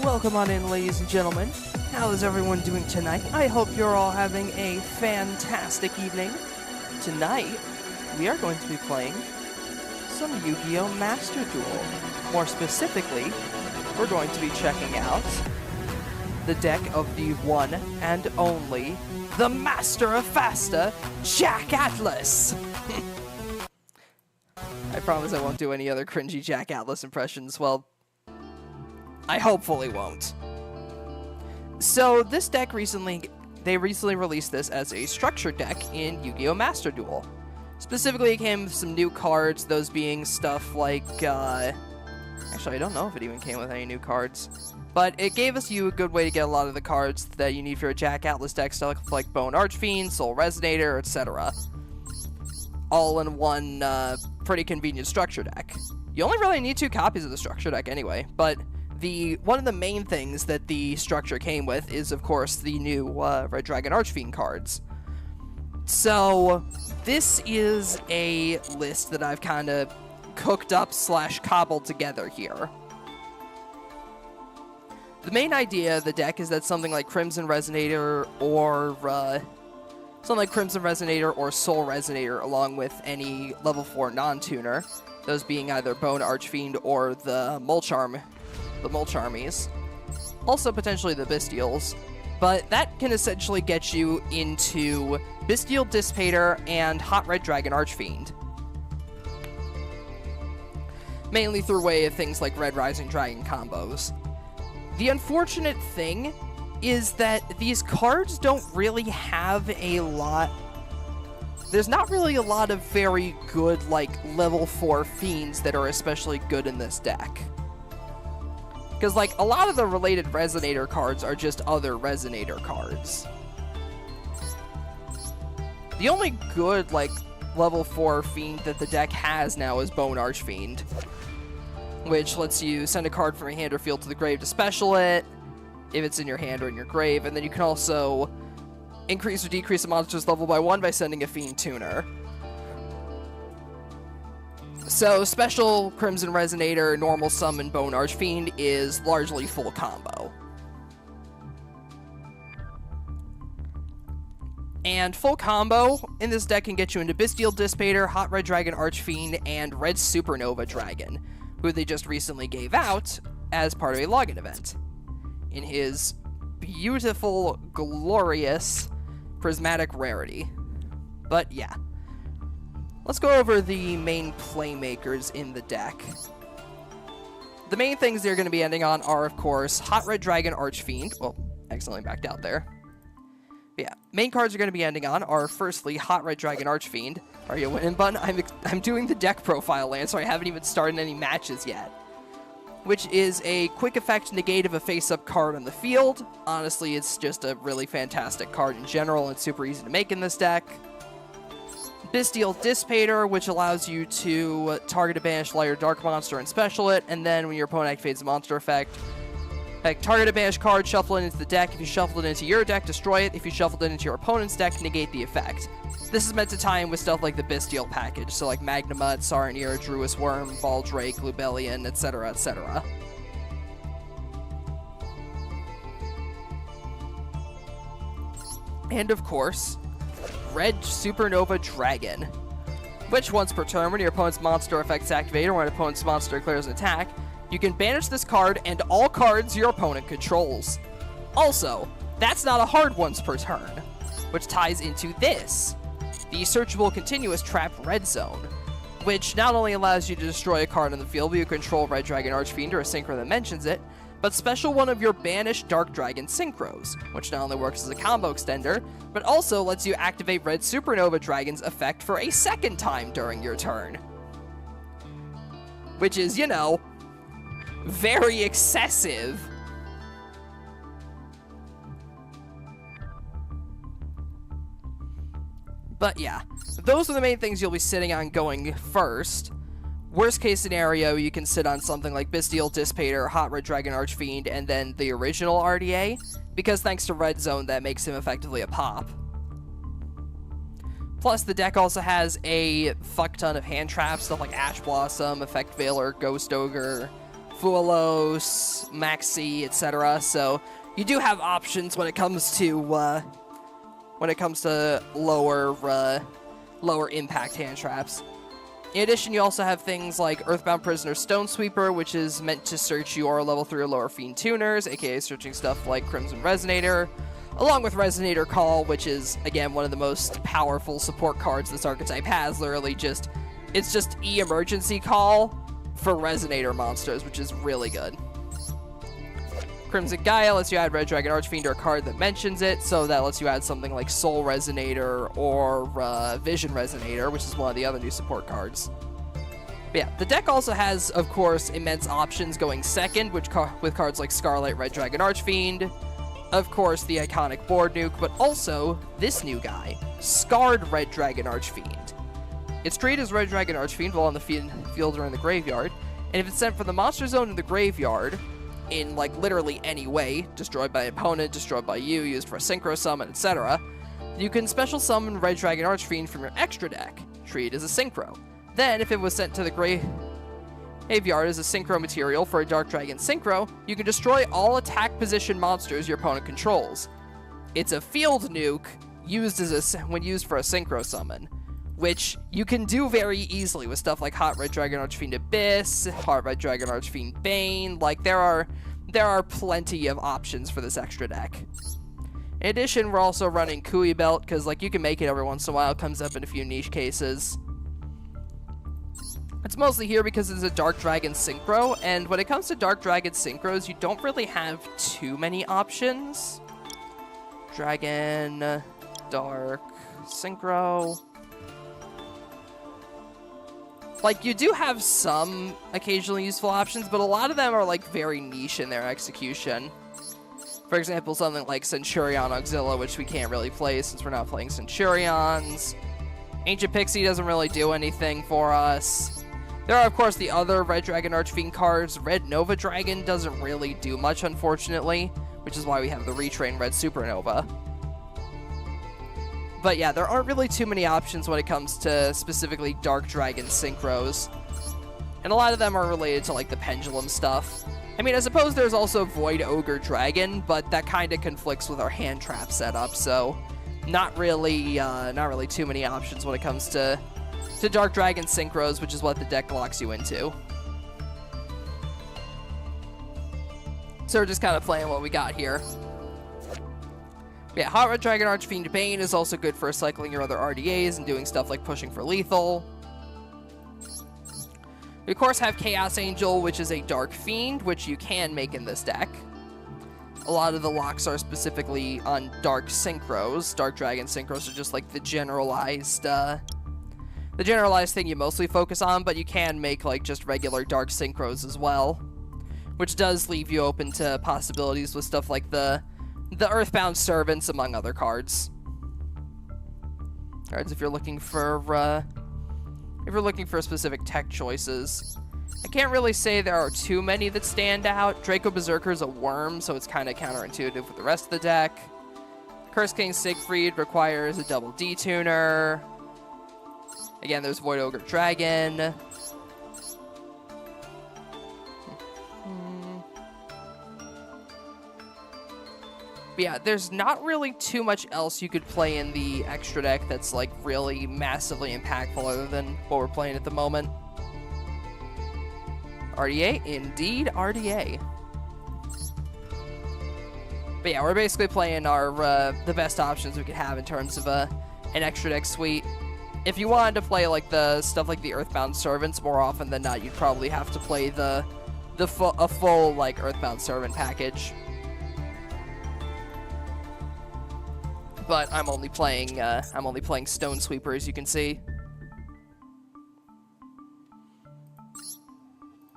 Welcome on in, ladies and gentlemen. How is everyone doing tonight? I hope you're all having a fantastic evening. Tonight, we are going to be playing some Yu-Gi-Oh! Master Duel. More specifically, we're going to be checking out the deck of the one and only, the Master of Fasta, Jack Atlas! I promise I won't do any other cringy Jack Atlas impressions. Well, I hopefully won't. So this deck they recently released this as a structured deck in Yu-Gi-Oh! Master Duel. Specifically, it came with some new cards, those being stuff like, actually, I don't know if it even came with any new cards. But it gave you a good way to get a lot of the cards that you need for a Jack Atlas deck, stuff like Bone Archfiend, Soul Resonator, etc. All in one pretty convenient structure deck. You only really need 2 copies of the structure deck anyway, but one of the main things that the structure came with is, of course, the new Red Dragon Archfiend cards. So, this is a list that I've kind of cooked up / cobbled together here. The main idea of the deck is that something like Crimson Resonator or Soul Resonator, along with any level 4 non-tuner, those being either Bone Archfiend or the Mulch Armies, also potentially the Bystials, but that can essentially get you into Bystial Dissipator and Hot Red Dragon Archfiend. Mainly through way of things like Red Rising Dragon combos. The unfortunate thing is that these cards don't really have a lot. There's not really a lot of very good, like, level 4 fiends that are especially good in this deck. Because, like, a lot of the related Resonator cards are just other Resonator cards. The only good, like, level 4 fiend that the deck has now is Bone Archfiend, which lets you send a card from your hand or field to the grave to special it, if it's in your hand or in your grave, and then you can also increase or decrease a monster's level by 1 by sending a Fiend Tuner. So, special Crimson Resonator, normal summon Bone Archfiend is largely full combo. And full combo in this deck can get you into Bystial Dissipator, Hot Red Dragon Archfiend, and Red Supernova Dragon, who they just recently gave out as part of a login event in his beautiful, glorious, prismatic rarity. But yeah. Let's go over the main playmakers in the deck. The main things they're going to be ending on are, of course, Hot Red Dragon Archfiend. Well, accidentally backed out there. But yeah, main cards are going to be ending on are, firstly, Hot Red Dragon Archfiend. Are you winning, bun? I'm doing the deck profile, Lance, so I haven't even started any matches yet. Which is a quick effect negate of a face-up card on the field. Honestly, it's just a really fantastic card in general, and super easy to make in this deck. Bystial Dissipator, which allows you to target a banished light or dark monster and special it, and then when your opponent activates a monster effect, target a banished card, shuffle it into the deck. If you shuffle it into your deck, destroy it. If you shuffled it into your opponent's deck, negate the effect. This is meant to tie in with stuff like the Bystial package, so like Magnamut, Saronir, Druis Worm, Baldrake, Lubellion, etc., etc. And of course, Red Supernova Dragon, which once per turn, when your opponent's monster effects activate or when an opponent's monster declares an attack, you can banish this card and all cards your opponent controls. Also, that's not a hard once per turn, which ties into this, the Searchable Continuous Trap Red Zone, which not only allows you to destroy a card on the field, but you control Red Dragon Archfiend or a synchro that mentions it, but special one of your banished Dark Dragon synchros, which not only works as a combo extender, but also lets you activate Red Supernova Dragon's effect for a second time during your turn. Which is, you know, very excessive. But yeah, those are the main things you'll be sitting on going first. Worst case scenario, you can sit on something like Bystial Dissipator, Hot Red Dragon Archfiend, and then the original RDA, because thanks to Red Zone, that makes him effectively a pop. Plus, the deck also has a fuck ton of hand traps, stuff like Ash Blossom, Effect Veiler, Ghost Ogre, Fuelos, Maxi, etc. So you do have options when it comes to lower impact hand traps. In addition, you also have things like Earthbound Prisoner Stone Sweeper, which is meant to search your level 3 or lower Fiend tuners, aka searching stuff like Crimson Resonator, along with Resonator Call, which is, again, one of the most powerful support cards this archetype has. Literally it's just E-Emergency Call for Resonator monsters, which is really good. Crimson Gaia lets you add Red Dragon Archfiend to a card that mentions it, so that lets you add something like Soul Resonator or Vision Resonator, which is one of the other new support cards. But yeah, the deck also has, of course, immense options going second, with cards like Scarlet Red Dragon Archfiend, of course, the iconic board nuke, but also this new guy, Scarred Red Dragon Archfiend. It's treated as Red Dragon Archfiend while on the field or in the graveyard, and if it's sent from the monster zone to the graveyard, in, like, literally any way, destroyed by an opponent, destroyed by you, used for a synchro summon, etc., you can special summon Red Dragon Archfiend from your extra deck, treat it as a synchro. Then, if it was sent to the graveyard as a synchro material for a Dark Dragon synchro, you can destroy all attack position monsters your opponent controls. It's a field nuke when used for a synchro summon, which you can do very easily with stuff like Hot Red Dragon Archfiend Abyss, Hot Red Dragon Archfiend Bane. Like, there are plenty of options for this extra deck. In addition, we're also running Kui Belt, because, like, you can make it every once in a while. It comes up in a few niche cases. It's mostly here because it's a Dark Dragon Synchro, and when it comes to Dark Dragon Synchros, you don't really have too many options. Dragon, Dark, Synchro. Like, you do have some occasionally useful options, but a lot of them are, like, very niche in their execution. For example, something like Centurion Auxilla, which we can't really play since we're not playing Centurions. Ancient Pixie doesn't really do anything for us. There are, of course, the other Red Dragon Archfiend cards. Red Nova Dragon doesn't really do much, unfortunately, which is why we have the Retrain Red Supernova. But yeah, there aren't really too many options when it comes to specifically Dark Dragon Synchros. And a lot of them are related to, like, the Pendulum stuff. I mean, I suppose there's also Void Ogre Dragon, but that kind of conflicts with our hand trap setup, so not really too many options when it comes to Dark Dragon Synchros, which is what the deck locks you into. So we're just kind of playing what we got here. Yeah, Hot Red Dragon Archfiend Bane is also good for cycling your other RDAs and doing stuff like pushing for lethal. We, of course, have Chaos Angel, which is a Dark Fiend, which you can make in this deck. A lot of the locks are specifically on Dark Synchros. Dark Dragon Synchros are just like the generalized thing you mostly focus on, but you can make, like, just regular Dark Synchros as well, which does leave you open to possibilities with stuff like the Earthbound Servants, among other cards. Cards if you're looking for specific tech choices. I can't really say there are too many that stand out. Draco Berserker is a worm, so it's kind of counterintuitive with the rest of the deck. Curse King Siegfried requires a double D-tuner. Again, there's Void Ogre Dragon. But yeah, there's not really too much else you could play in the extra deck that's, like, really massively impactful other than what we're playing at the moment. RDA? Indeed, RDA. But yeah, we're basically playing our the best options we could have in terms of an extra deck suite. If you wanted to play, like, the stuff like the Earthbound Servants more often than not, you'd probably have to play a full, like, Earthbound Servant package. But I'm only playing Stone Sweeper, as you can see.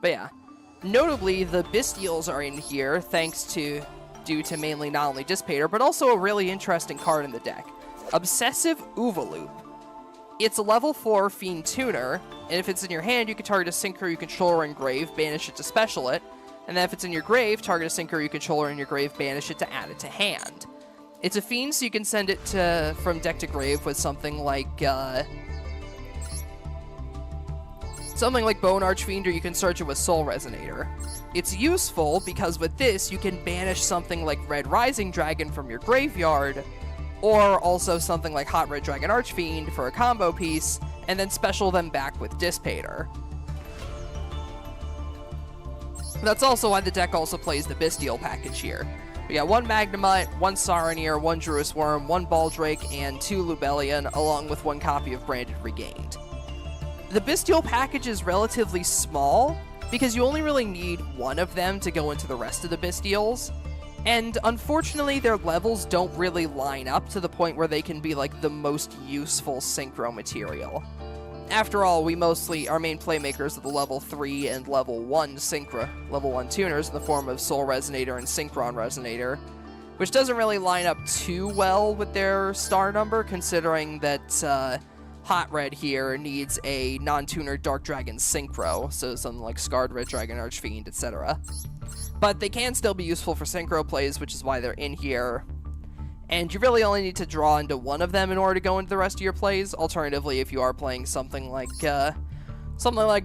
But yeah, notably the Bystials are in here due to mainly not only Dissipator, but also a really interesting card in the deck, Obsessive Oovaloop. It's a level 4 Fiend Tuner, and if it's in your hand, you can target a Synchro you control or engrave, banish it to special it, and then if it's in your grave, target a Synchro you control or in your grave, banish it to add it to hand. It's a Fiend, so you can send it from deck to grave with something like Bone Archfiend, or you can search it with Soul Resonator. It's useful because with this, you can banish something like Red Rising Dragon from your graveyard, or also something like Hot Red Dragon Archfiend for a combo piece, and then special them back with Dissipator. That's also why the deck also plays the Bystial package here. We got 1 Magnemite, 1 Saronir, 1 Druis Worm, 1 Baldrake, and 2 Lubellion, along with 1 copy of Branded Regained. The Bystial package is relatively small, because you only really need 1 of them to go into the rest of the Bystials, and unfortunately their levels don't really line up to the point where they can be like the most useful synchro material. After all, our main playmakers are the level 3 and level 1 level 1 tuners in the form of Soul Resonator and Synchron Resonator, which doesn't really line up too well with their star number, considering that Hot Red here needs a non-tuner Dark Dragon Synchro, so something like Scarred Red Dragon Archfiend, etc. But they can still be useful for Synchro plays, which is why they're in here. And you really only need to draw into 1 of them in order to go into the rest of your plays. Alternatively, if you are playing something like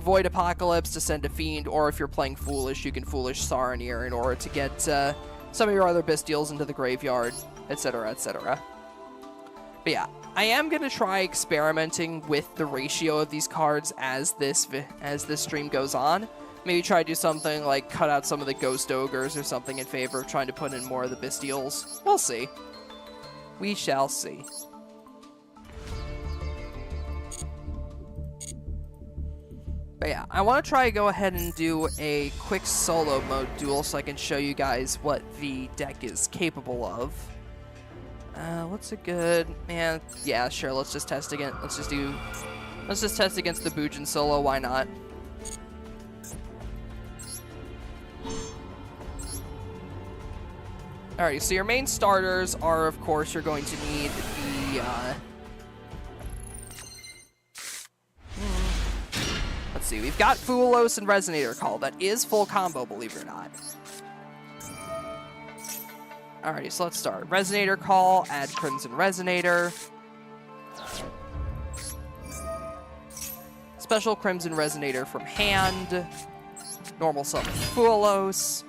Void Apocalypse to send a Fiend, or if you're playing Foolish, you can Foolish Saronir in order to get some of your other Bystials into the graveyard, etc., etc. But yeah, I am going to try experimenting with the ratio of these cards as this stream goes on. Maybe try to do something like cut out some of the Ghost Ogres or something in favor of trying to put in more of the Bystials. We'll see. We shall see. But yeah, I want to try to go ahead and do a quick solo mode duel so I can show you guys what the deck is capable of. What's a good... Man, yeah, sure, let's just test again. Let's just test against the Bujin solo, why not? Alright, so your main starters are, of course, you're going to need the, let's see, we've got Foolos and Resonator Call. That is full combo, believe it or not. Alrighty, so let's start. Resonator Call, add Crimson Resonator. Special Crimson Resonator from hand. Normal summon Foolos.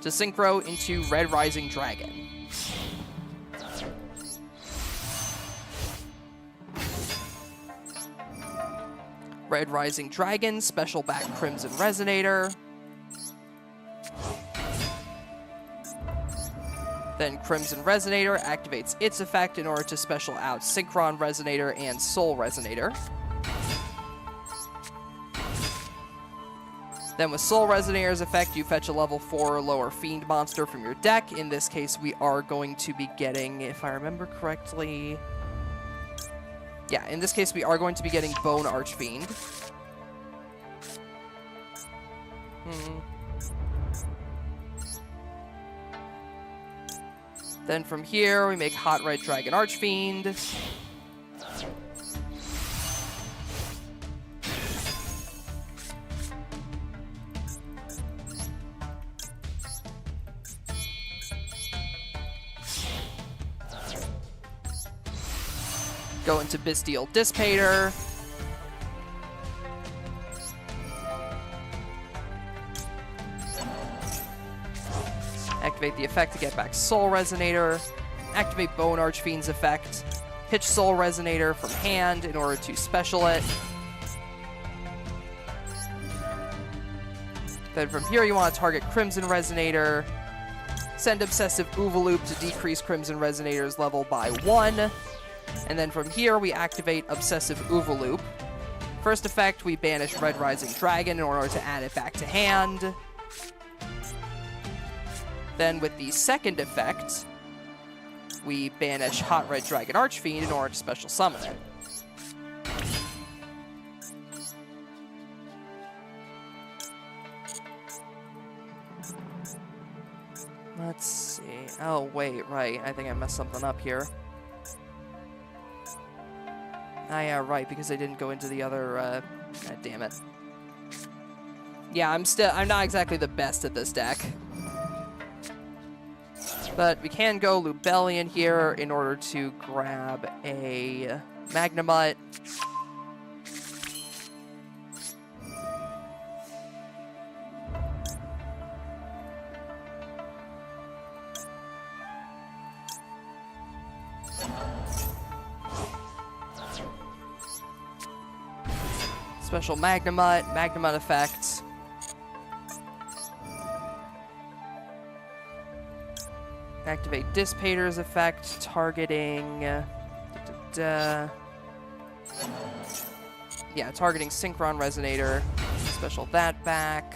To synchro into Red Rising Dragon. Red Rising Dragon, special back Crimson Resonator. Then Crimson Resonator activates its effect in order to special out Synchron Resonator and Soul Resonator. Then with Soul Resonator's effect, you fetch a level 4 or lower Fiend monster from your deck. In this case, we are going to be getting, if I remember correctly... Yeah, in this case, we are going to be getting Bone Archfiend. Then from here, we make Hot Red Dragon Archfiend. Go into Bystial Dissipator. Activate the effect to get back Soul Resonator. Activate Bone Archfiend's effect. Pitch Soul Resonator from hand in order to special it. Then from here you want to target Crimson Resonator. Send Obsessive Oovaloop to decrease Crimson Resonator's level by 1. And then from here, we activate Obsessive Oovaloop. First effect, we banish Red Rising Dragon in order to add it back to hand. Then with the second effect, we banish Hot Red Dragon Archfiend in order to special summon it. Let's see. Oh, wait, right. I think I messed something up here. Ah, yeah, right, because I didn't go into the other, God damn it. Yeah, I'm not exactly the best at this deck. But we can go Lubellion here in order to grab a Magnemite. Special Magnamut, Magnamut effect. Activate Dissipator's effect, targeting... yeah, targeting Synchron Resonator. Special that back.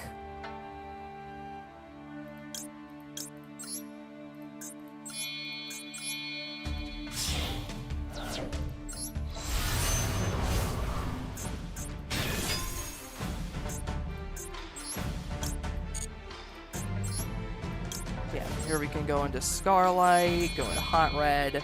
Yeah, here we can go into Scarlight, go into Hot Red.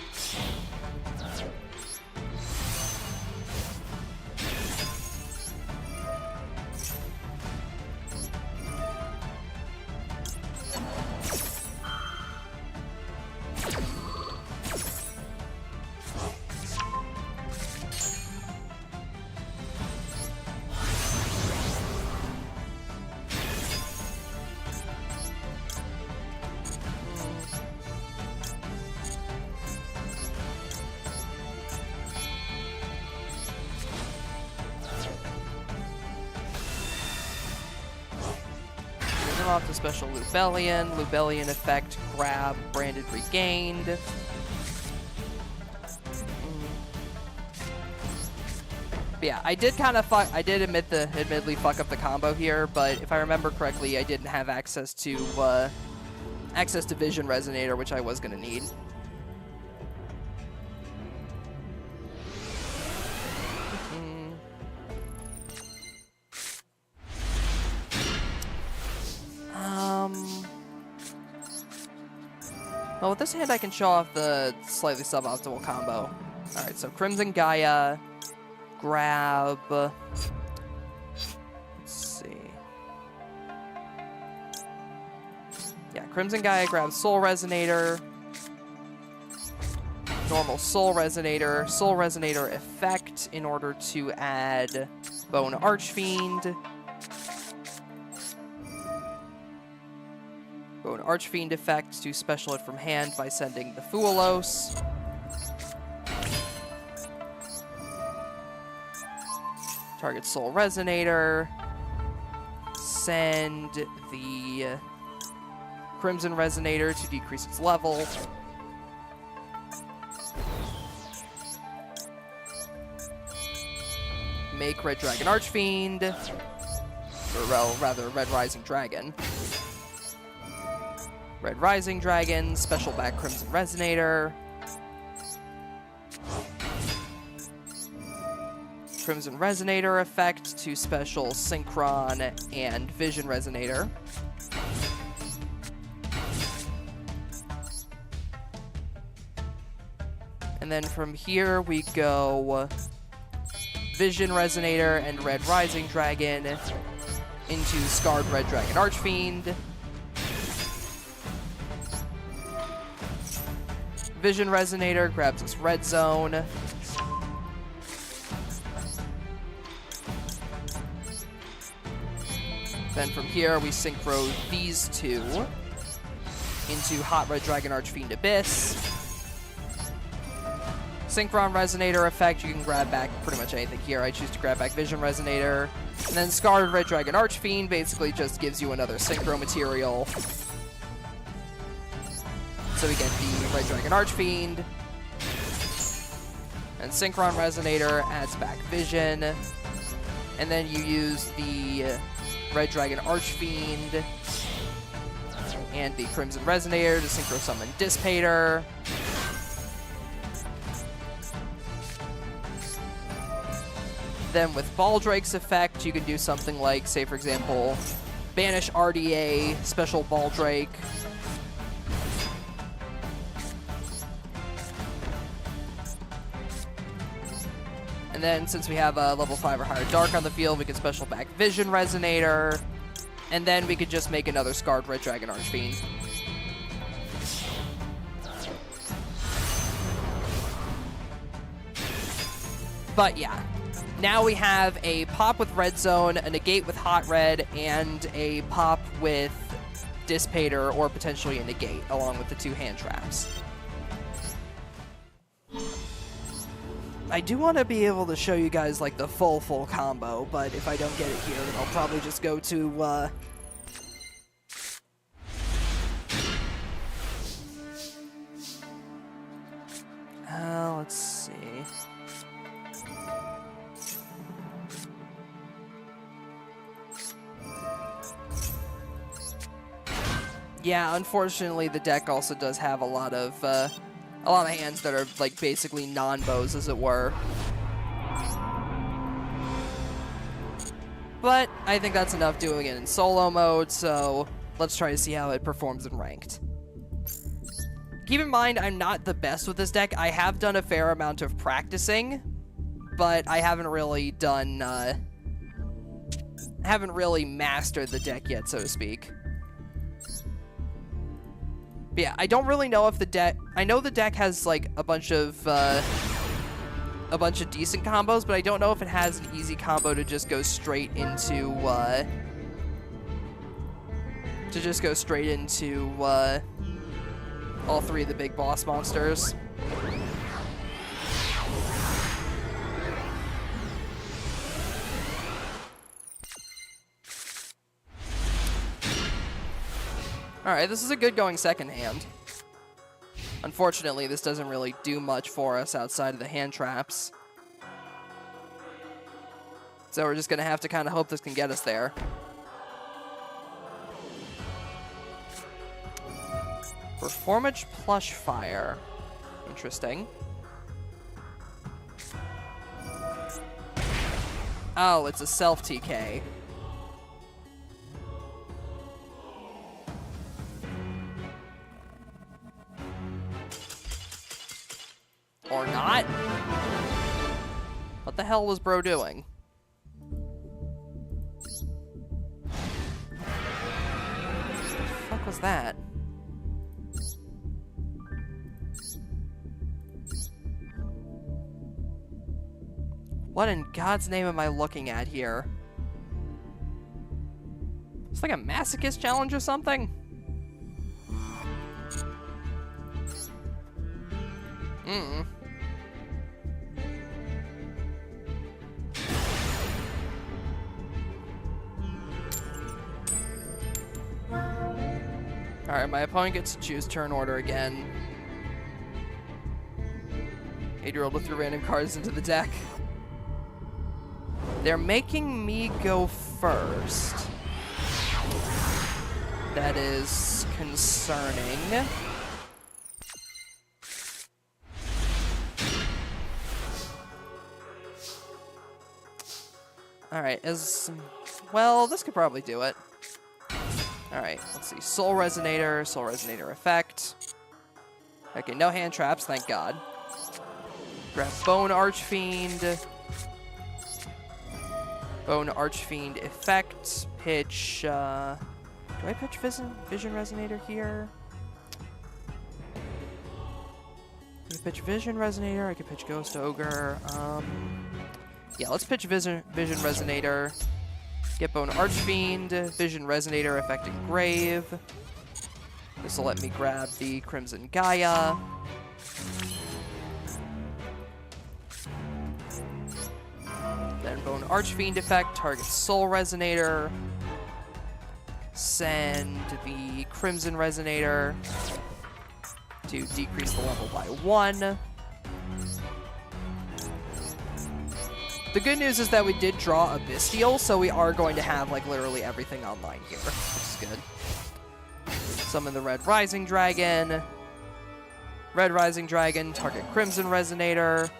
Off the special Lubellion. Lubellion effect, grab, branded, regained. But yeah, I did admittedly fuck up the combo here, but if I remember correctly, I didn't have access to Vision Resonator, which I was gonna need. Well, with this hand, I can show off the slightly suboptimal combo. Alright, so Crimson Gaia, grab... Let's see... Yeah, Crimson Gaia grabs Soul Resonator, normal Soul Resonator effect in order to add Bone Archfiend. Bone Archfiend effect to special it from hand by sending the Fuelos. Target Soul Resonator. Send the Crimson Resonator to decrease its level. Make Red Dragon Archfiend. Or rather, Red Rising Dragon. Red Rising Dragon, special back Crimson Resonator. Crimson Resonator effect to special Synchron and Vision Resonator. And then from here we go Vision Resonator and Red Rising Dragon into Scarred Red Dragon Archfiend. Vision Resonator grabs us Red Zone. Then from here, we synchro these two into Hot Red Dragon Archfiend Abyss. Synchron Resonator effect, you can grab back pretty much anything here. I choose to grab back Vision Resonator. And then Scarred Red Dragon Archfiend basically just gives you another synchro material. So we get the Red Dragon Archfiend. And Synchron Resonator adds back Vision. And then you use the Red Dragon Archfiend and the Crimson Resonator to synchro summon Dissipator. Then with Baldrake's effect, you can do something like, say for example, banish RDA, special Baldrake. And then, since we have a level 5 or higher Dark on the field, we can special back Vision Resonator. And then we could just make another Scarred Red Dragon Archfiend. But yeah, now we have a pop with Red Zone, a negate with Hot Red, and a pop with Dissipator, or potentially a negate, along with the two hand traps. I do want to be able to show you guys like the full combo, but if I don't get it here, then I'll probably just go to let's see. Yeah, unfortunately, the deck also does have a lot of hands that are like basically non-bows, as it were. But I think that's enough doing it in solo mode, so let's try to see how it performs in ranked. Keep in mind, I'm not the best with this deck. I have done a fair amount of practicing, but I haven't really done, haven't really mastered the deck yet, so to speak. But yeah, I don't really know if the deck... I know the deck has, like, a bunch of decent combos, but I don't know if it has an easy combo to just go straight into, all three of the big boss monsters. Alright, this is a good going second hand. Unfortunately, this doesn't really do much for us outside of the hand traps. So we're just going to have to kind of hope this can get us there. Reformage Plush Fire. Interesting. Oh, it's a self-TK. Or not? What the hell was bro doing? What the fuck was that? What in God's name am I looking at here? It's like a masochist challenge or something? Alright, my opponent gets to choose turn order again. 8-year-old with 3 random cards into the deck. They're making me go first. That is concerning. Alright, well, this could probably do it. Alright, let's see. Soul Resonator effect. Okay, no hand traps, thank God. Grab Bone Archfiend. Bone Archfiend effect. Pitch, do I pitch Vision Resonator here? I could pitch Vision Resonator, I could pitch Ghost Ogre. Yeah, let's pitch Vision Resonator. Get Bone Archfiend, Vision Resonator affecting Grave. This will let me grab the Crimson Gaia. Then Bone Archfiend effect, target Soul Resonator. Send the Crimson Resonator to decrease the level by 1. The good news is that we did draw a Bystial, so we are going to have, like, literally everything online here, which is good. Summon the Red Rising Dragon. Red Rising Dragon, target Crimson Resonator.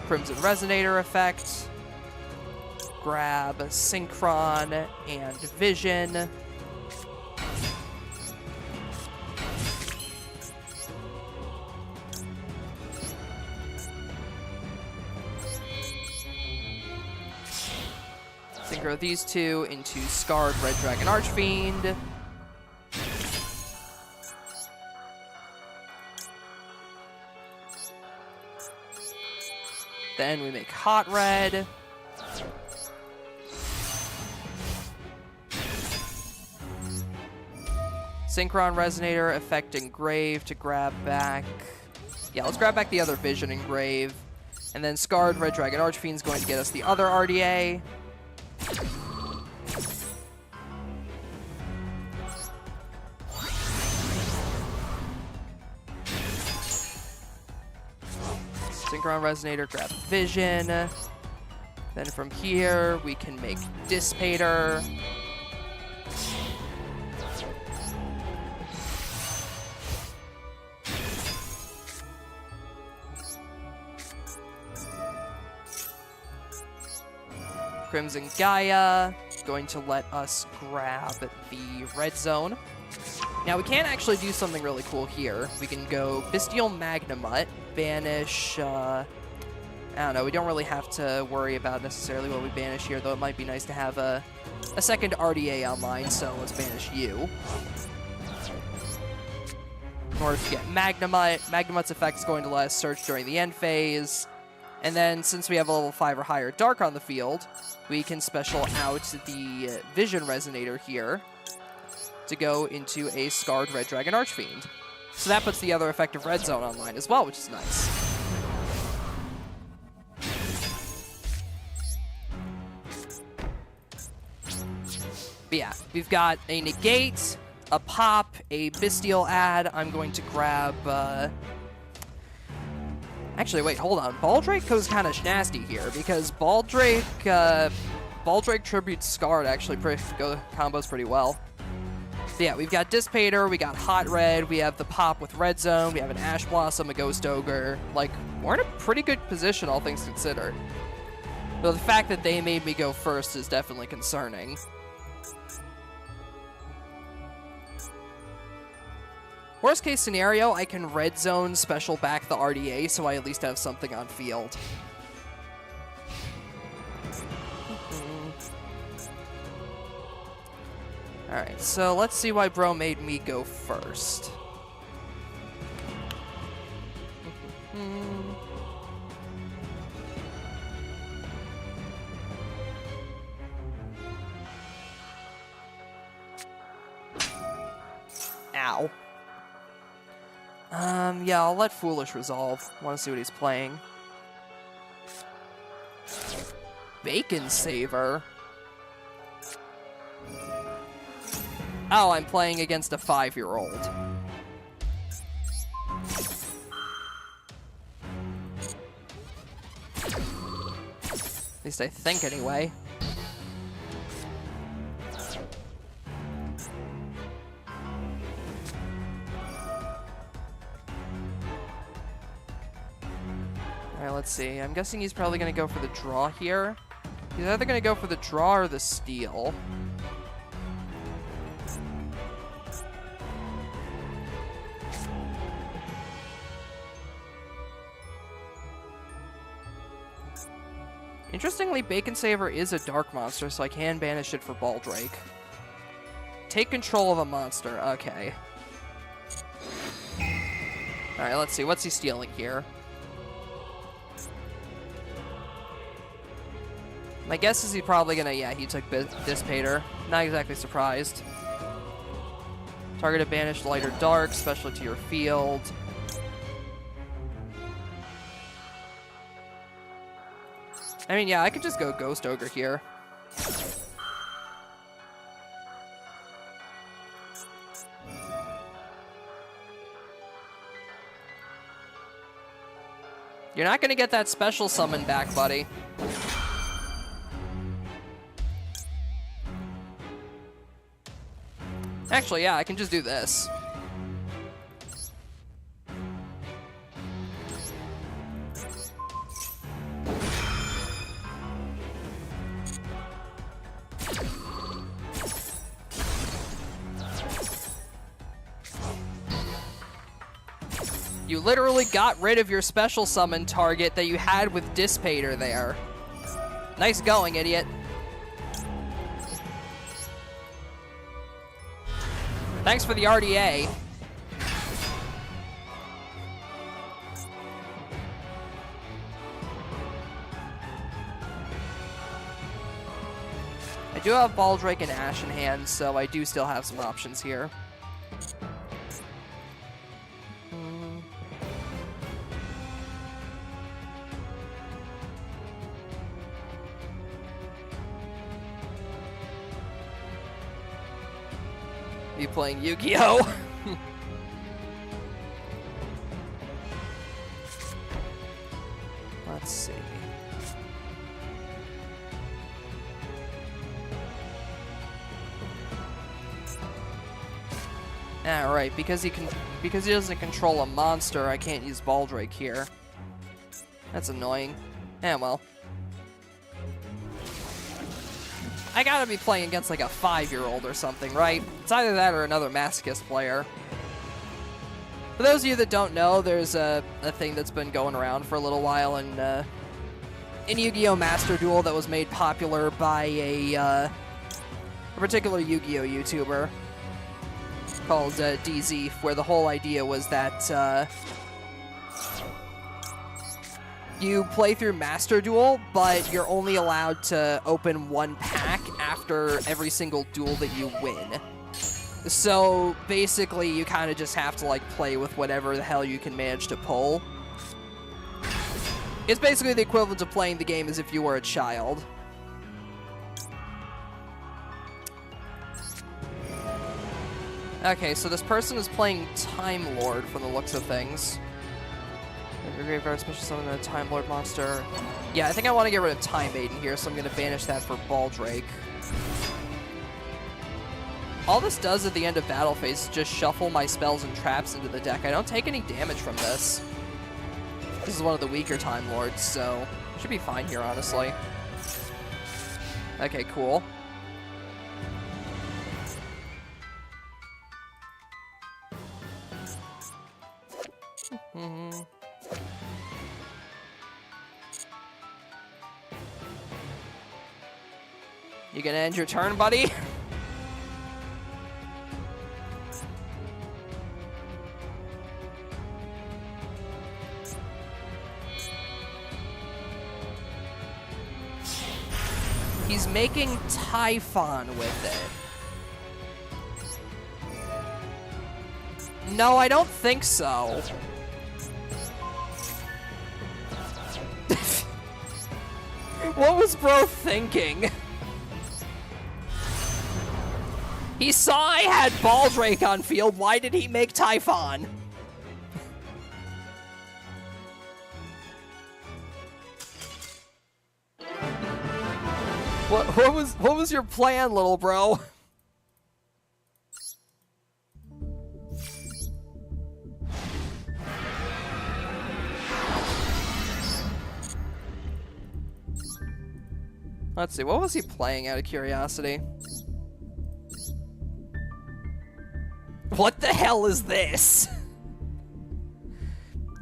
Crimson Resonator effect. Grab Synchron and Vision. Synchro these two into Scarred Red Dragon Archfiend. Then we make Hot Red. Synchron Resonator, Effect Engrave to grab back... Yeah, let's grab back the other Vision Engrave. And then Scarred Red Dragon Archfiend's going to get us the other RDA. Synchron Resonator, grab Vision. Then from here, we can make Dissipator. Crimson Gaia, going to let us grab the Red Zone. Now, we can actually do something really cool here. We can go Bystial Magnemite, banish... I don't know, we don't really have to worry about necessarily what we banish here, though it might be nice to have a second RDA online, so let's banish you. In order to get Magnemite, Magnemite's effect is going to let us search during the end phase. And then, since we have a level 5 or higher Dark on the field, we can special out the Vision Resonator here to go into a Scarred Red Dragon Archfiend. So that puts the other effective Red Zone online as well, which is nice. But yeah, we've got a Negate, a Pop, a Bystial Add. I'm going to grab... Actually, wait, hold on. Baldrake goes kind of nasty here, because Baldrake Tribute Scarred actually combos pretty well. So yeah, we've got Dissipator, we got Hot Red, we have the Pop with Red Zone, we have an Ash Blossom, a Ghost Ogre. Like, we're in a pretty good position, all things considered. Though the fact that they made me go first is definitely concerning. Worst case scenario, I can Red Zone special back the RDA, so I at least have something on field. Alright, so let's see why bro made me go first. Ow. Yeah, I'll let Foolish resolve. Want to see what he's playing. Bacon Saver. Oh, I'm playing against a 5-year-old. At least I think, anyway. Alright, let's see. I'm guessing he's probably going to go for the draw here. He's either going to go for the draw or the steal. Interestingly, Bacon Saver is a dark monster, so I can banish it for Baldrake. Take control of a monster. Okay. Alright, let's see. What's he stealing here? My guess is he's probably gonna... Yeah, he took Dissipator. Not exactly surprised. Target a banished light or dark, special to your field. I mean, yeah, I could just go Ghost Ogre here. You're not gonna get that special summon back, buddy. Actually, yeah, I can just do this. You literally got rid of your special summon target that you had with Dissipator there. Nice going, idiot. Thanks for the RDA. I do have Baldrake and Ash in hand, so I do still have some options here. be playing Yu-Gi-Oh! Let's see. Ah, right, because he doesn't control a monster, I can't use Baldrake here. That's annoying. Eh, well. I gotta be playing against like a 5-year-old or something, right? It's either that or another Masochist player. For those of you that don't know, there's a thing that's been going around for a little while in Yu-Gi-Oh! Master Duel that was made popular by a particular Yu-Gi-Oh! YouTuber called DZ, where the whole idea was that you play through Master Duel, but you're only allowed to open one pack after every single duel that you win. So basically, you kind of just have to like play with whatever the hell you can manage to pull. It's basically the equivalent of playing the game as if you were a child. Okay, so this person is playing Time Lord from the looks of things. Your graveyard special summon a Time Lord monster. Yeah, I think I want to get rid of Time Maiden here, so I'm going to banish that for Baldrake. All this does at the end of battle phase is just shuffle my spells and traps into the deck. I don't take any damage from this. This is one of the weaker Time Lords, so should be fine here, honestly. Okay, cool. You gonna end your turn, buddy? He's making Typhon with it. No, I don't think so. What was bro thinking? He saw I had Baldrake on field. Why did he make Typhon? What was your plan, little bro? Let's see, what was he playing out of curiosity? What the hell is this?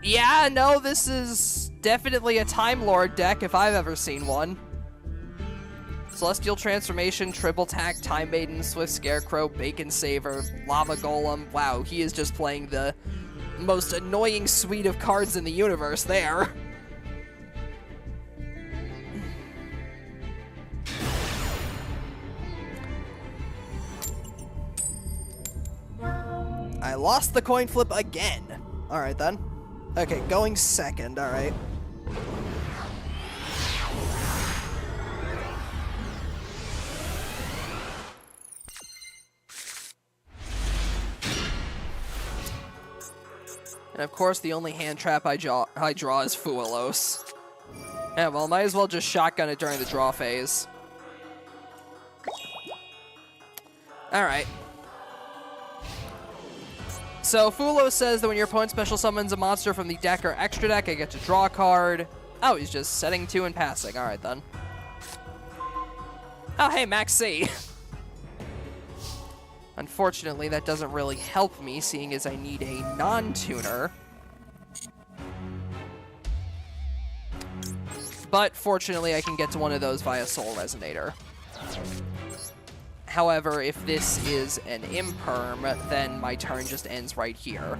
Yeah, no, this is definitely a Time Lord deck if I've ever seen one. Celestial Transformation, Triple Tack, Time Maiden, Swift Scarecrow, Bacon Saver, Lava Golem. Wow, he is just playing the most annoying suite of cards in the universe there. I lost the coin flip again. Alright then. Okay, going second, alright. And of course, the only hand trap I draw is Fuelos. Yeah, well, might as well just shotgun it during the draw phase. Alright. So, Fulo says that when your opponent special summons a monster from the deck or extra deck, I get to draw a card. Oh, he's just setting 2 and passing. Alright, then. Oh, hey, Max C. Unfortunately, that doesn't really help me, seeing as I need a non-tuner. But, fortunately, I can get to one of those via Soul Resonator. However, if this is an imperm, then my turn just ends right here.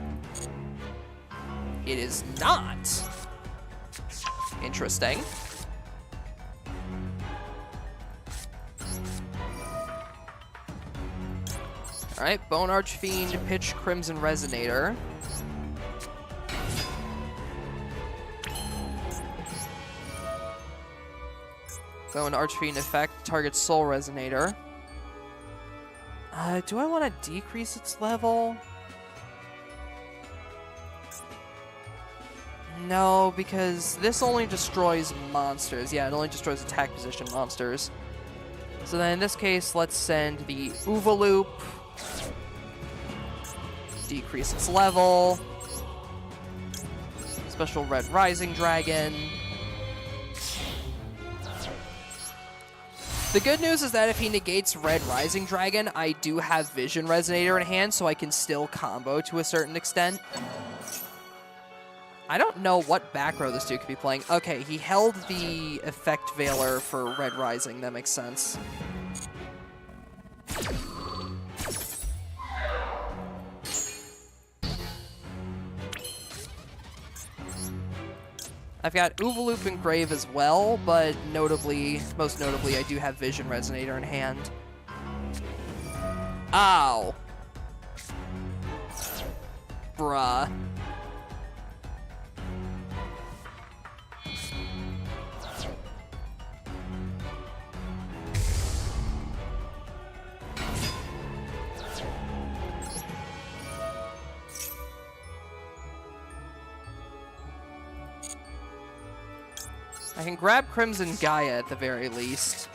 It is not. Interesting. Alright, Bone Archfiend, pitch Crimson Resonator. Bone Archfiend effect, target Soul Resonator. Do I want to decrease its level? No, because this only destroys monsters. Yeah, it only destroys attack position monsters. So then in this case, let's send the Oovaloop. Decrease its level. Special Red Rising Dragon. The good news is that if he negates Red Rising Dragon, I do have Vision Resonator in hand, so I can still combo to a certain extent. I don't know what back row this dude could be playing. Okay, he held the Effect Veiler for Red Rising. That makes sense. I've got Oovaloop and Grave as well, but most notably, I do have Vision Resonator in hand. Ow. Bruh. I can grab Crimson Gaia at the very least.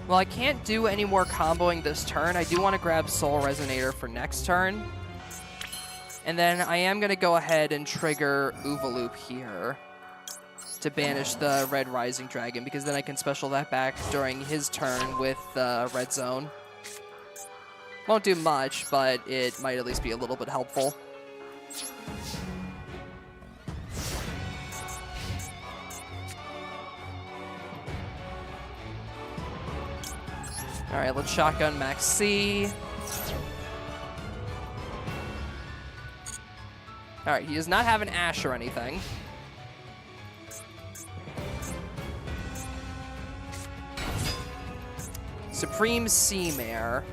Well, I can't do any more comboing this turn. I do want to grab Soul Resonator for next turn. And then I am going to go ahead and trigger Oovaloop here to banish the Red Rising Dragon, because then I can special that back during his turn with Red Zone. Won't do much, but it might at least be a little bit helpful. Alright, let's shotgun Max C. Alright, he does not have an Ash or anything. Supreme Sea Mare.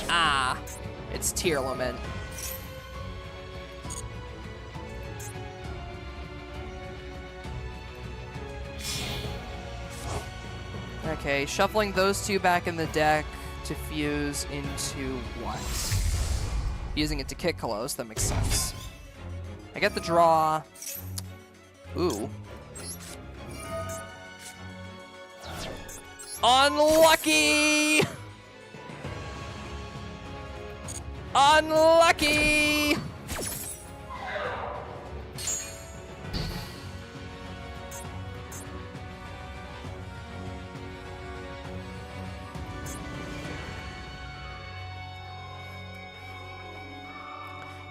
Ah, it's Tearlament. Okay, shuffling those two back in the deck to fuse into what? Using it to kick Kalos, that makes sense. I get the draw. Ooh. Unlucky! Unlucky!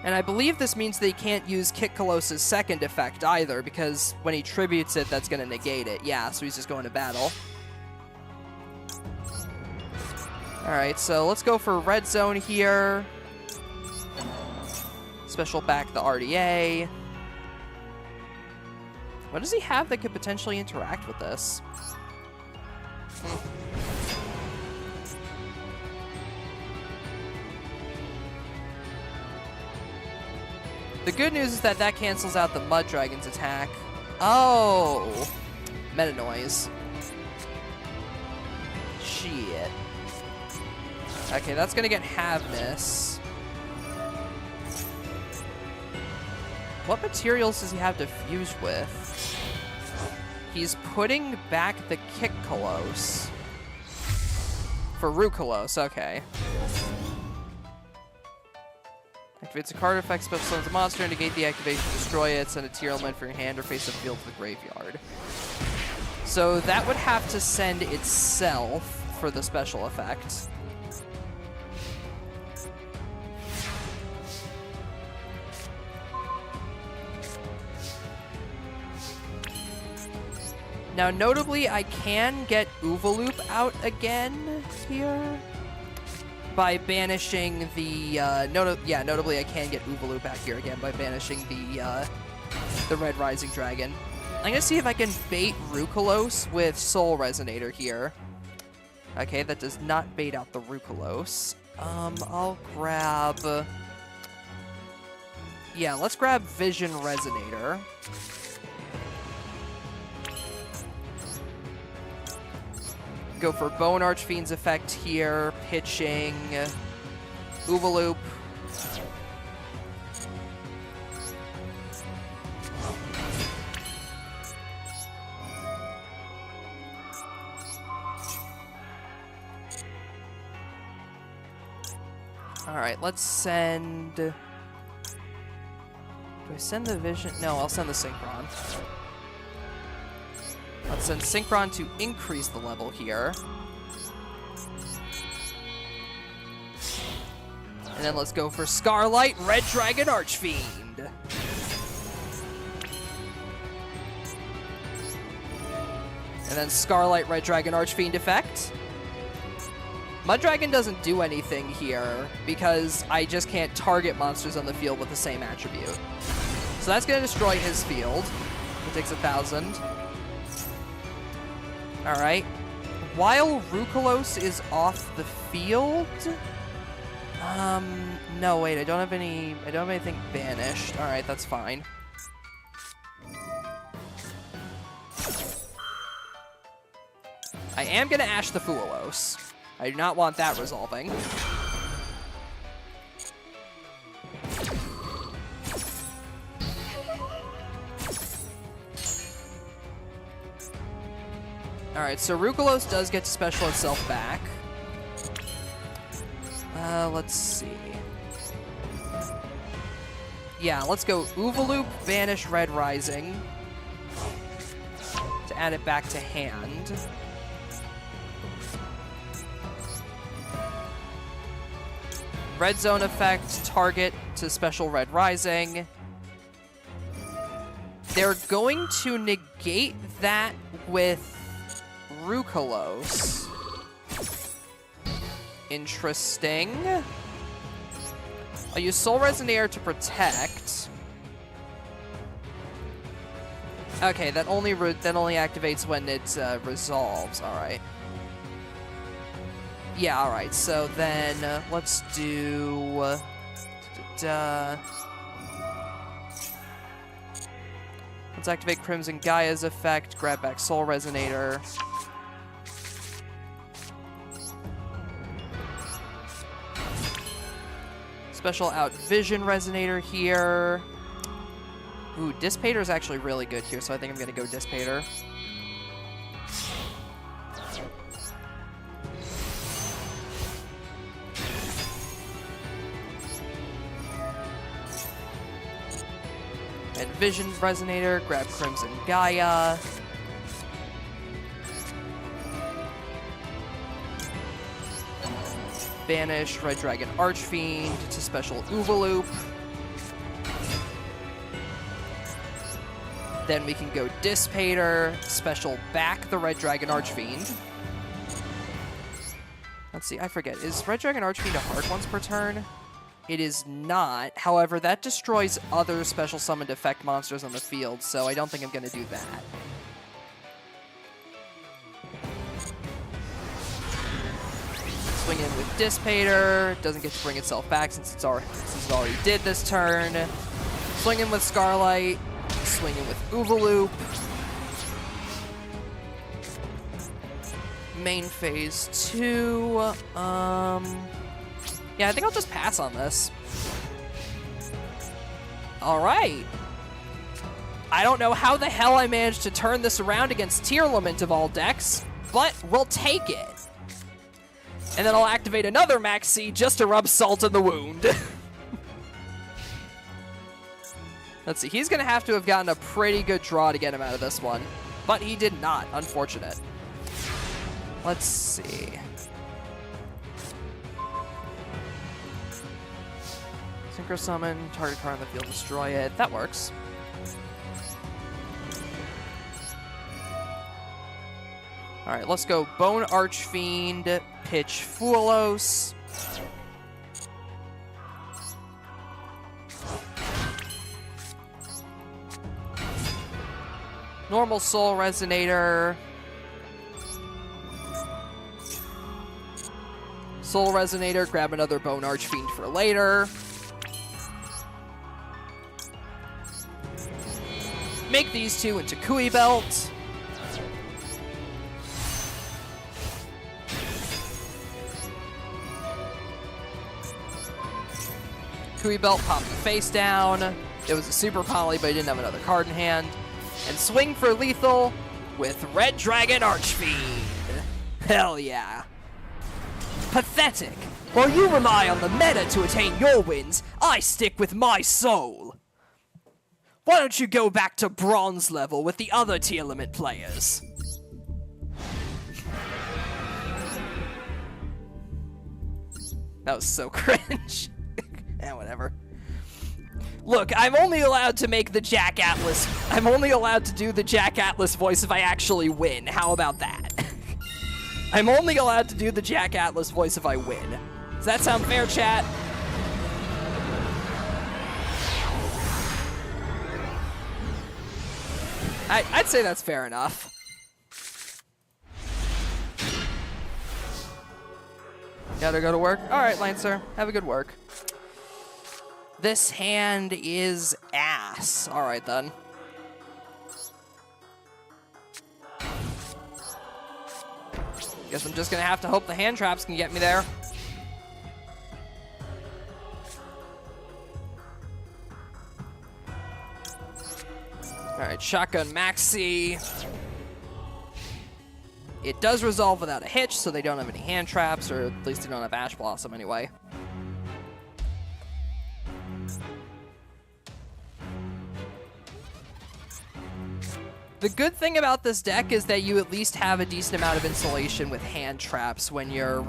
And I believe this means that he can't use Kick Kalos' second effect either, because when he tributes it, that's going to negate it. Yeah, so he's just going to battle. Alright, so let's go for Red Zone here. Special back the RDA. What does he have that could potentially interact with this? The good news is that that cancels out the Mud Dragon's attack. Oh! Meta Noise. Shit. Okay, that's gonna get Havness. What materials does he have to fuse with? He's putting back the Kick Kalos. For Rukalos, okay. Activates a card effect, special summons a monster, negate the activation, destroy it, send a Tearlament for your hand, or face the field to the graveyard. So that would have to send itself for the special effect. Now, notably, I can get Oovaloop out again here by banishing the, notably I can get Oovaloop back here again by banishing the the Red Rising Dragon. I'm gonna see if I can bait Rukalos with Soul Resonator here. Okay, that does not bait out the Rukalos. I'll grab... yeah, let's grab Vision Resonator. Go for Bone Archfiend's effect here, pitching Oovaloop. Alright, let's send... do I send the Vision? No, I'll send the Synchron. Let's send Synchron to increase the level here. And then let's go for Scarlight, Red Dragon Archfiend. And then Scarlight, Red Dragon Archfiend effect. Mudragon doesn't do anything here because I just can't target monsters on the field with the same attribute. So that's going to destroy his field. He takes 1,000. Alright. While Rukalos is off the field... no, wait, I don't have anything banished. Alright, that's fine. I am going to Ash the Fualos. I do not want that resolving. Alright, so Rukalos does get to special itself back. Let's see. Yeah, let's go Oovaloop, banish Red Rising to add it back to hand. Red Zone effect, target to special Red Rising. They're going to negate that with Rukalos. Interesting. I'll use Soul Resonator to protect. Okay, that only activates when it resolves. All right. Yeah, all right. So then let's do. Let's activate Crimson Gaia's effect. Grab back Soul Resonator. Special out Vision Resonator here. Ooh, Dissipator is actually really good here, so I think I'm going to go Dissipator. And Vision Resonator, grab Crimson Gaia. Banish Red Dragon Archfiend to special Oovaloop. Then we can go Dissipator, special back the Red Dragon Archfiend. Let's see, I forget. Is Red Dragon Archfiend a hard once per turn? It is not. However, that destroys other special summoned effect monsters on the field, so I don't think I'm going to do that. Swing in with Dissipator. Doesn't get to bring itself back since it already did this turn. Swing in with Scarlight. Swing in with Oovaloop. Main phase 2. Yeah, I think I'll just pass on this. All right. I don't know how the hell I managed to turn this around against Tearlament of all decks, but we'll take it. And then I'll activate another Maxi just to rub salt in the wound. Let's see, he's going to have gotten a pretty good draw to get him out of this one. But he did not, unfortunate. Let's see. Synchro Summon, target card on the field, destroy it. That works. Alright, let's go Bone Archfiend, pitch Fualos. Normal Soul Resonator. Soul Resonator, grab another Bone Archfiend for later. Make these two into Kui Belt. Kui Belt, pop the face down. It was a super poly, but he didn't have another card in hand. And swing for lethal with Red Dragon Archfiend. Hell yeah. Pathetic. While you rely on the meta to attain your wins, I stick with my soul. Why don't you go back to bronze level with the other tier limit players? That was so cringe. Eh, whatever. Look, I'm only allowed to make the Jack Atlas. I'm only allowed to do the Jack Atlas voice if I actually win. How about that? I'm only allowed to do the Jack Atlas voice if I win. Does that sound fair, chat? I'd say that's fair enough. Gotta go to work? Alright, Lancer. Have a good work. This hand is ass. Alright, then. Guess I'm just gonna have to hope the hand traps can get me there. Alright, Shotgun Maxi. It does resolve without a hitch, so they don't have any hand traps, or at least they don't have Ash Blossom anyway. The good thing about this deck is that you at least have a decent amount of insulation with hand traps when you're,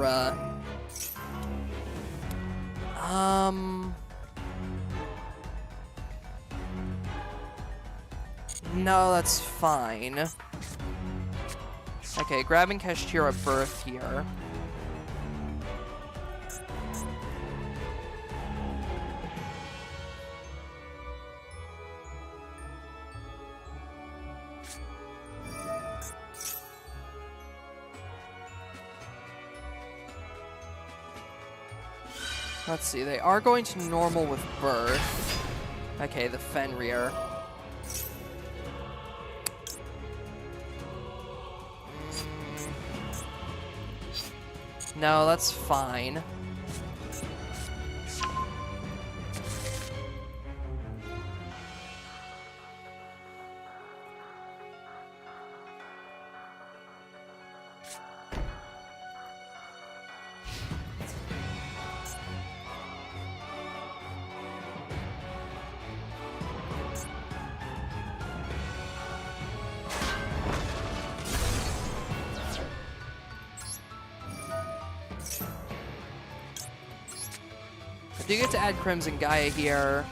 No, that's fine. Okay, grabbing Kashtira Birth here. Let's see, they are going to normal with Birth. Okay, the Fenrir. No, that's fine. I do get to add Crimson Gaia here.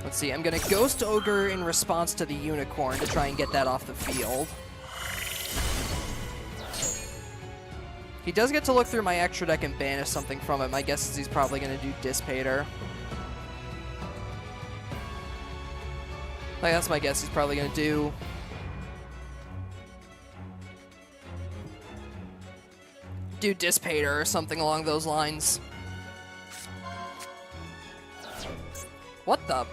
Let's see, I'm gonna Ghost Ogre in response to the Unicorn to try and get that off the field. He does get to look through my extra deck and banish something from it. My guess is he's probably gonna do Dissipator. Like, that's my guess he's probably gonna do. Do Dissipator or something along those lines. What the?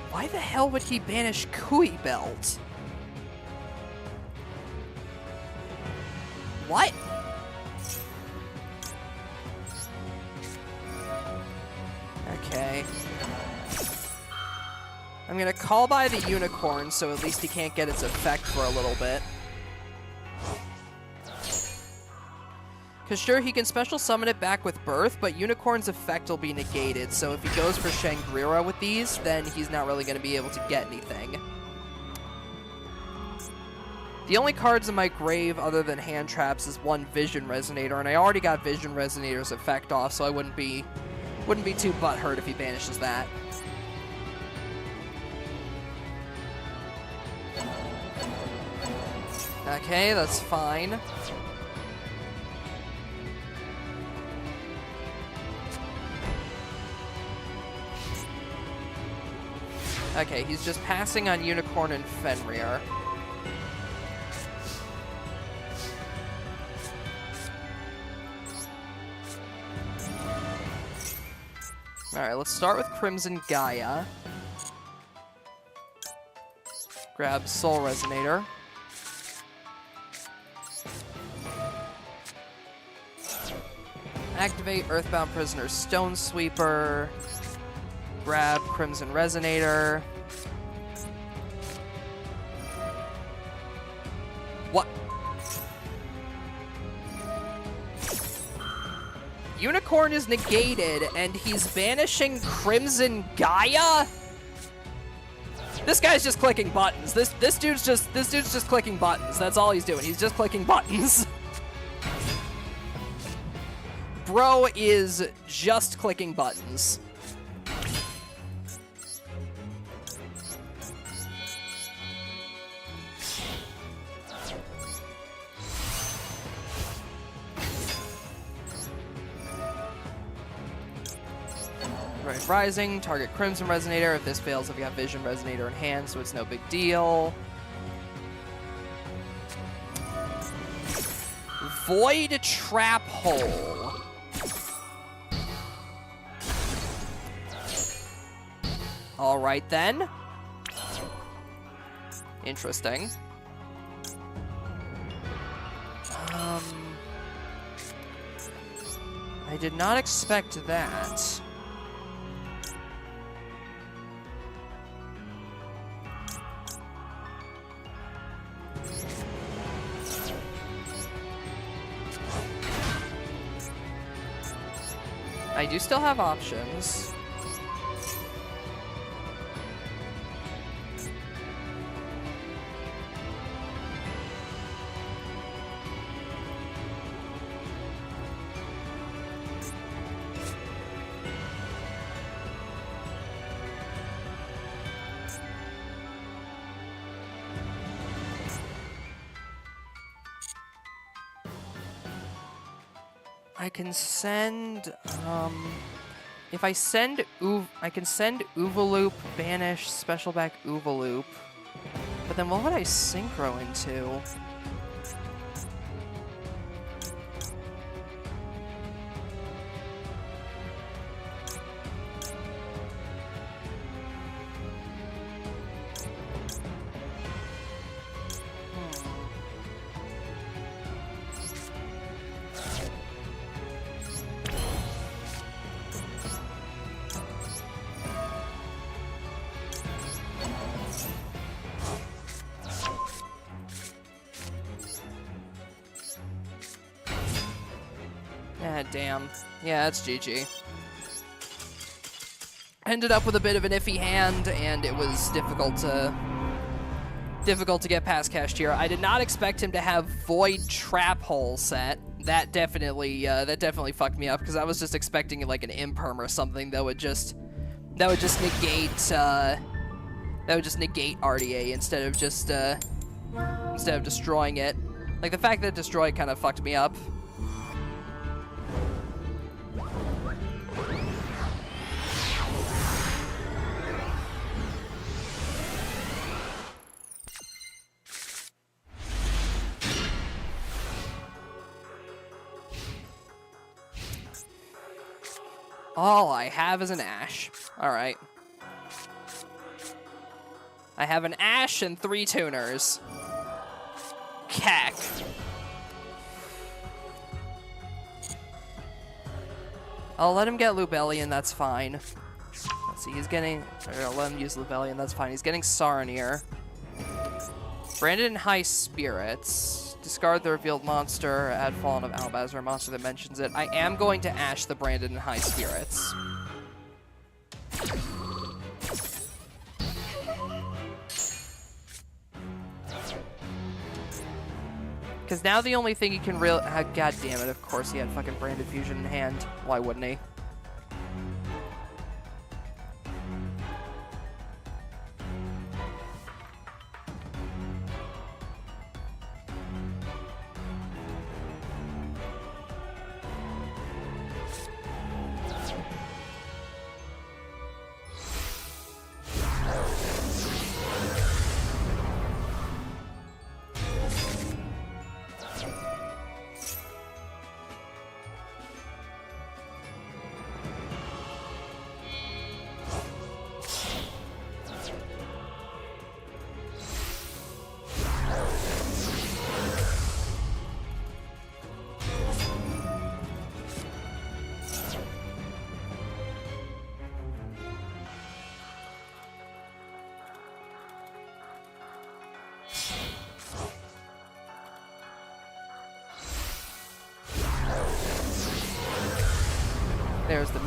Why the hell would he banish Kui Belt? What? Okay. I'm gonna call by the Unicorn, so at least he can't get its effect for a little bit. Because sure, he can special summon it back with Birth, but Unicorn's effect will be negated, so if he goes for Shangri-La with these, then he's not really going to be able to get anything. The only cards in my grave other than hand traps is one Vision Resonator, and I already got Vision Resonator's effect off, so I wouldn't be too butthurt if he banishes that. Okay, that's fine. Okay, he's just passing on Unicorn and Fenrir. Alright, let's start with Crimson Gaia. Grab Soul Resonator. Activate Earthbound Prisoner Stone Sweeper. Grab Crimson Resonator. What? Unicorn is negated, and he's banishing Crimson Gaia? This guy's just clicking buttons. This dude's just clicking buttons. That's all he's doing. He's just clicking buttons. Bro is just clicking buttons. Right, Rising, target Crimson Resonator. If this fails, I've got Vision Resonator in hand, so it's no big deal. Void Trap Hole. All right, then. Interesting. I did not expect that. I do still have options. I can send, if I send I can send Uvaloop, banish, special back Uvaloop, but then what would I synchro into? Damn. Yeah, that's GG. Ended up with a bit of an iffy hand, and it was difficult to get past Kashtira. I did not expect him to have Void Trap Hole set. That definitely fucked me up, because I was just expecting like an Imperm or something that would just negate RDA instead of destroying it. Like, the fact that Destroy kind of fucked me up. All I have is an Ash. Alright. I have an Ash and 3 tuners. Cack. I'll let him get Lubellion, that's fine. Let's see, he's getting... Or I'll let him use Lubellion, that's fine. He's getting Saronir. Branded in High Spirits. Discard the revealed monster, add Fallen of Albaz, or a monster that mentions it. I am going to Ash the Branded in High Spirits. Because now the only thing he can really... God damn it, of course he had fucking Branded Fusion in hand. Why wouldn't he?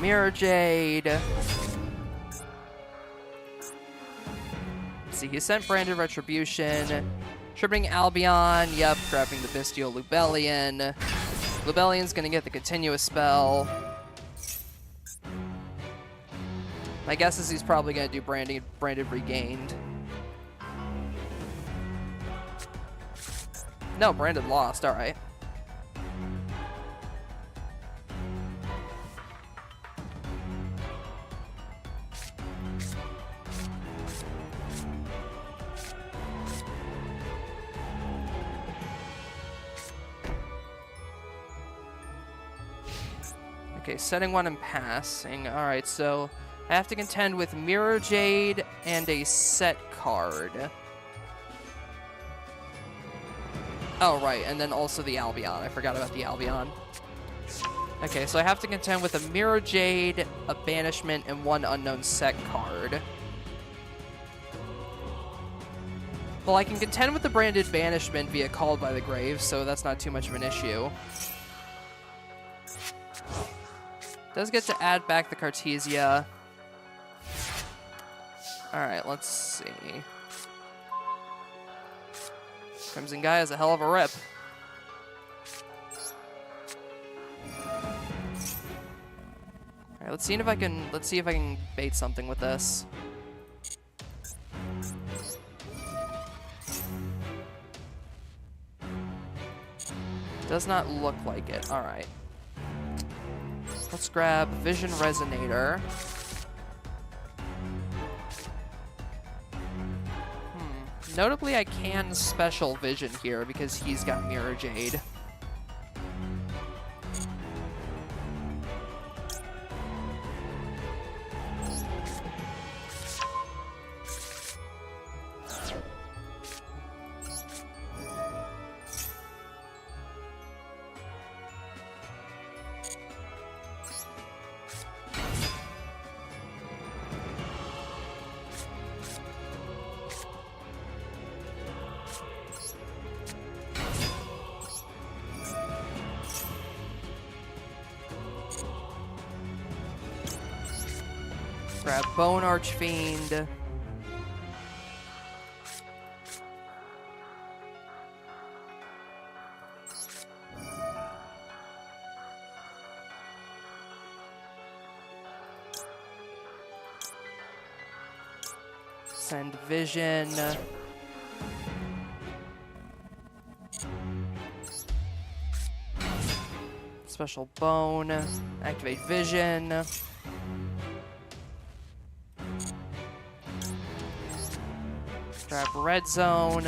Mirror Jade. Let's see, he sent Branded Retribution. Tripping Albion, yep, grabbing the Bestial Lubellion. Lubellion's gonna get the continuous spell. My guess is he's probably gonna do Branded Regained. No, Branded lost, alright. Okay, setting one and passing. Alright, so I have to contend with Mirror Jade and a set card. Oh, right, and then also the Albion. I forgot about the Albion. Okay, so I have to contend with a Mirror Jade, a Banishment, and one unknown set card. Well, I can contend with the Branded Banishment via Called by the Grave, so that's not too much of an issue. Does get to add back the Cartesia. Alright, let's see. Crimson Guy has a hell of a rip. Alright, let's see if I can bait something with this. Does not look like it. Alright. Let's grab Vision Resonator. Notably, I can Special Vision here because he's got Mirror Jade. Grab Bone Archfiend. Send Vision. Special Bone. Activate Vision. Grab Red Zone.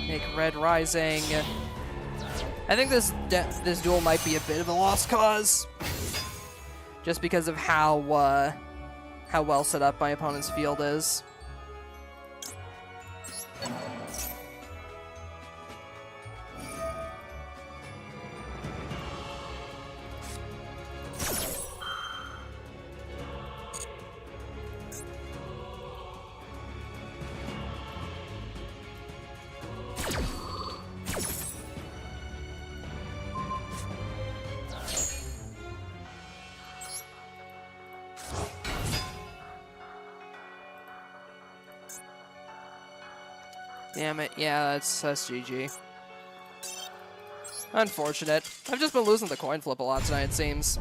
Make Red Rising. I think this duel might be a bit of a lost cause, just because of how well set up my opponent's field is. Damn it, yeah, that's GG. Unfortunate. I've just been losing the coin flip a lot tonight, it seems.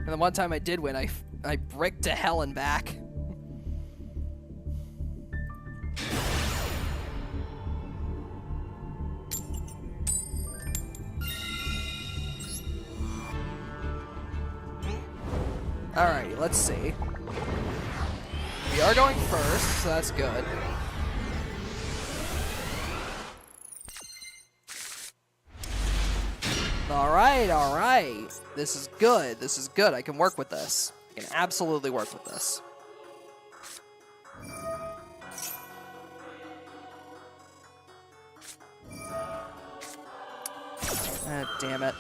And the one time I did win, I bricked to hell and back. Alrighty, let's see. We are going first, so that's good. Alright. This is good. This is good. I can work with this. I can absolutely work with this. Ah, damn it.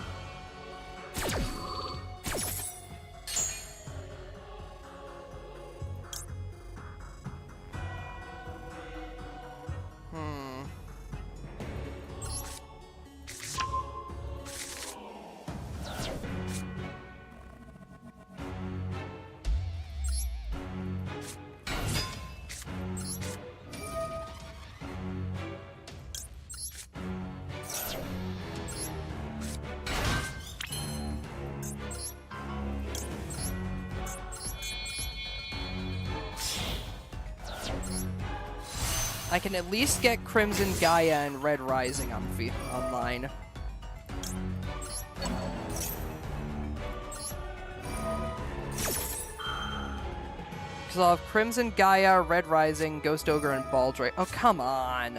I can at least get Crimson Gaia and Red Rising online. Because I'll have Crimson Gaia, Red Rising, Ghost Ogre, and Baldrake. Oh, come on.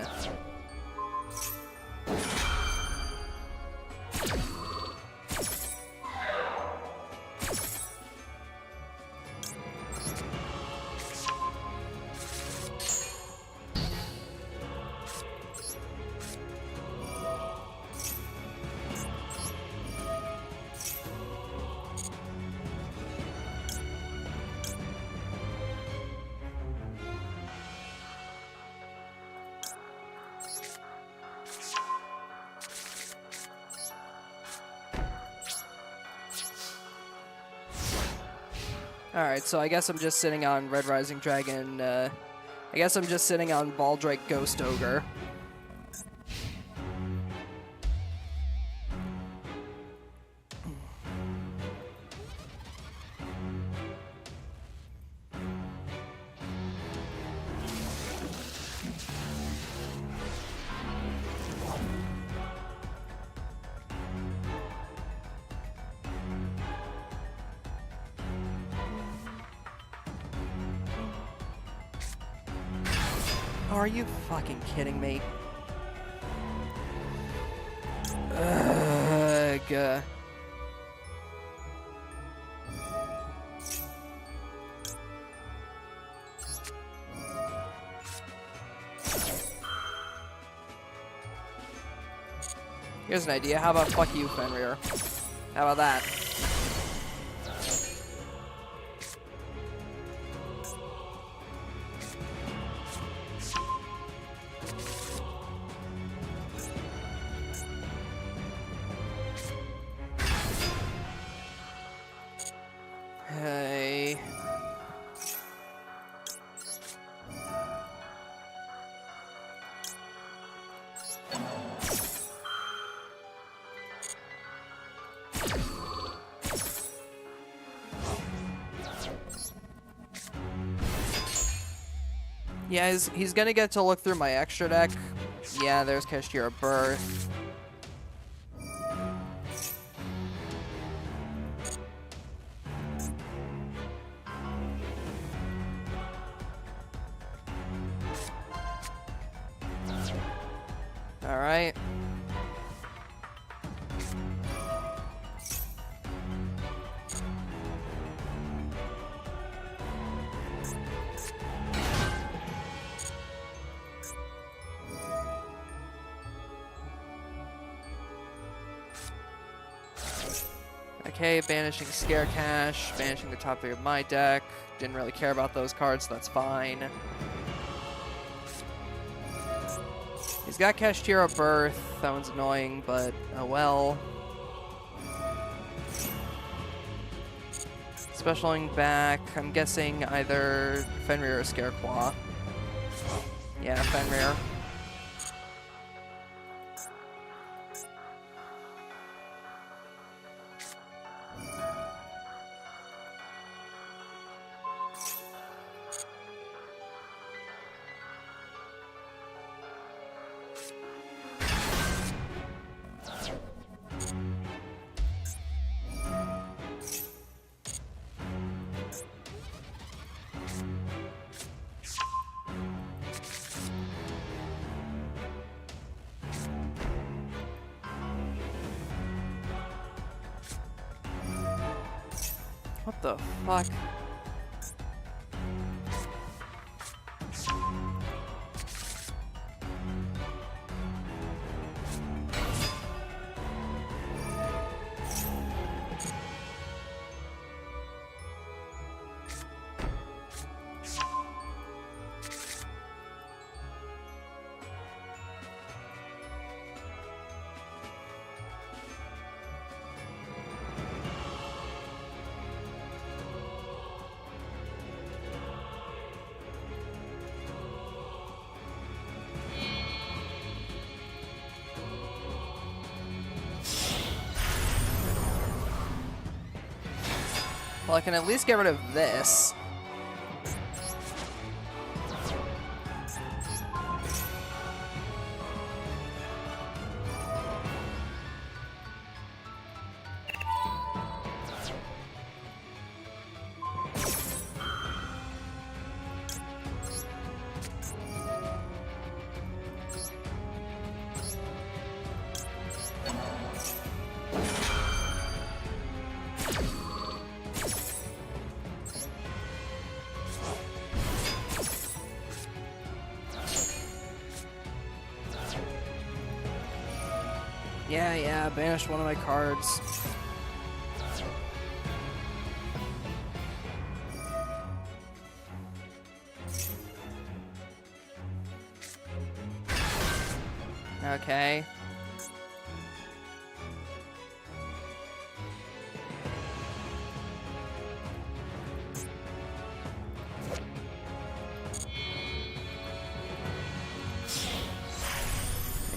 Alright, so I guess I'm just sitting on Red Rising Dragon. I guess I'm just sitting on Baldrake Ghost Ogre. Are you fucking kidding me? Ugh. Here's an idea. How about fuck you, Fenrir? How about that? Hey. Yeah, he's gonna get to look through my extra deck. Yeah, there's Kashtira Birth. Alright. Okay, banishing Scare Cash, banishing the top 3 of my deck. Didn't really care about those cards, so that's fine. He's got Kashtira Birth. That one's annoying, but oh well. Specialing back. I'm guessing either Fenrir or Scareclaw. Yeah, Fenrir. What the fuck? Well, I can at least get rid of this. Yeah, banished one of my cards. Okay.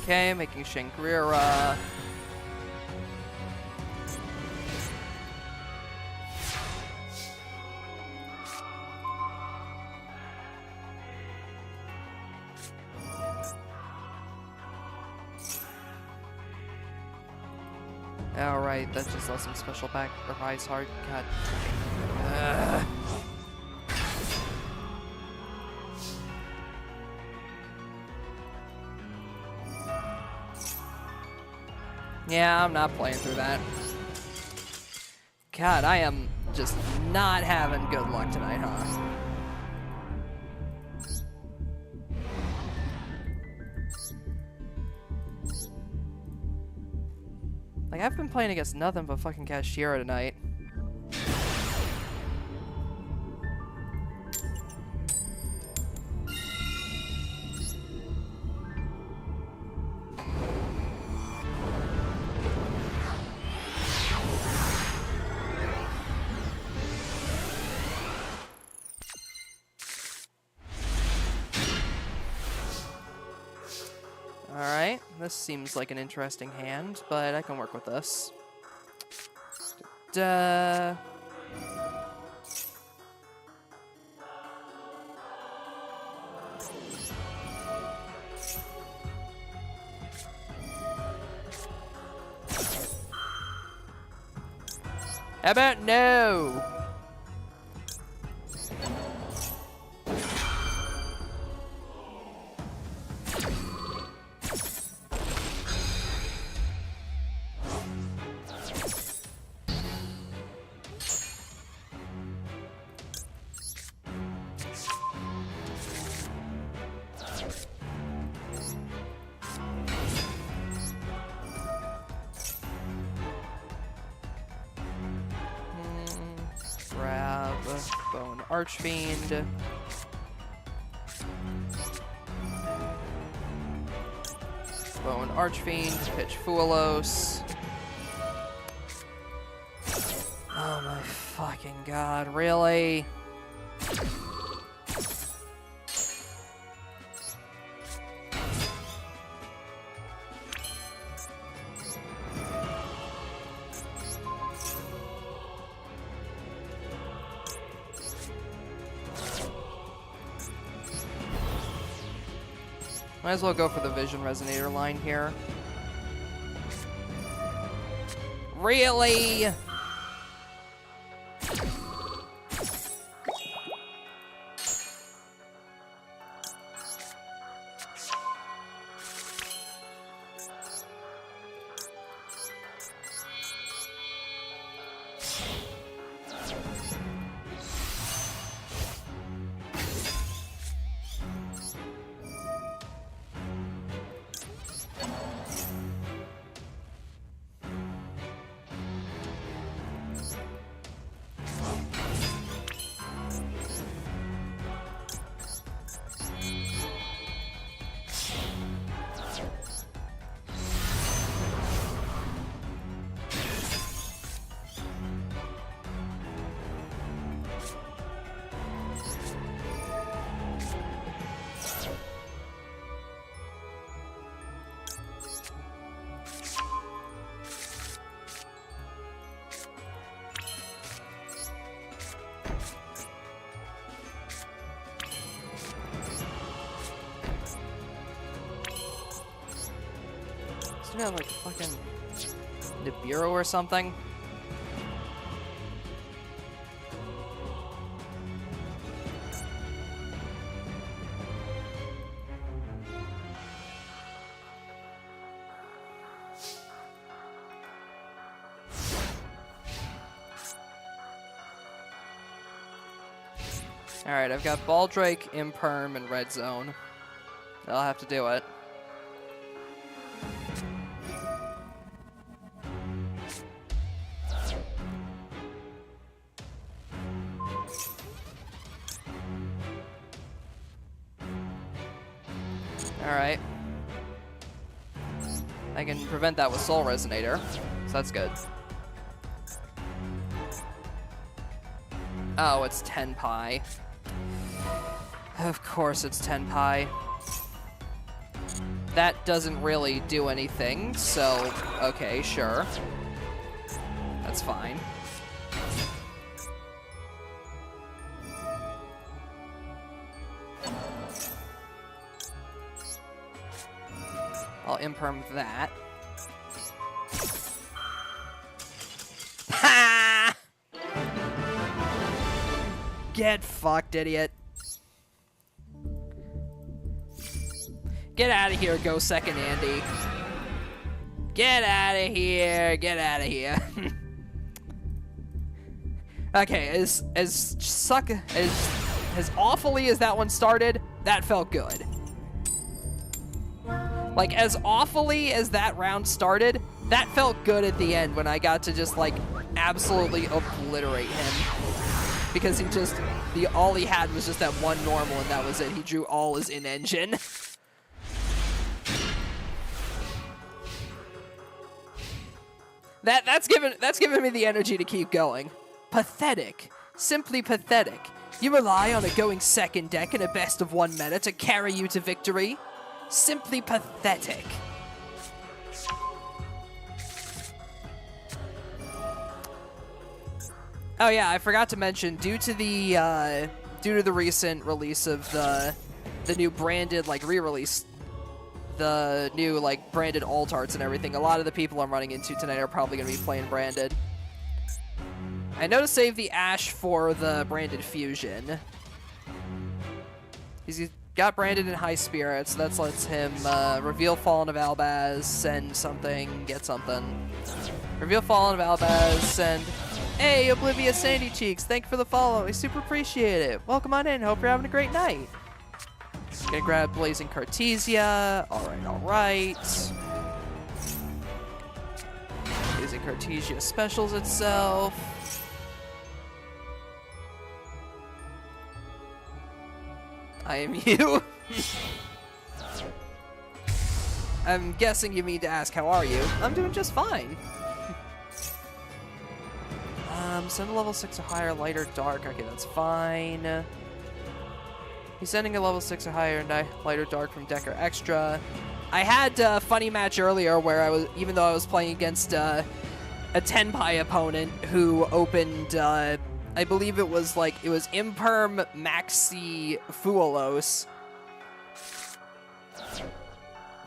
Okay, making Shangrira. Alright, that just lost some special back or Ice Heart. God. Yeah, I'm not playing through that. God, I am just not having good luck tonight, huh? Like, I've been playing against nothing but fucking Kashtira tonight. Alright, this seems like an interesting hand, but I can work with this. Duh. How about no? Grab Bone Archfiend. Bone Archfiend, pitch Fuelos. Oh my fucking god, really? Might as well go for the Vision Resonator line here. Really? Isn't that like fucking Nibiru or something? Alright, I've got Baldrake, Imperm, and Red Zone. I'll have to do it. Alright. I can prevent that with Soul Resonator, so that's good. Oh, it's Tenpai. Of course it's Tenpai. That doesn't really do anything, so okay, sure. That's fine. I'll Imperm that. Ha! Get fucked, idiot. Get out of here, go second Andy. Get out of here, get out of here. Okay, as awfully as that one started, that felt good. Like, as awfully as that round started, that felt good at the end when I got to just, like, absolutely obliterate him. Because he just, all he had was just that one normal and that was it. He drew all his in-engine. That's given me the energy to keep going. Pathetic. Simply pathetic. You rely on a going second deck in a best of one meta to carry you to victory. Simply pathetic. Oh yeah, I forgot to mention, due to the recent release of the new branded, like, re-release, the new, like, branded alt arts and everything, a lot of the people I'm running into tonight are probably going to be playing branded. I know to save the Ash for the branded fusion. He's got branded in high spirits. That lets him reveal Fallen of Albaz, send something, get something. Reveal Fallen of Albaz, send... Hey, Oblivious Sandy Cheeks, thank you for the follow. I super appreciate it. Welcome on in. Hope you're having a great night. Gonna grab Blazing Cartesia. Alright, alright. Blazing Cartesia specials itself. I am you. I'm guessing you mean to ask, how are you? I'm doing just fine. Send a level 6 or higher, lighter, dark. Okay, that's fine. He's sending a level 6 or higher, lighter, dark from Decker Extra. I had a funny match earlier where I was, even though I was playing against a Tenpai opponent who opened, I believe it was Imperm, Maxi, Fuelos.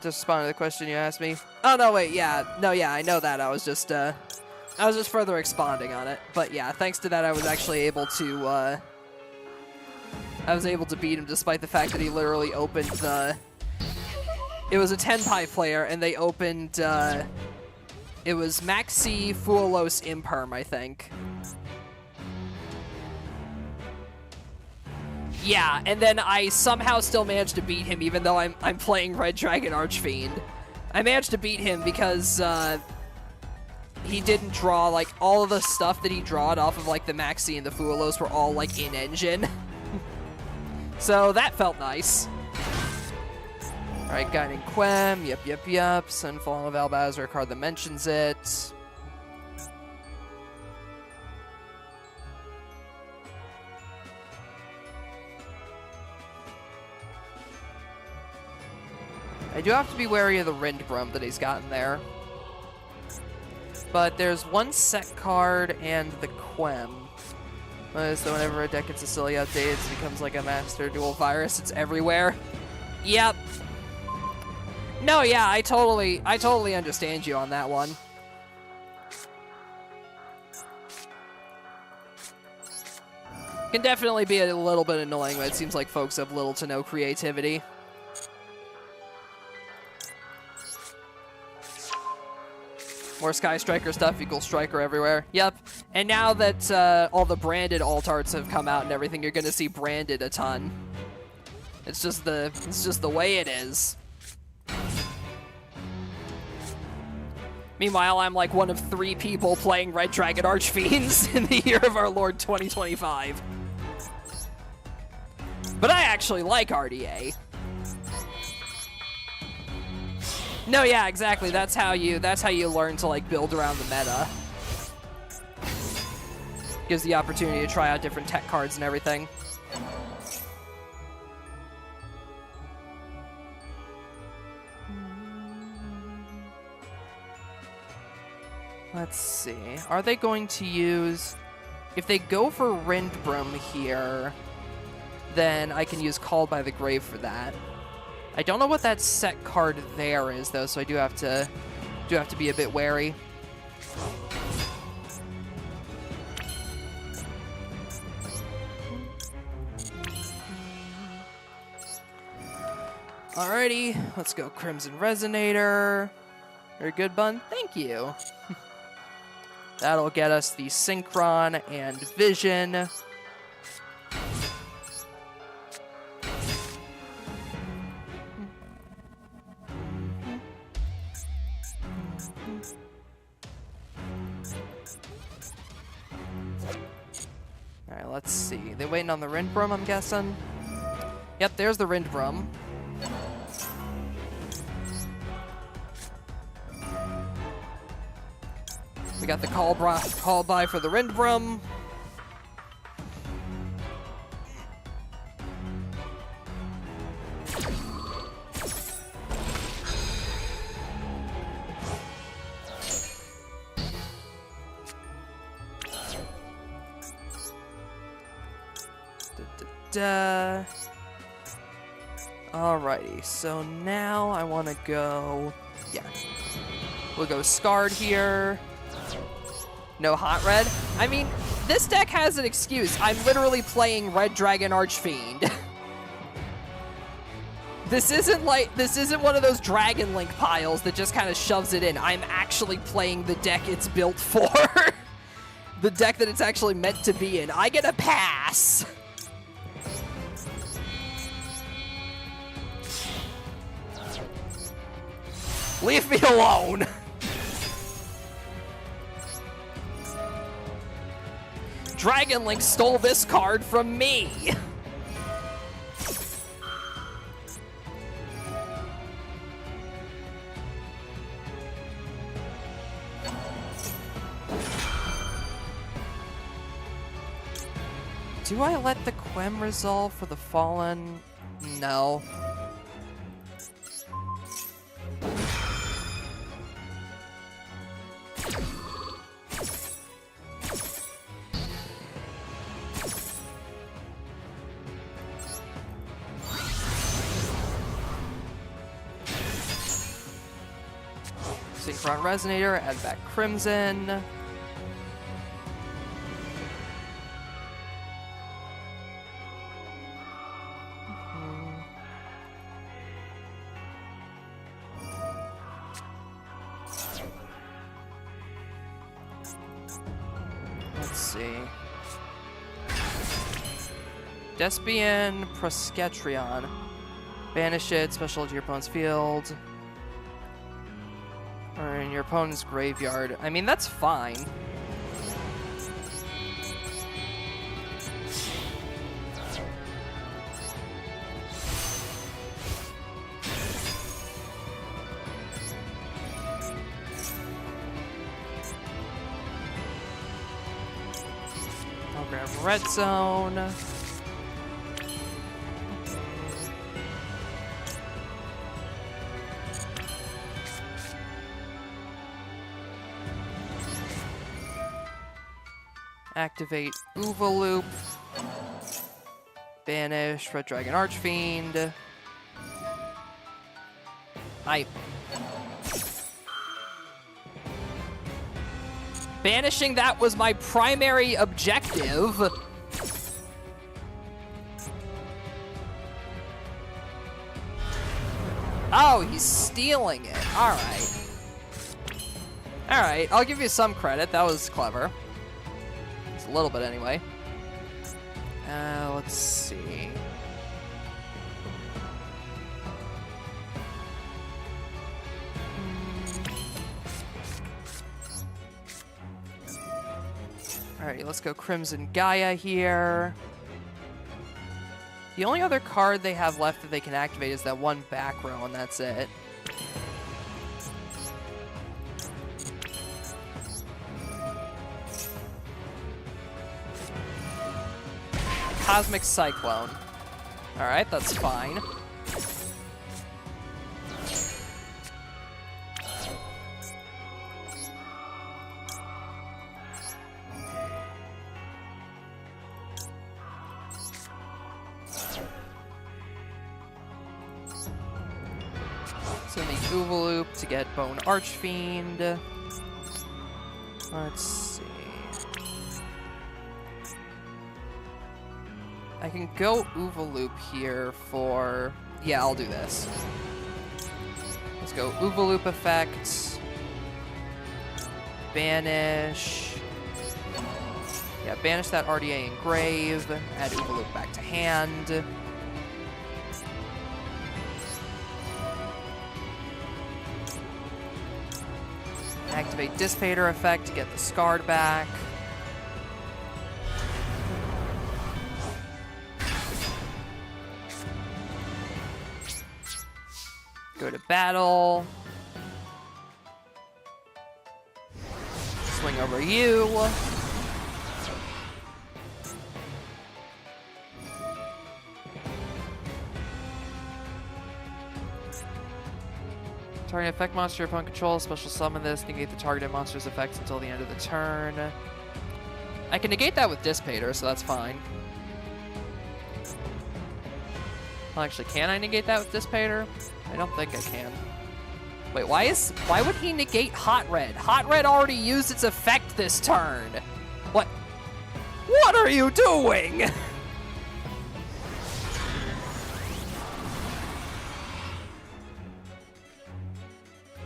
Just respond to the question you asked me. Oh no, wait, yeah, no, yeah, I know that. I was just further expounding on it. But yeah, thanks to that, I was actually able to, beat him despite the fact that he literally opened the... It was a Tenpai player, and they opened, it was Maxi, Fuelos, Imperm, I think. Yeah, and then I somehow still managed to beat him, even though I'm playing Red Dragon Archfiend. I managed to beat him because, he didn't draw, like, all of the stuff that he drawed off of, like, the Maxi and the Fuelos were all, like, in-engine. So that felt nice. Alright, Guiding Quem, yep. Send Fallen of Albaz, a card that mentions it. I do have to be wary of the Rindbrum that he's gotten there. But there's one set card and the Quem. So whenever a deck gets a silly update, it becomes like a Master Duel virus. It's everywhere. Yep. No, yeah, I totally understand you on that one. Can definitely be a little bit annoying, but it seems like folks have little to no creativity. More Sky Striker stuff equals Striker everywhere. Yep. And now that all the branded alt arts have come out and everything, you're gonna see branded a ton. It's just the way it is. Meanwhile, I'm like one of 3 people playing Red Dragon Archfiends in the year of our Lord 2025. But I actually like RDA. No, yeah, exactly. That's how you learn to like build around the meta. Gives the opportunity to try out different tech cards and everything. Let's see. Are they going to use... If they go for Rindbrum here, then I can use Called by the Grave for that. I don't know what that set card there is, though, so I do have to be a bit wary. Alrighty, let's go Crimson Resonator. Very good, Bun. Thank you. That'll get us the Synchron and Vision. Alright, let's see. They waiting on the Rindbrum, I'm guessing? Yep, there's the Rindbrum. We got the call by for the Rindbrum. Alrighty, so now I want to go... Yeah. We'll go Scarred here. No Hot Red. I mean, this deck has an excuse. I'm literally playing Red Dragon Archfiend. This isn't one of those Dragon Link piles that just kind of shoves it in. I'm actually playing the deck it's built for. The deck that it's actually meant to be in. I get a pass. Leave me alone. Dragon Link stole this card from me. Do I let the Quem resolve for the Fallen? No. Synchron Resonator, add back Crimson. Let's see. Despian Prosketrion. Banish it, special to your opponent's field. Or in your opponent's graveyard. I mean, that's fine. I'll grab Red Zone. Activate Uvaloop. Banish Red Dragon Archfiend. Banishing that was my primary objective. Oh, he's stealing it. All right. All right, I'll give you some credit. That was clever. It's a little bit anyway. Let's see. Alrighty, let's go Crimson Gaia here. The only other card they have left that they can activate is that one back row, and that's it. Cosmic Cyclone. Alright, that's fine. Send the Oovaloop to get Bone Archfiend. Let's see. I can go Oovaloop here for... Yeah, I'll do this. Let's go Oovaloop effect. Banish. Yeah, banish that RDA Engrave. Add Oovaloop back to hand. Activate Dissipator effect to get the Scarred back. Go to battle. Swing over you. Target effect monster your opponent controls. Special summon this. Negate the targeted monster's effects until the end of the turn. I can negate that with Dissipator, so that's fine. Well, actually, can I negate that with Dissipator? I don't think I can. Wait, why would he negate Hot Red? Hot Red already used its effect this turn. What are you doing?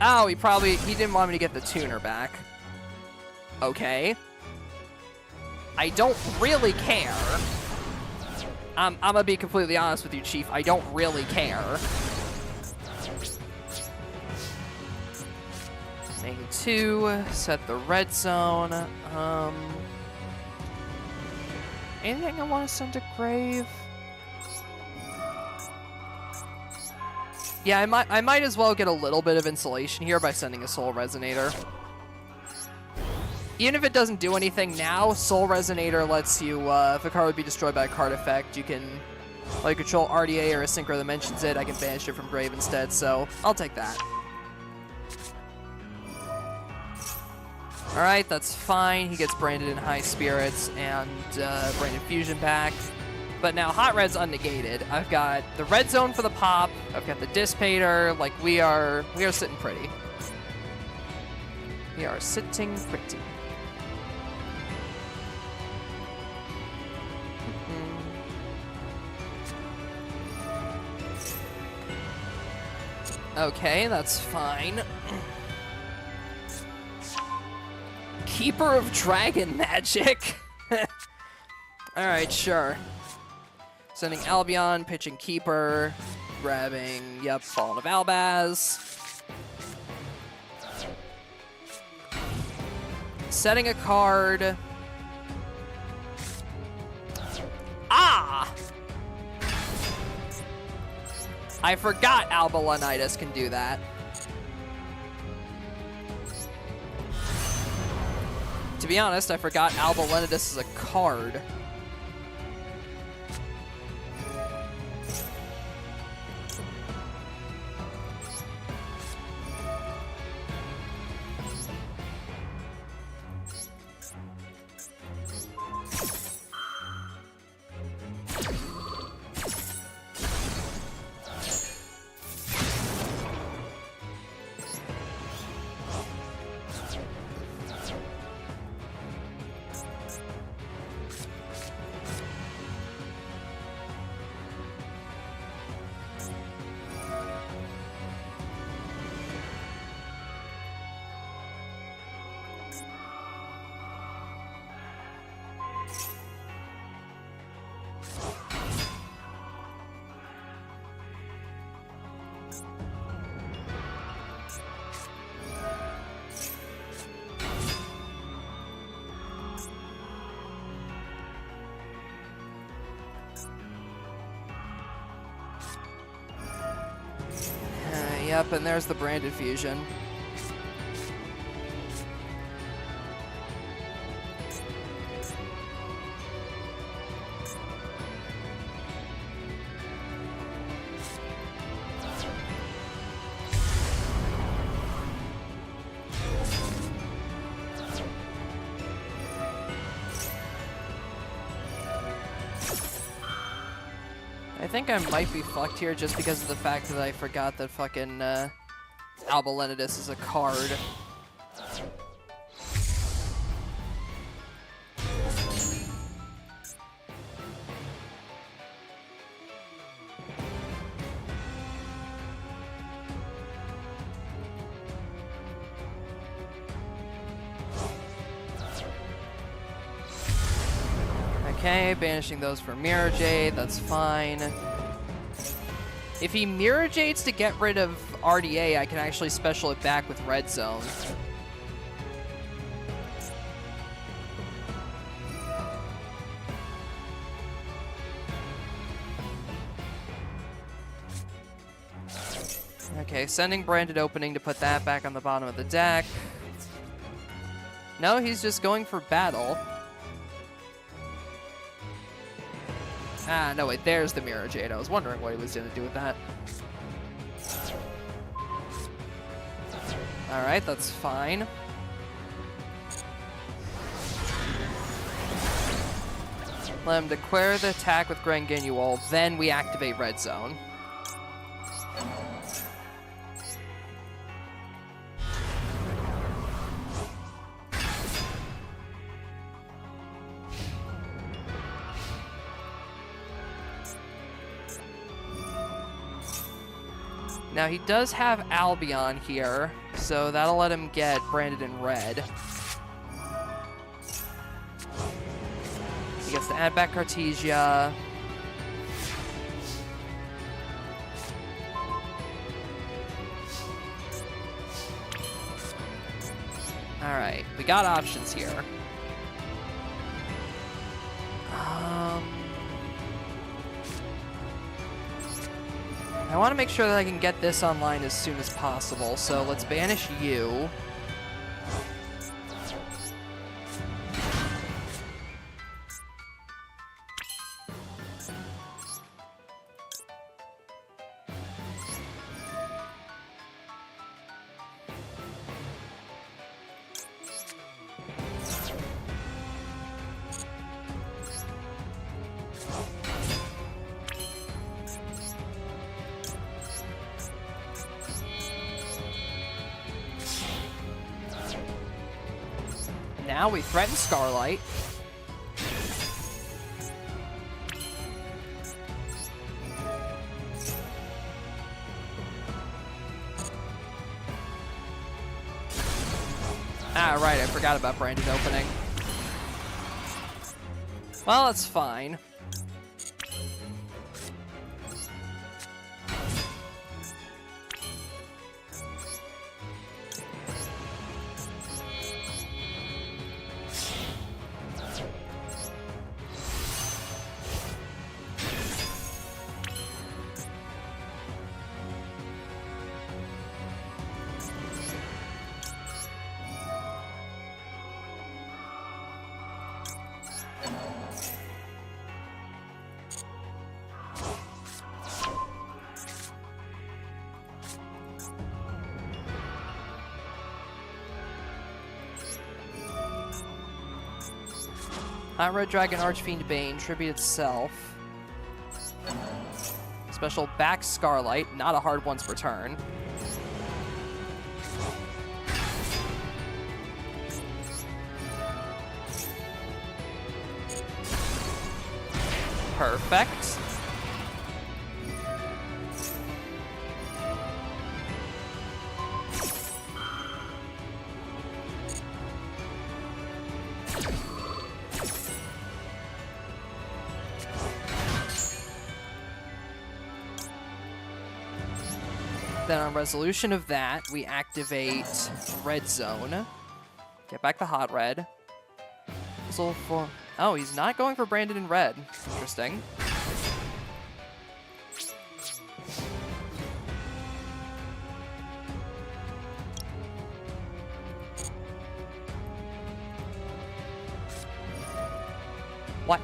Oh, he didn't want me to get the tuner back. Okay. I don't really care. I'm gonna be completely honest with you, Chief. I don't really care. Main 2, set the red zone. Anything I want to send to Grave? Yeah, I might as well get a little bit of insulation here by sending a Soul Resonator. Even if it doesn't do anything now, Soul Resonator lets you, if a card would be destroyed by a card effect, you can, like, control RDA or a Synchro that mentions it. I can banish it from Grave instead, so I'll take that. Alright, that's fine. He gets branded in High Spirits and Branded Fusion back. But now Hot Red's unnegated. I've got the red zone for the pop. I've got the Dissipator. Like, we are sitting pretty. We are sitting pretty. Okay, that's fine. Keeper of Dragon Magic. Alright, sure. Sending Albion, pitching Keeper, grabbing, yep, Fallen of Albaz. Setting a card. Ah! I forgot Alba Leonidas can do that. To be honest, I forgot Alba Leonidas is a card. Yep, and there's the branded fusion. I think I might be fucked here just because of the fact that I forgot that fucking Albalenidus is a card. Okay, banishing those for Mirror Jade, that's fine. If he Mirror Jades to get rid of RDA, I can actually special it back with Red Zone. Okay, sending Branded Opening to put that back on the bottom of the deck. No, he's just going for battle. Ah, no, wait, there's the Mirror Jade. I was wondering what he was going to do with that. Alright, that's fine. Let him declare the attack with Granguinual, then we activate Red Zone. Now, he does have Albion here, so that'll let him get branded in red. He gets to add back Cartesia. Alright, we got options here. I want to make sure that I can get this online as soon as possible, so let's banish you. Now we threaten Scarlight. Ah, right, I forgot about Branded Opening. Well, that's fine. Hot Red Dragon Archfiend Bane, tribute itself. Special back Scarlight, not a hard once per turn. Perfect. Then on resolution of that, we activate Red Zone. Get back the Hot Red. Oh, he's not going for Branded in red. Interesting. What?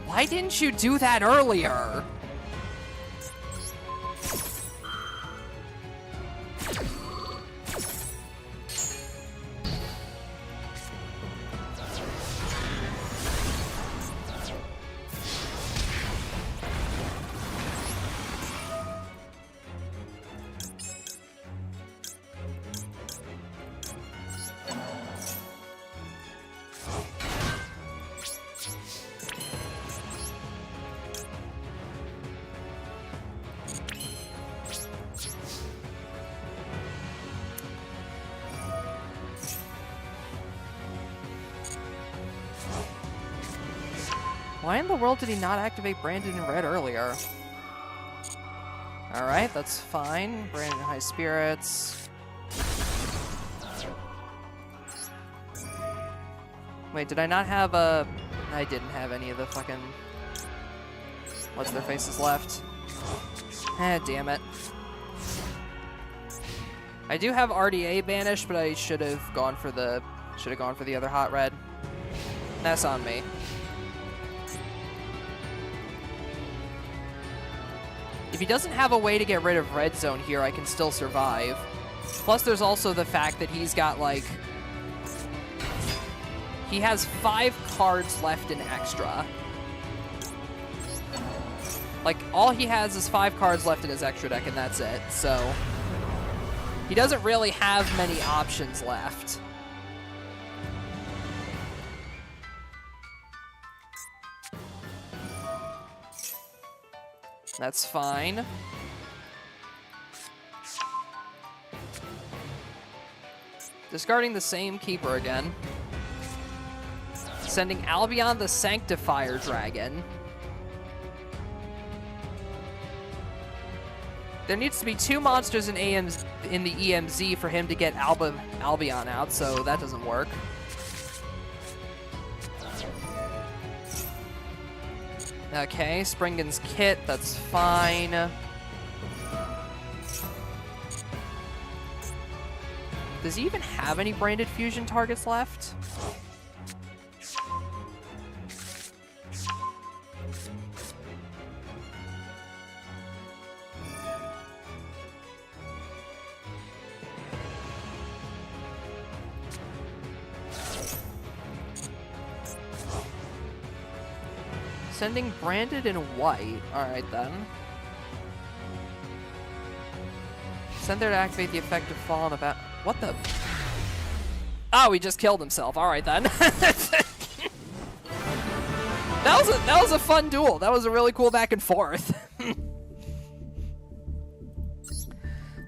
Why didn't you do that earlier? Why in the world did he not activate Brandon in red earlier? Alright, that's fine. Brandon in high spirits. Wait, did I not have a... I didn't have any of the fucking... What's their faces left? Eh, damn it. I do have RDA banished, but I should have gone for the... other hot red. That's on me. If he doesn't have a way to get rid of red zone here, I can still survive. Plus, there's also the fact that he's got, like... He has 5 cards left in extra. Like, all he has is 5 cards left in his extra deck, and that's it. So, he doesn't really have many options left. That's fine. Discarding the same keeper again. Sending Albion the Sanctifier Dragon. There needs to be 2 monsters in the EMZ for him to get Albion out, so that doesn't work. Okay, Springen's Kit, that's fine. Does he even have any branded fusion targets left? Sending branded in white. Alright then. Send there to activate the effect of fall on a bat. What the? Oh, he just killed himself. Alright then. That was a fun duel. That was a really cool back and forth.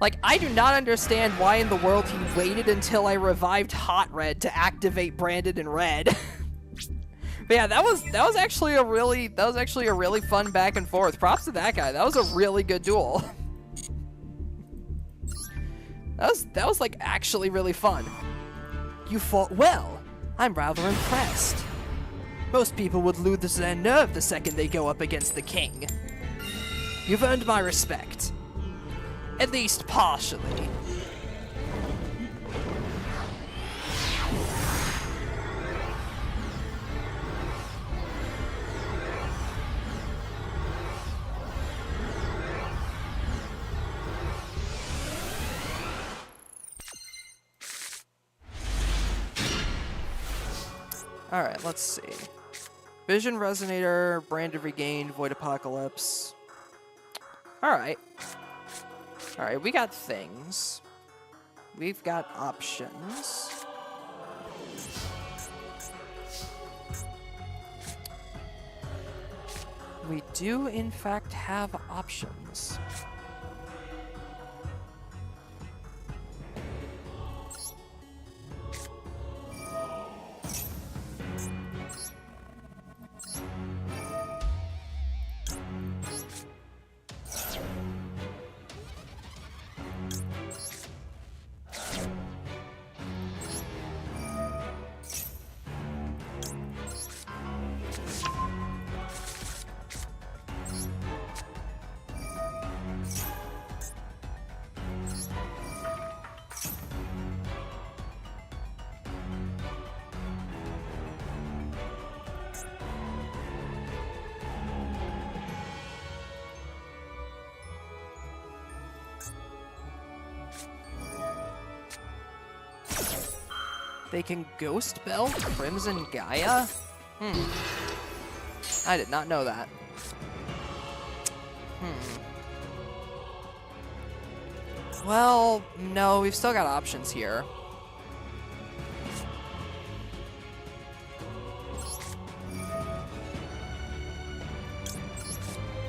Like, I do not understand why in the world he waited until I revived Hot Red to activate branded in red. But yeah, that was actually a really fun back and forth. Props to that guy. That was a really good duel. That was like actually really fun. You fought well. I'm rather impressed. Most people would lose their nerve the second they go up against the king. You've earned my respect. At least partially. Alright, let's see. Vision Resonator, Branded Regained, Void Apocalypse. Alright. Alright, we got things. We've got options. We do, in fact, have options. They can Ghost Belt Crimson Gaia? I did not know that. Well, no, we've still got options here.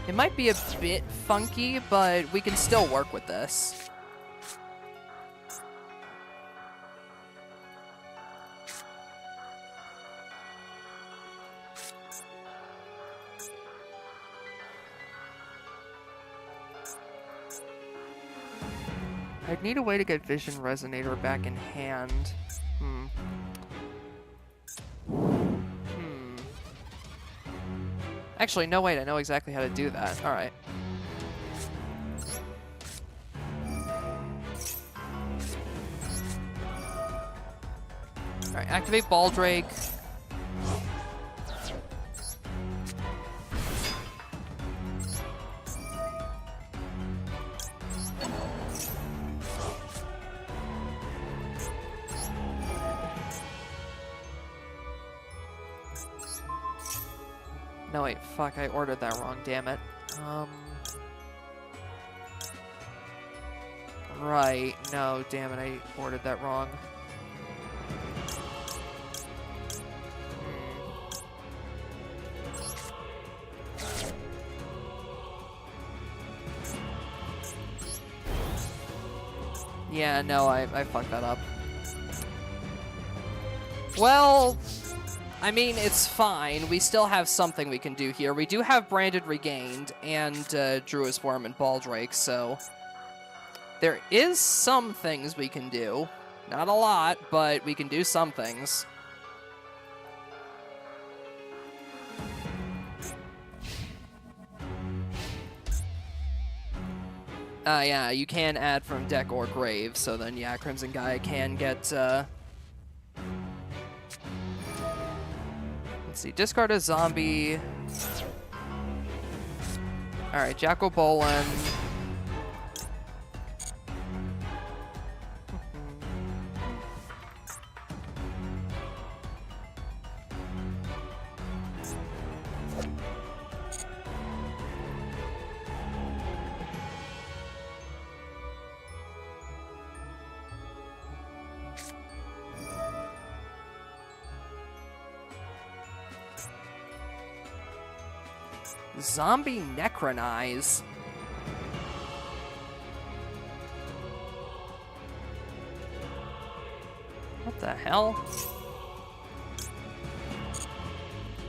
It might be a bit funky, but we can still work with this. I'd need a way to get Vision Resonator back in hand. Actually, no, wait, I know exactly how to do that. Alright. Alright, activate Baldrake. No, wait, fuck, I ordered that wrong, damn it. Right, no, damn it, I ordered that wrong. Yeah, no, I fucked that up. Well, I mean, it's fine. We still have something we can do here. We do have Branded Regained and Druid's Form and Baldrake, so there is some things we can do. Not a lot, but we can do some things. Yeah, you can add from deck or grave, so then, yeah, Crimson Gaia can get, let's see, discard a zombie. Alright, Jackal Bolin. Zombie Necronize. What the hell?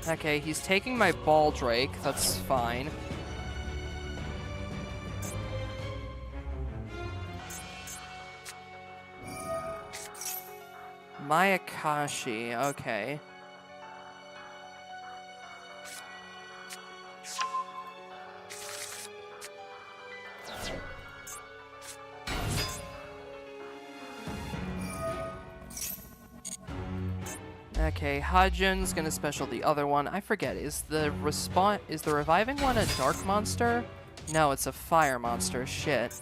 Okay, he's taking my Baldrake. That's fine. Mayakashi. Okay. Okay, Hajin's gonna special the other one. I forget, is the reviving one a dark monster? No, it's a fire monster. Shit.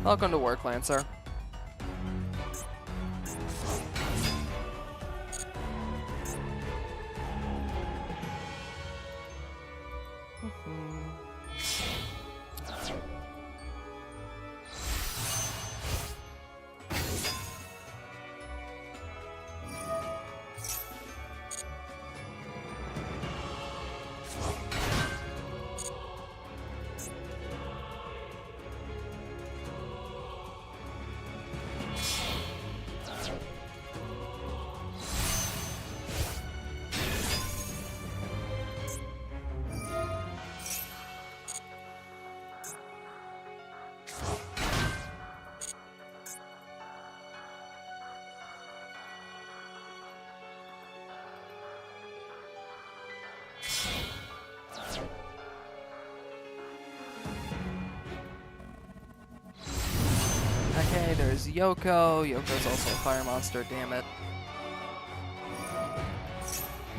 Welcome to work, Lancer. Okay, there's Yoko. Yoko's also a fire monster, damn it.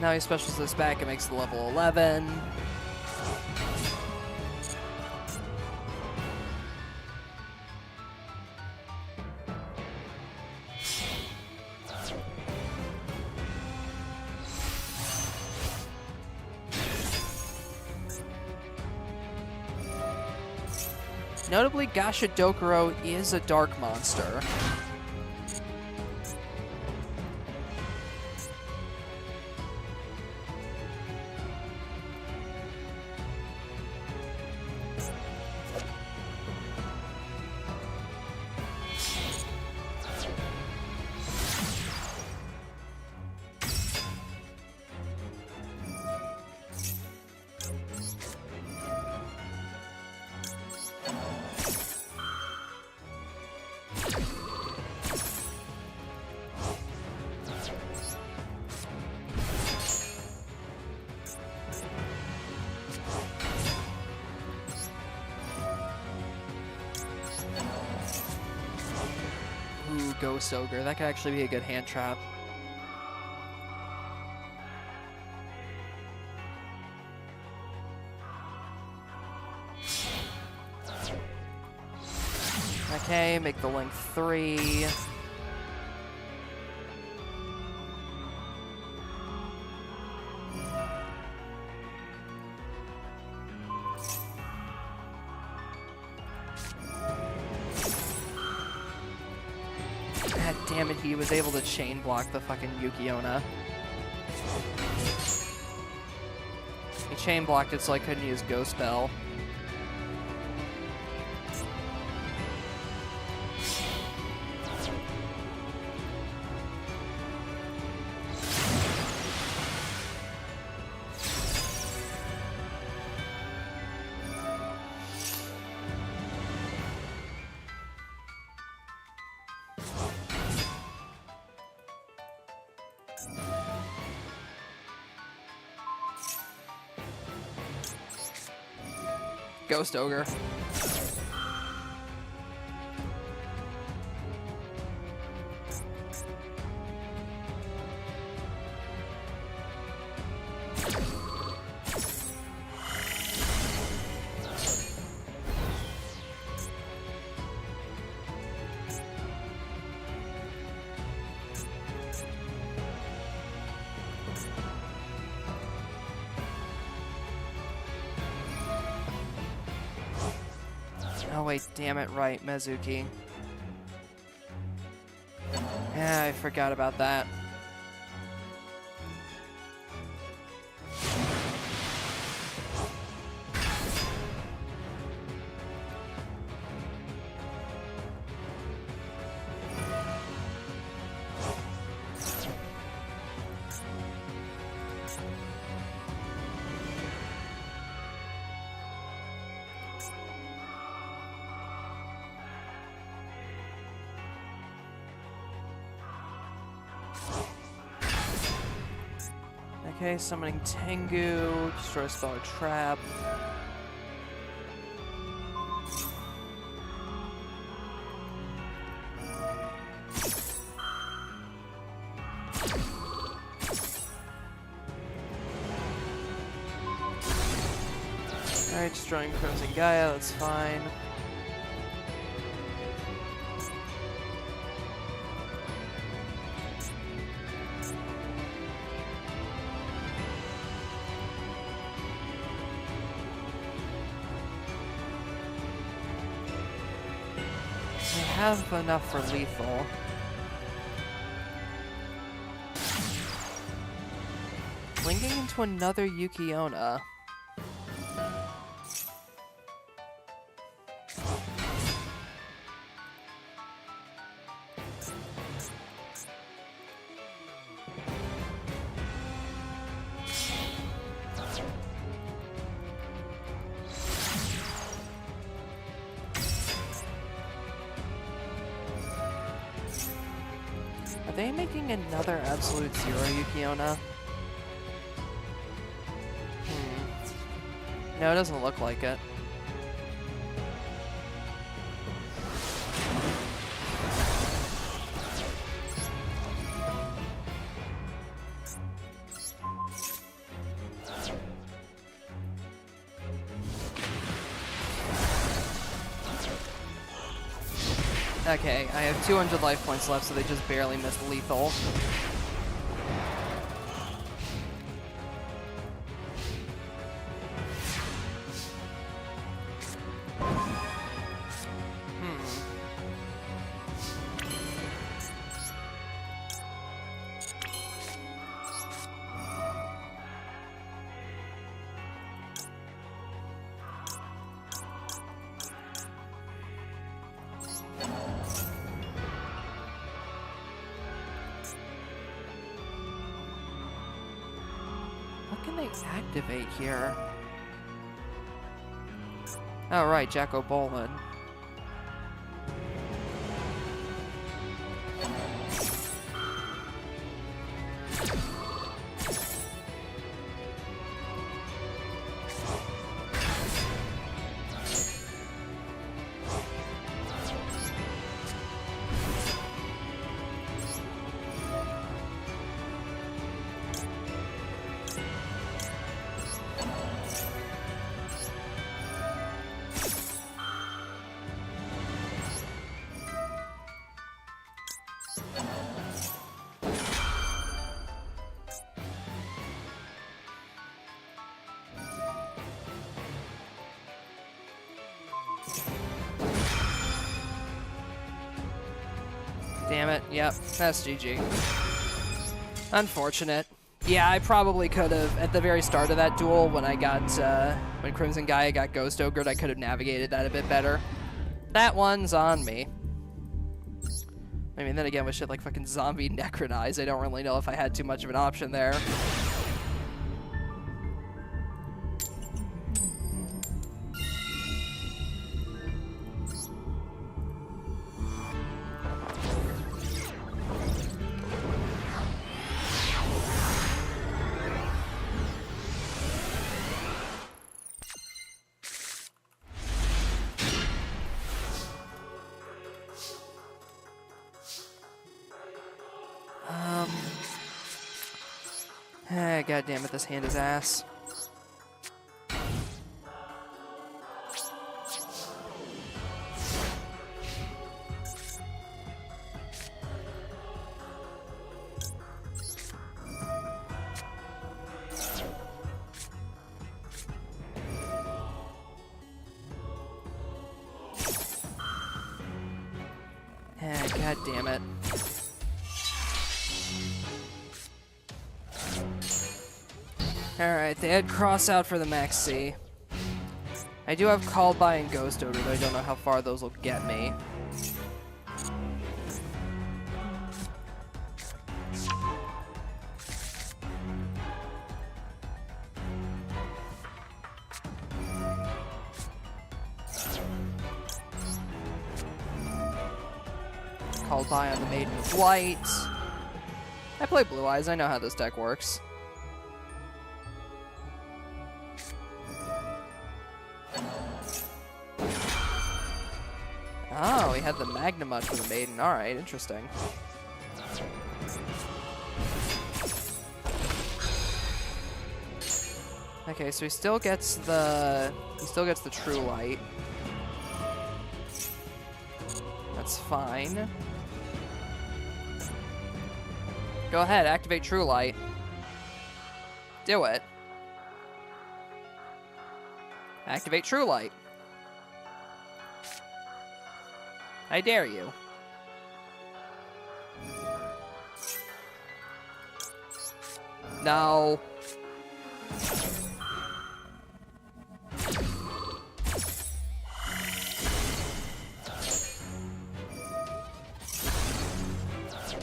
Now he specials this back and makes the level 11. Notably, Gashadokuro is a dark monster. Ooh, Ghost Ogre. That could actually be a good hand trap. Okay, make the length 3. God damn it, he was able to chain block the fucking Yuki-Onna. He chain blocked it so I couldn't use Ghost Bell. Ghost Ogre. Oh wait, damn it, right, Mezuki. Yeah, I forgot about that. Okay, summoning Tengu, destroy spell or trap. Alright, destroying Crimson Gaia, that's fine. Have enough for lethal. Linking into another Yuki-Onna. Are they making another Absolute Zero Yuki-Onna? No, it doesn't look like it. Okay, I have 200 life points left, so they just barely missed lethal. What can they activate here? Oh, right, Jacko Bolan. Damn it. Yep, that's GG. Unfortunate. Yeah, I probably could have, at the very start of that duel, when I got, when Crimson Gaia got Ghost Ogred, I could have navigated that a bit better. That one's on me. I mean, then again, with shit like fucking Zombie Necronize, I don't really know if I had too much of an option there. God damn it, this hand is ass. God damn it. Alright, they had Cross out for the Max C. I do have Called By and Ghost Ogre, though I don't know how far those will get me. Called By on the Maiden of Light. I play Blue Eyes, I know how this deck works. Oh, he had the Magnamud for the Maiden. Alright, interesting. Okay, so he still gets the True Light. That's fine. Go ahead, activate True Light. Do it. Activate True Light. I dare you. No.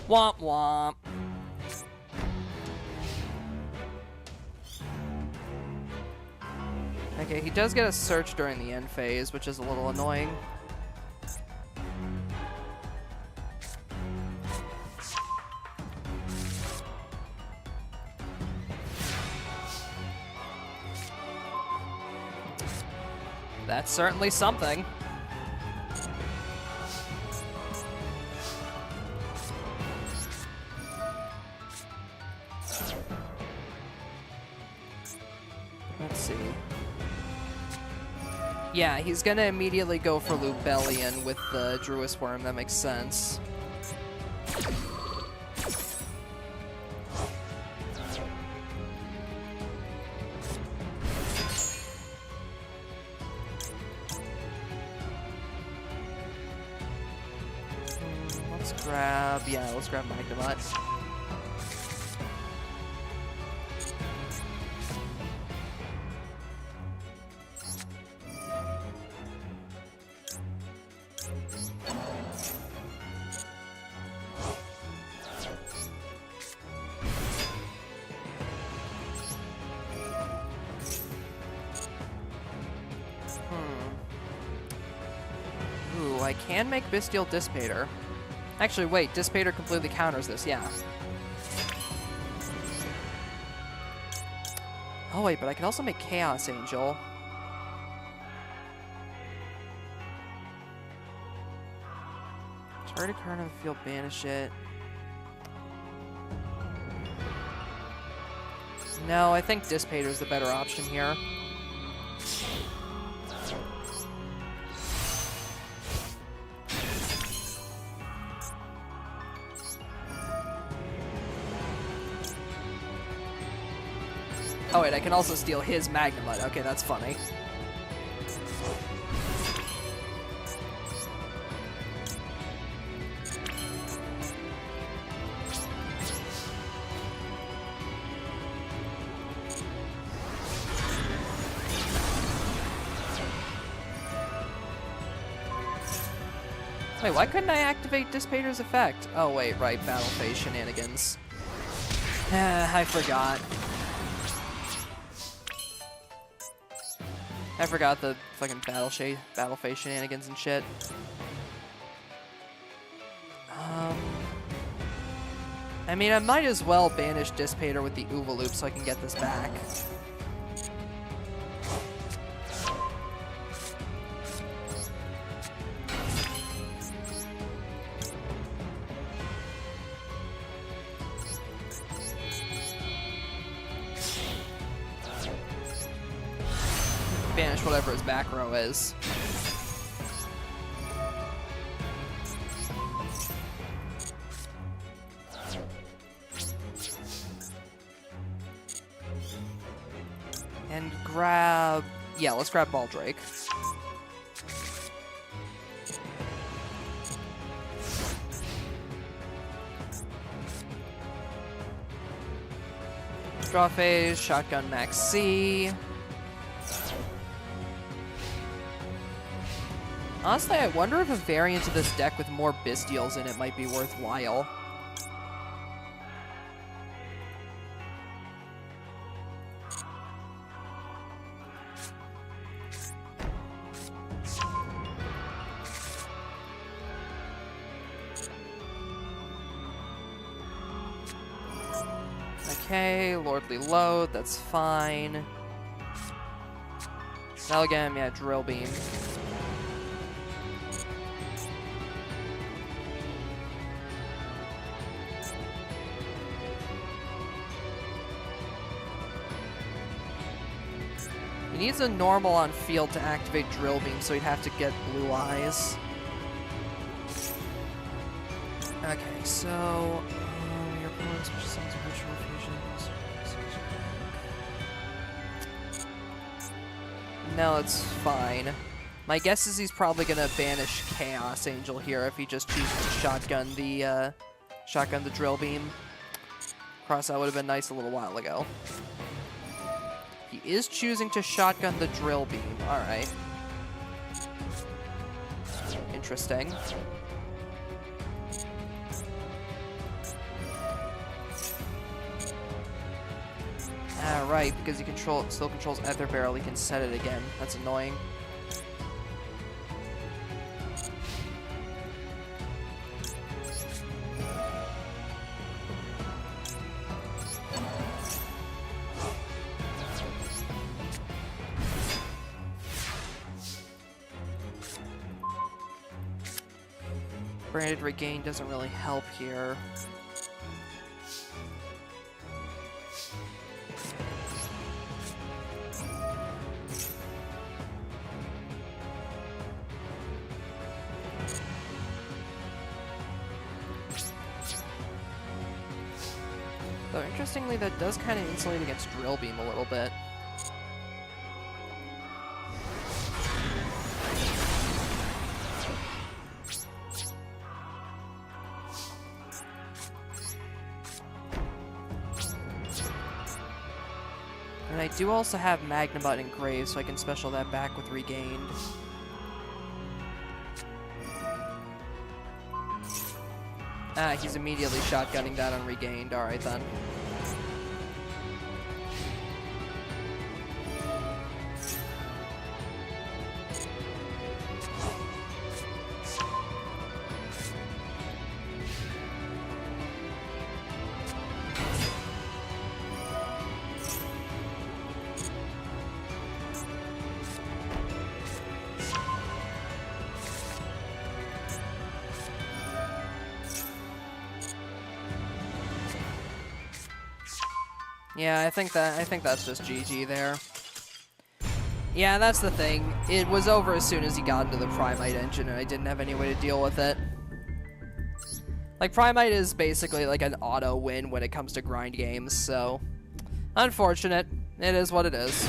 Womp womp. Okay, he does get a search during the end phase, which is a little annoying. That's certainly something. Let's see. Yeah, he's gonna immediately go for Lubellion with the Druis Worm. That makes sense. Let's grab Magnemite. Ooh, I can make Bystial Dissipator. Actually, wait, Dissipator completely counters this, yeah. Oh wait, but I can also make Chaos Angel. Target a card on the field, banish it. No, I think Dissipator is the better option here. Oh wait, I can also steal his Magnemite. Okay, that's funny. Wait, why couldn't I activate Dissipator's effect? Oh wait, right, Battle Phase shenanigans. I forgot. I forgot the fucking Battle Phase shenanigans and shit. I mean, I might as well banish Dissipator with the Oovaloop so I can get this back. Banish whatever his back row is. And grab... Yeah, let's grab Baldrake. Draw phase, Shotgun Max C. Honestly, I wonder if a variant of this deck with more Bystials in it might be worthwhile. Okay, Lordly Load, that's fine. Nelgam, yeah, Drill Beam. He needs a normal on field to activate Drill Beam, so he'd have to get Blue Eyes. Okay, so your opponent's special summons a virtual fusions. No, it's fine. My guess is he's probably gonna banish Chaos Angel here if he just chooses to shotgun the Drill Beam. Cross that would have been nice a little while ago. He is choosing to shotgun the Drill Beam. Alright. Interesting. Alright, because he still controls Ether Barrel, he can set it again. That's annoying. Branded Regain doesn't really help here. Though interestingly, that does kind of insulate against Drill Beam a little bit. And I do also have Magnamut engraved, so I can special that back with Regained. Ah, he's immediately shotgunning that on Regained. Alright then. Yeah, I think that's just GG there. Yeah, that's the thing. It was over as soon as he got into the Primite engine, and I didn't have any way to deal with it. Like, Primite is basically like an auto win when it comes to grind games, so unfortunate. It is what it is.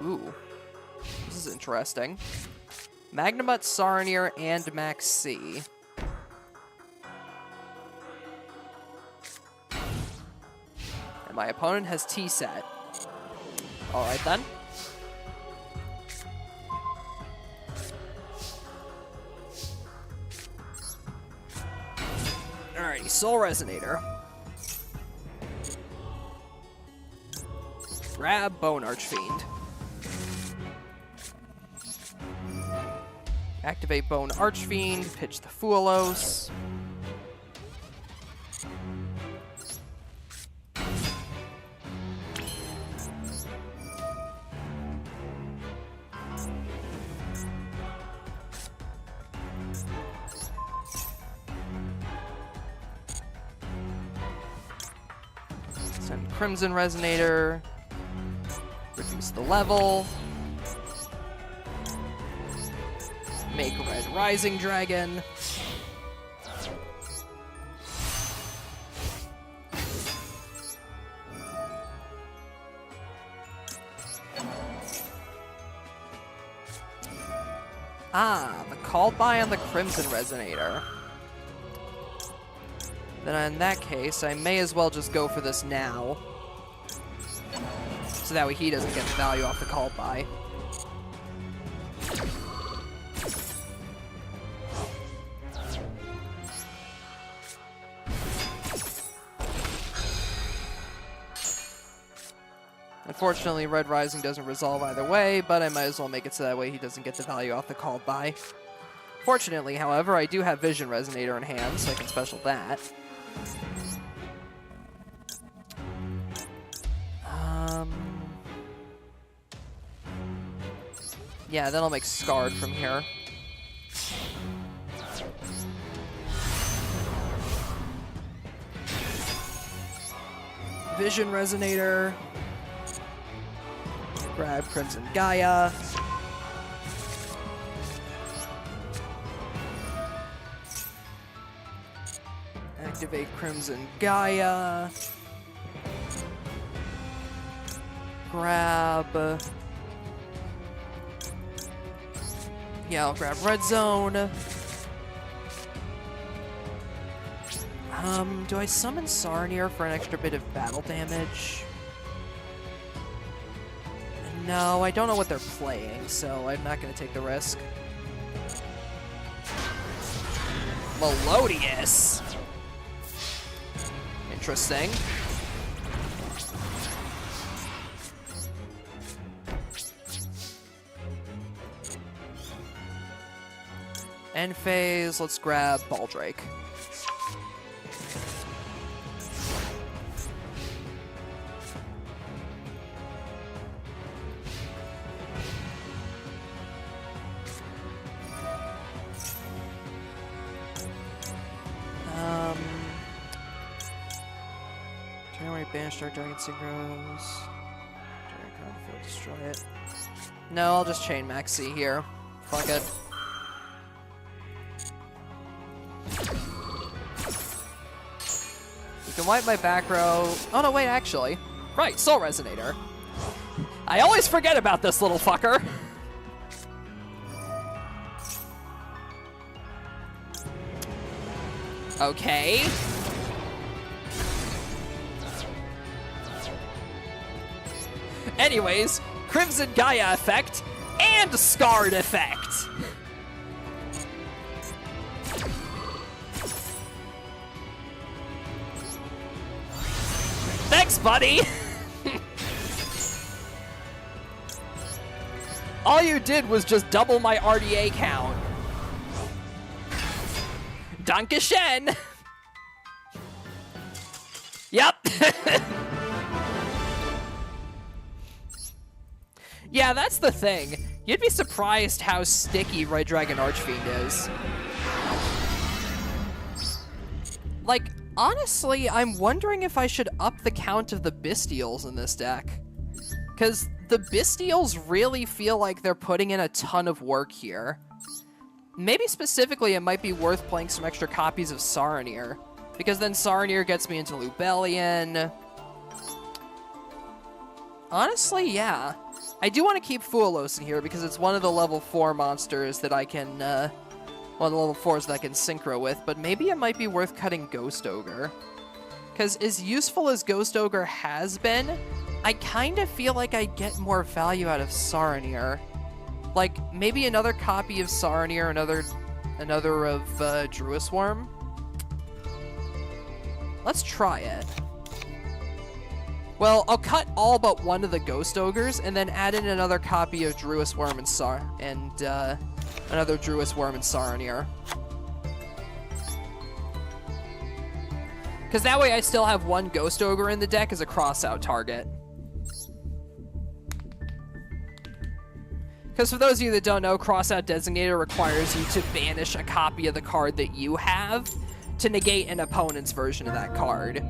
Ooh, this is interesting. Magnamut, Sarnier, and Max C. And my opponent has T-Set. Alright then. Alrighty, Soul Resonator. Grab Bone Archfiend. Activate Bone Archfiend, pitch the Fuelos. Send Crimson Resonator. Reduce the level. Make Red Rising Dragon. Ah, the called by on the Crimson Resonator. Then in that case, I may as well just go for this now. So that way he doesn't get the value off the called by. Unfortunately, Red Rising doesn't resolve either way, but I might as well make it so that way he doesn't get the value off the called by. Fortunately, however, I do have Vision Resonator in hand, so I can special that. Yeah, then I'll make Scarred from here. Vision Resonator. Grab Crimson Gaia. Activate Crimson Gaia. Grab... Yeah, I'll grab Red Zone. Do I summon Sarnier for an extra bit of battle damage? No, I don't know what they're playing, so I'm not going to take the risk. Melodious! Interesting. End phase, let's grab Baldrake. Banish Dark Dragon Synchros. Destroy it. No, I'll just chain Maxi here. Fuck it. You can wipe my back row. Oh no, wait, actually. Right, Soul Resonator. I always forget about this little fucker. Okay. Anyways, Crimson Gaia effect and Scarred effect. Thanks, buddy. All you did was just double my RDA count. Dankeschön. Yep. Yeah, that's the thing. You'd be surprised how sticky Red Dragon Archfiend is. Like, honestly, I'm wondering if I should up the count of the Bystials in this deck. Because the Bystials really feel like they're putting in a ton of work here. Maybe specifically it might be worth playing some extra copies of Saronir, because then Saronir gets me into Lubellion. Honestly, yeah. I do want to keep Fuelos in here because it's one of the level 4 monsters that I can, one of the level 4s that I can synchro with, but maybe it might be worth cutting Ghost Ogre. Because as useful as Ghost Ogre has been, I kind of feel like I get more value out of Saronir. Like, maybe another copy of Saronir, another of Druis Worm. Let's try it. Well, I'll cut all but one of the Ghost Ogres, and then add in another copy of Druis Worm and another Druis Worm and Saronir. Because that way I still have one Ghost Ogre in the deck as a cross-out target. Because for those of you that don't know, Cross-Out Designator requires you to banish a copy of the card that you have to negate an opponent's version of that card.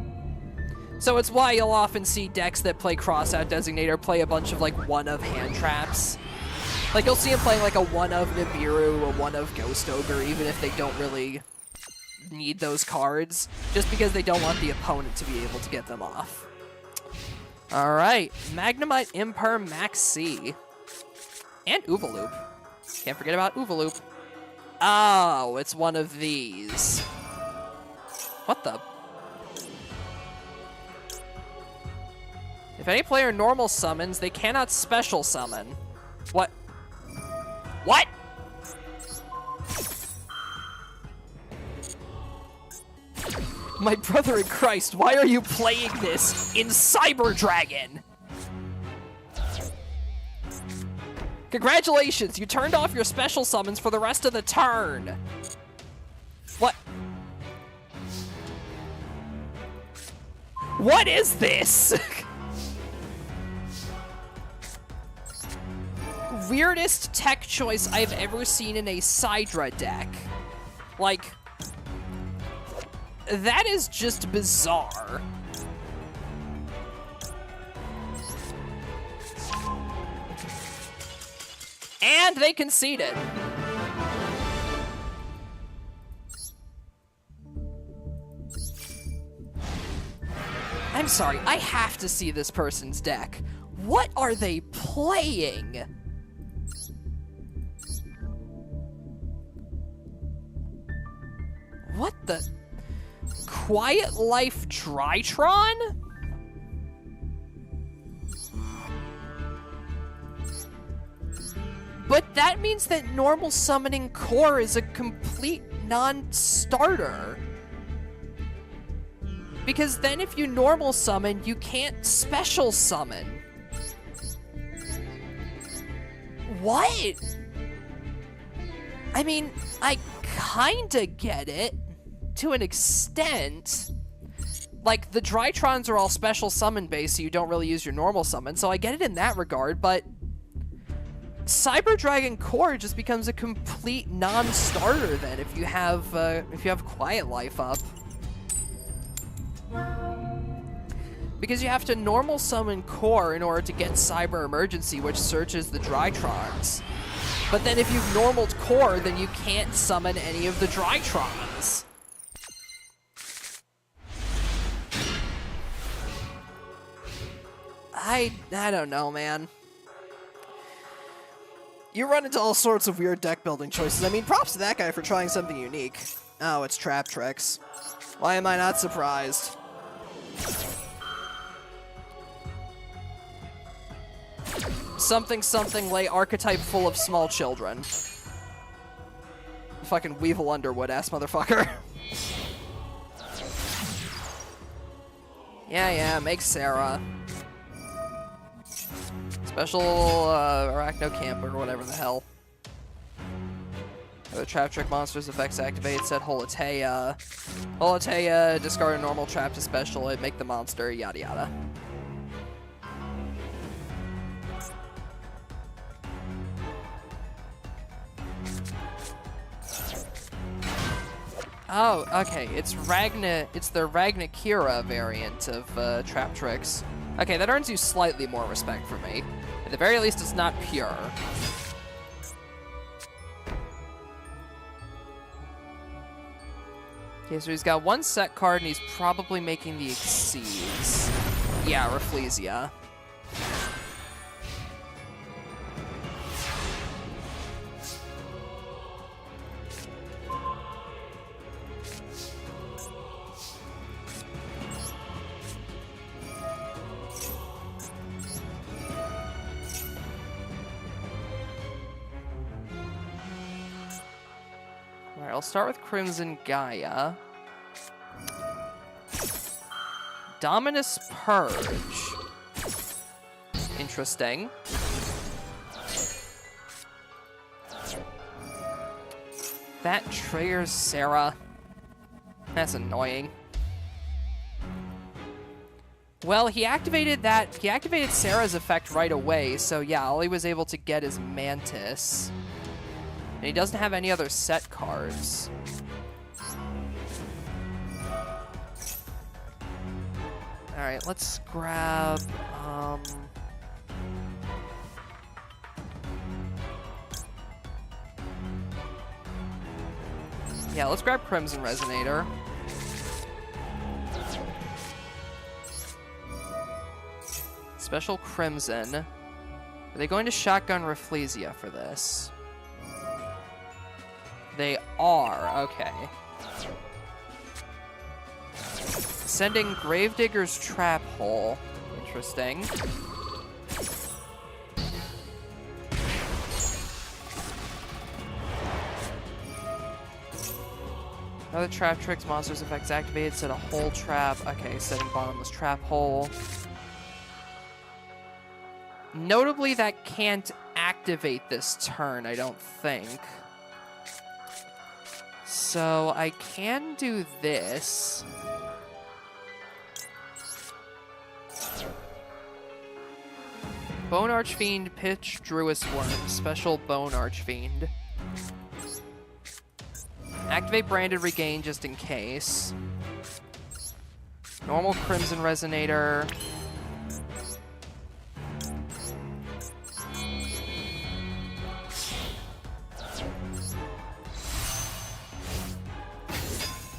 So it's why you'll often see decks that play Cross-Out Designator play a bunch of, like, one-of hand traps. Like, you'll see them playing, like, a one-of Nibiru, a one-of Ghost Ogre, even if they don't really need those cards, just because they don't want the opponent to be able to get them off. Alright, Magnemite Imper Maxi. And Oovaloop. Can't forget about Oovaloop. Oh, it's one of these. What the... If any player normal summons, they cannot special summon. What? What? My brother in Christ, why are you playing this in Cyber Dragon? Congratulations, you turned off your special summons for the rest of the turn. What? What is this? Weirdest tech choice I've ever seen in a Sidra deck. Like, that is just bizarre. And they conceded. I'm sorry, I have to see this person's deck. What are they playing? What the? Quiet Life Drytron? But that means that normal summoning core is a complete non-starter. Because then if you normal summon, you can't special summon. What? I mean, I kinda get it, to an extent. Like, the Drytrons are all special summon based, so you don't really use your normal summon, so I get it in that regard, but Cyber Dragon Core just becomes a complete non-starter then if you have Quiet Life up. Because you have to normal summon Core in order to get Cyber Emergency, which searches the Drytrons. But then if you've normaled Core, then you can't summon any of the Drytrons. I don't know, man. You run into all sorts of weird deck building choices. I mean, props to that guy for trying something unique. Oh, it's Trap Tricks. Why am I not surprised? Something lay archetype full of small children. Fucking Weevil Underwood ass motherfucker. Yeah, make Sarah. Special Arachno Camper or whatever the hell. The Trap Trick monsters effects activate, set Holatea. Holatea, discard a normal trap to special it, make the monster, yada yada. Oh, okay, it's the Ragnakira variant of Trap Tricks. Okay, that earns you slightly more respect for me. At the very least, it's not pure. Okay, so he's got one set card, and he's probably making the Exceeds. Yeah, Rafflesia. Alright, I'll start with Crimson Gaia. Dominus Purge. Interesting. That triggers Sarah. That's annoying. Well, he activated Sarah's effect right away, so yeah, all he was able to get is Mantis. And he doesn't have any other set cards. Alright, let's grab... yeah, let's grab Crimson Resonator. Special Crimson. Are they going to Shotgun Rafflesia for this? They are, okay. Sending Gravedigger's Trap Hole. Interesting. Another Trap Tricks monsters effects activated, set a hole trap. Okay, setting Bottomless Trap Hole. Notably, that can't activate this turn, I don't think. So I can do this. Bone Archfiend, pitch Druis Worm, special Bone Archfiend. Activate Branded Regain just in case. Normal Crimson Resonator.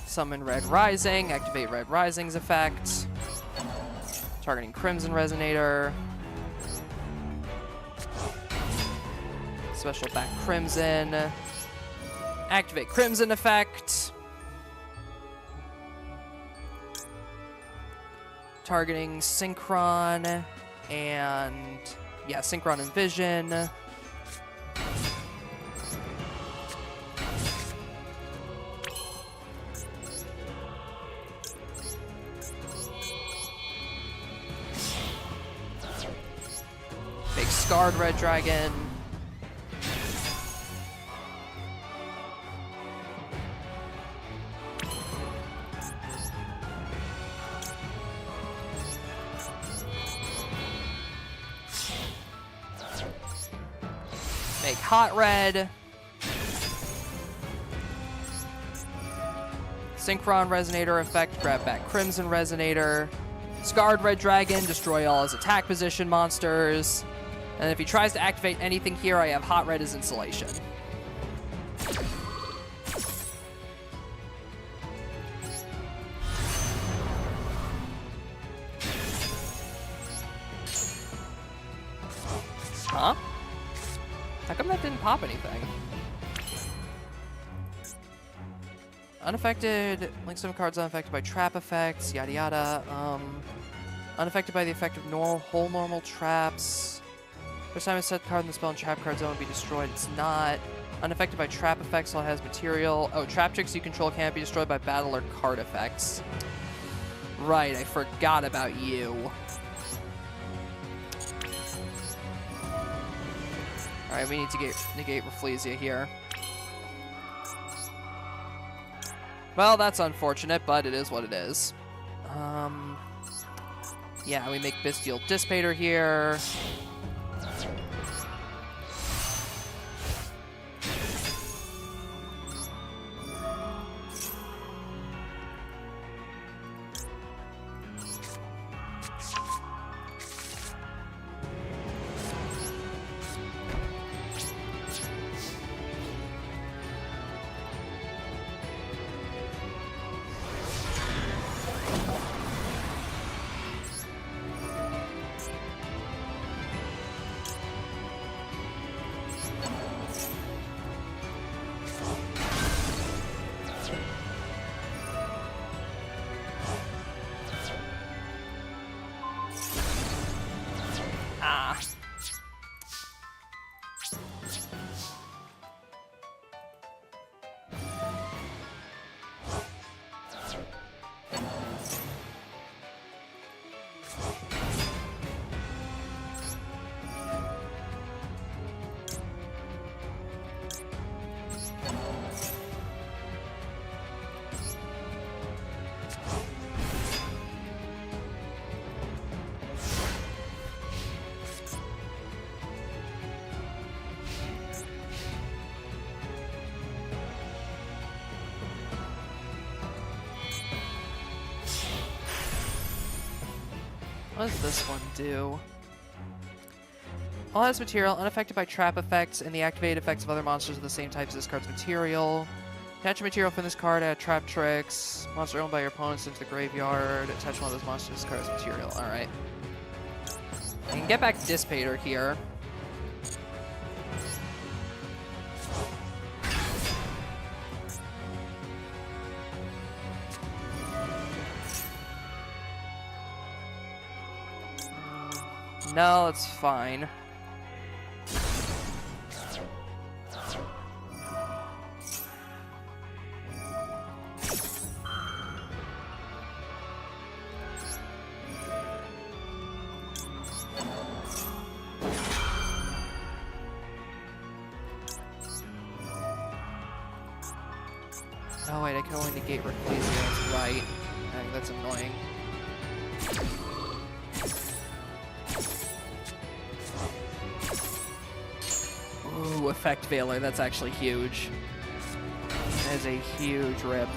Summon Red Rising, activate Red Rising's effect. Targeting Crimson Resonator. Special back Crimson. Activate Crimson effect. Targeting Synchron and... yeah, Synchron and Vision. Big Scarred Red Dragon. Make Hot Red. Synchron Resonator effect, grab back Crimson Resonator. Scarred Red Dragon, destroy all his attack position monsters. And if he tries to activate anything here, I have Hot Red as insulation. Huh? How come that didn't pop anything? Unaffected, link some cards unaffected by trap effects, yada yada. Unaffected by the effect of whole normal traps. First time I set card in the spell and trap card zone will be destroyed. It's not. Unaffected by trap effects, all has material. Oh, trap tricks you control can't be destroyed by battle or card effects. Right, I forgot about you. Alright, we need to negate Rafflesia here. Well, that's unfortunate, but it is what it is. Yeah, we make Bystial Dissipator here. What does this one do? All has material, unaffected by trap effects, and the activated effects of other monsters of the same type as this card's material. Attach a material from this card, add trap tricks. Monster owned by your opponents into the graveyard. Attach one of those monsters to this card's material. Alright. I can get back Dissipator here. No, it's fine. Oh wait, I can only negate Rafflesia, that's right. Dang, that's annoying. Ooh, Effect Veiler, that's actually huge. That is a huge rip.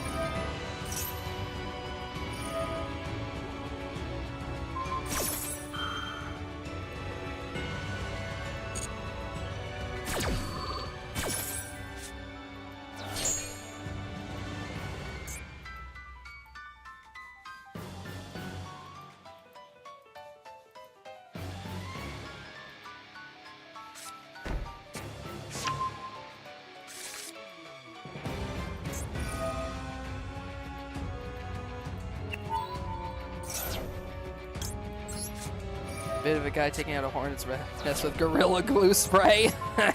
Bit of a guy taking out a Hornet's Nest with Gorilla Glue Spray. Oh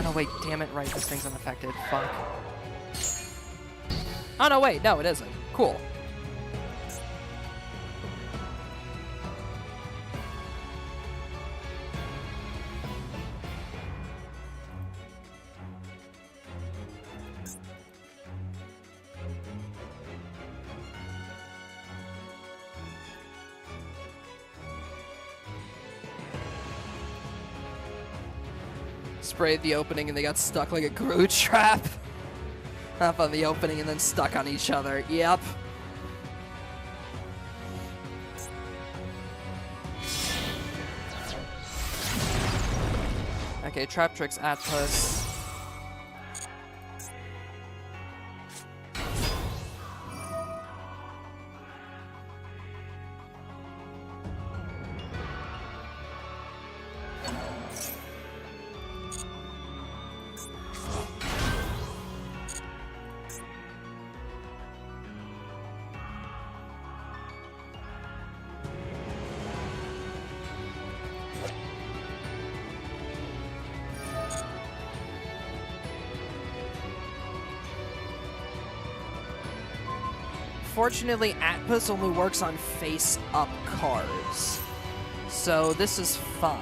no, wait, damn it, right, this thing's unaffected. Fuck. Oh no, wait, no, it isn't. Cool. Sprayed the opening and they got stuck like a glue trap. Up on the opening and then stuck on each other. Yep. Okay, Trap Tricks Atlas. Fortunately, Atlas only works on face-up cards, so this is fine.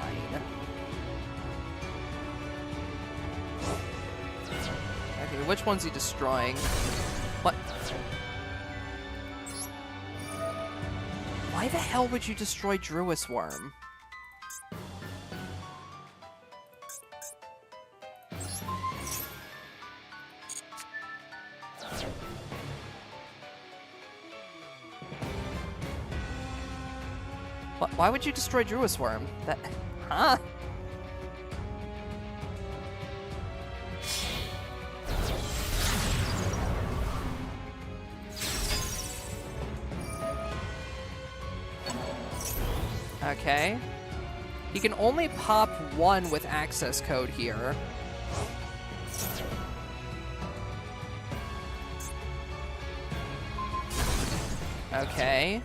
Okay, which one's he destroying? What? Why the hell would you destroy Druis Worm? Why would you destroy Druis Worm? That, huh? Okay. He can only pop one with access code here. Okay.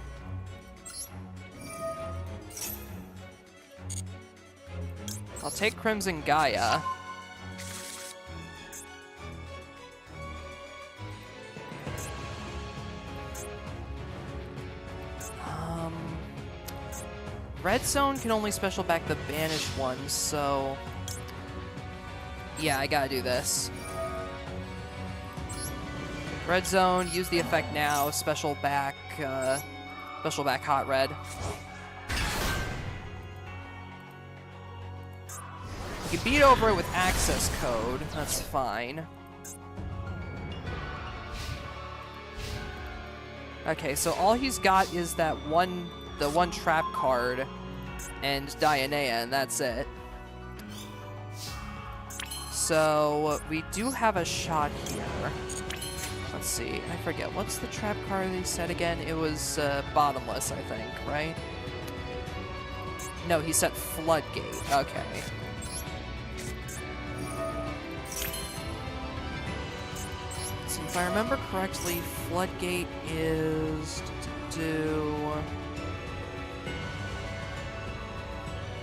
I'll take Crimson Gaia. Red Zone can only special back the banished one, so... yeah, I gotta do this. Red Zone, use the effect now, special back Hot Red. You can beat over it with access code, that's fine. Okay, so all he's got is that the one trap card and Dionea, and that's it. So we do have a shot here. Let's see, I forget, what's the trap card he said again? It was Bottomless, I think, right? No, he said Floodgate, okay. If I remember correctly, Floodgate is to do...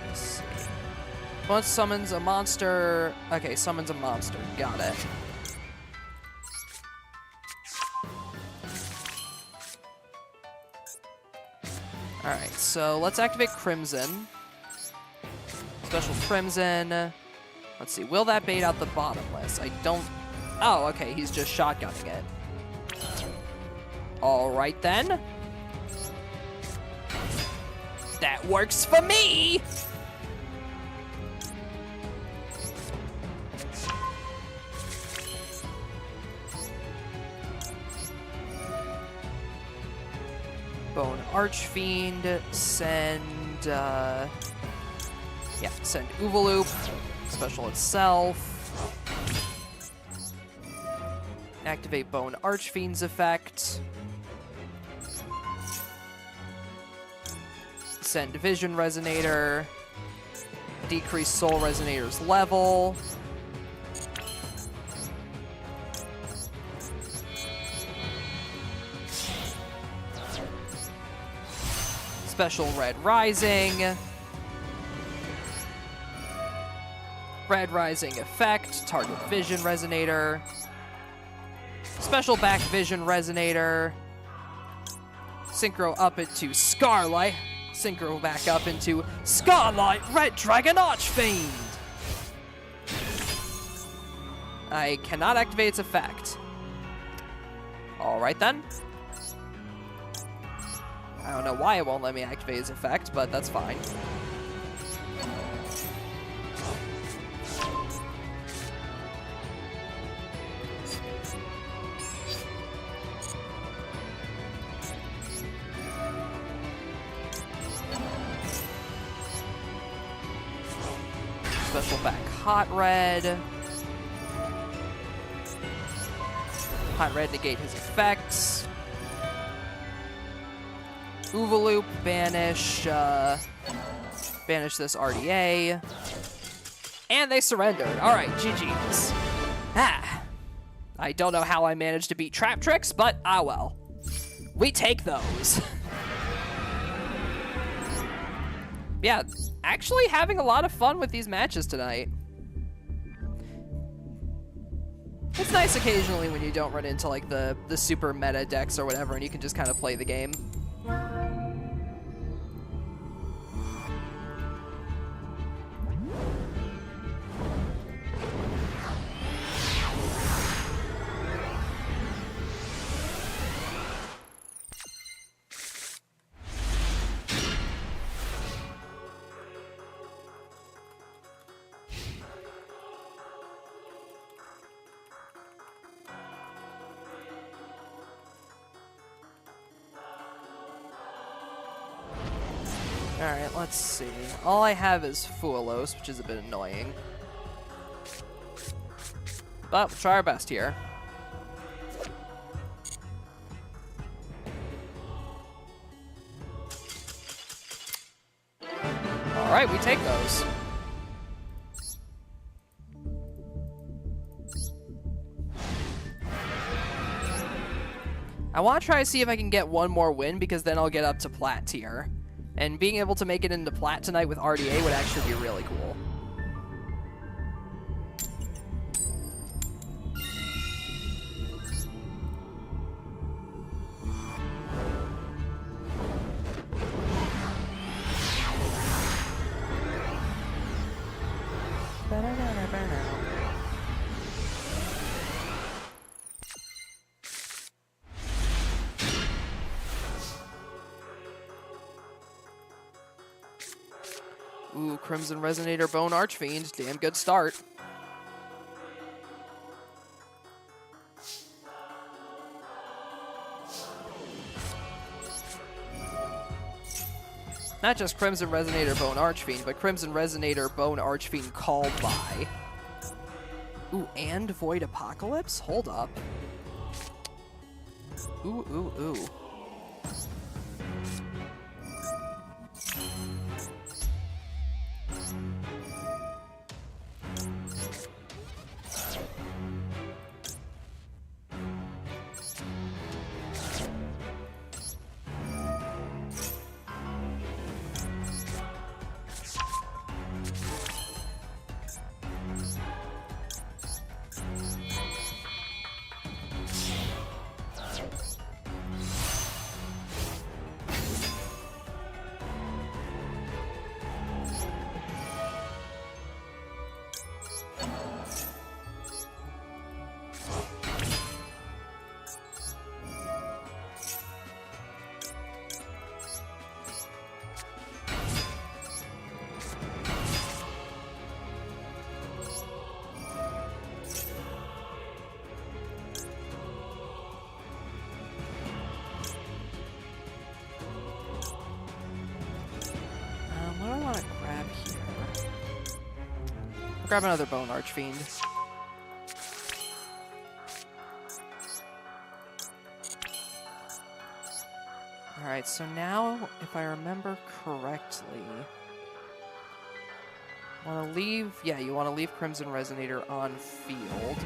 let's see. Once summons a monster... okay, summons a monster. Got it. Alright, so let's activate Crimson. Special Crimson. Let's see, will that bait out the Bottomless? I don't... oh, okay, he's just shotgunning it. Alright then. That works for me! Bone Archfiend, send Oovaloop, special itself. Activate Bone Archfiend's effect. Send Vision Resonator. Decrease Soul Resonator's level. Special Red Rising. Red Rising effect, target Vision Resonator. Special back Vision Resonator. Synchro up it to Scarlight. Synchro back up into Scarlight Red Dragon Archfiend. I cannot activate its effect. Alright then. I don't know why it won't let me activate its effect, but that's fine. special back Hot Red. Hot Red negate his effects. Oovaloop, banish, banish this RDA. And they surrendered. All right, GG's. I don't know how I managed to beat Trap Tricks, but well. We take those. Yeah, actually having a lot of fun with these matches tonight. It's nice occasionally when you don't run into like the super meta decks or whatever and you can just kind of play the game. Alright, let's see. All I have is Fuelos, which is a bit annoying. But we'll try our best here. Alright, we take those. I want to try to see if I can get one more win, because then I'll get up to Plat tier. And being able to make it into Plat tonight with RDA would actually be really cool. Ooh, Crimson Resonator Bone Archfiend. Damn good start. Not just Crimson Resonator Bone Archfiend, but Crimson Resonator Bone Archfiend called by. Ooh, and Void Apocalypse? Hold up. Ooh, ooh, ooh. Grab another Bone Archfiend. Alright, so now, if I remember correctly, want to leave, yeah, you want to leave Crimson Resonator on field.